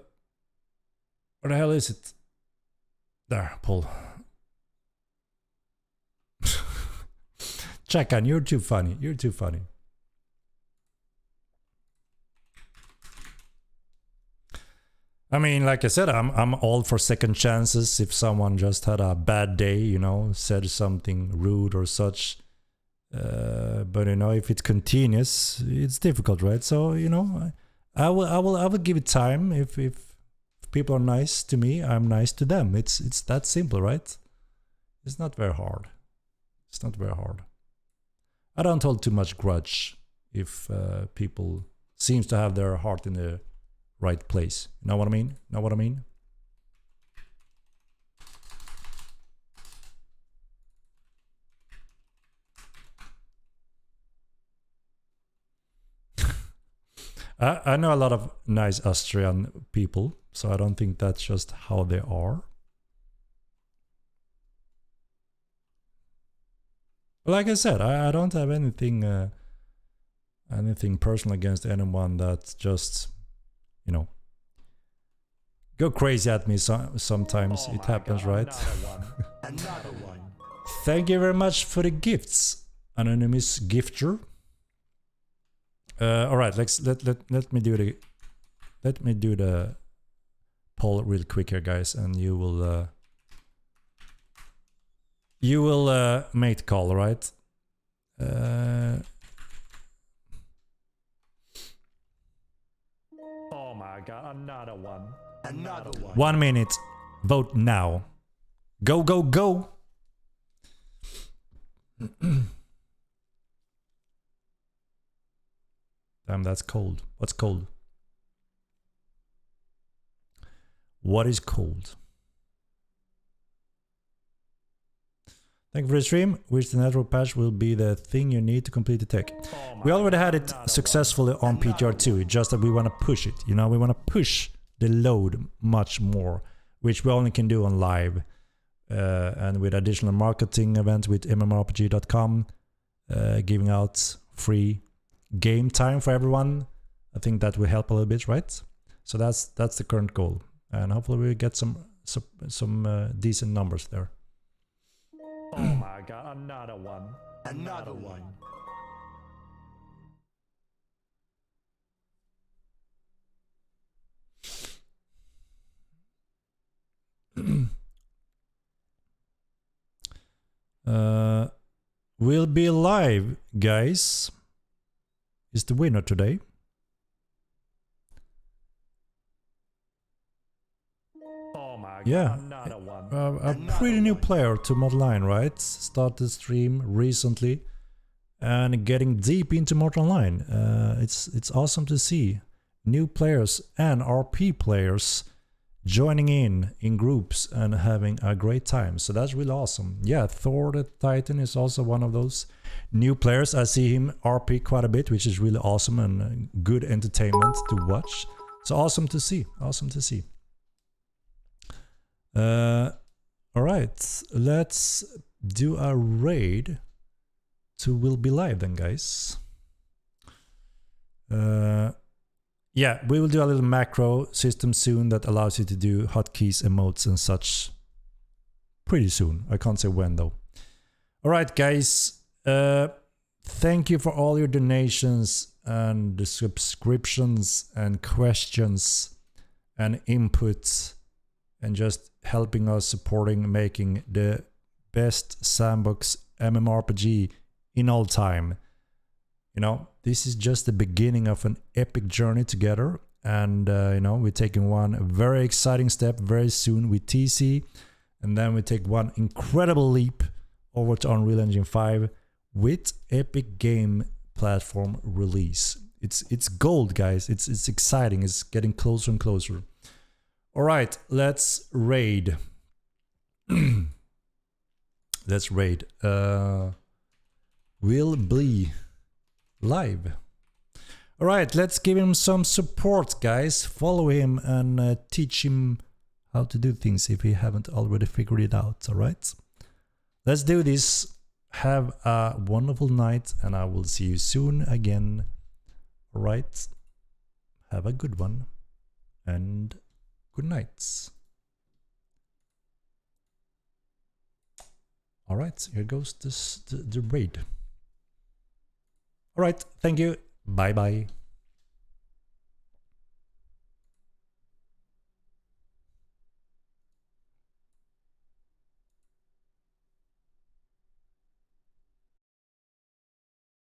the hell is it? There, Paul. Chakan, you're too funny. You're too funny. I mean, like I said, I'm all for second chances. If someone just had a bad day, you know, said something rude or such. But you know, if it continues, it's difficult, right? So you know, I will give it time. If people are nice to me, I'm nice to them. It's that simple, right? It's not very hard. It's not very hard. I don't hold too much grudge if people seems to have their heart in the right place. Know what I mean? Know what I mean? I know a lot of nice Austrian people, so I don't think that's just how they are. Like I said, I don't have anything personal against anyone that just, you know, go crazy at me sometimes. It happens, God, right? Another one. Thank you very much for the gifts, anonymous gifter. All right, let me do the poll real quick here, guys, and you will make the call, right? Oh my God, another one. Another one. 1 minute. Vote now. Go, go, go. Damn, that's cold. What's cold? What is cold? Thank you for the stream. Which the network patch will be the thing you need to complete the tech. We already had it successfully on PTR2, just that we want to push it. You know, we want to push the load much more, which we only can do on live. and with additional marketing event with mmrpg.com, giving out free game time for everyone. I think that will help a little bit, right? So that's the current goal, and hopefully we get some decent numbers there. Oh my god, another one. Another one. We'll be live, guys. Is the winner today? Oh my god, yeah, another one. A pretty new player to Mortal Online, right? Started stream recently and getting deep into Mortal Online. It's awesome to see new players and RP players joining in groups and having a great time. So that's really awesome. Yeah, Thor the Titan is also one of those new players. I see him RP quite a bit, which is really awesome and good entertainment to watch. So awesome to see. Awesome to see. All right, let's do a raid to Will Be Live then, guys. Yeah, we will do a little macro system soon that allows you to do hotkeys, emotes and such pretty soon. I can't say when though. All right, guys. Thank you for all your donations and the subscriptions and questions and inputs and just helping us supporting making the best sandbox MMORPG in all time. You know, this is just the beginning of an epic journey together, and you know, we're taking one very exciting step very soon with TC, and then we take one incredible leap over to Unreal Engine 5 with Epic Game Platform release. It's gold, guys. It's exciting. It's getting closer and closer. All right, let's raid. Let's raid. Will be live. All right, let's give him some support, guys. Follow him and teach him how to do things if he haven't already figured it out. All right, let's do this. Have a wonderful night, and I will see you soon again. All right, have a good one and good night. All right, here goes the raid. All right, thank you. Bye bye.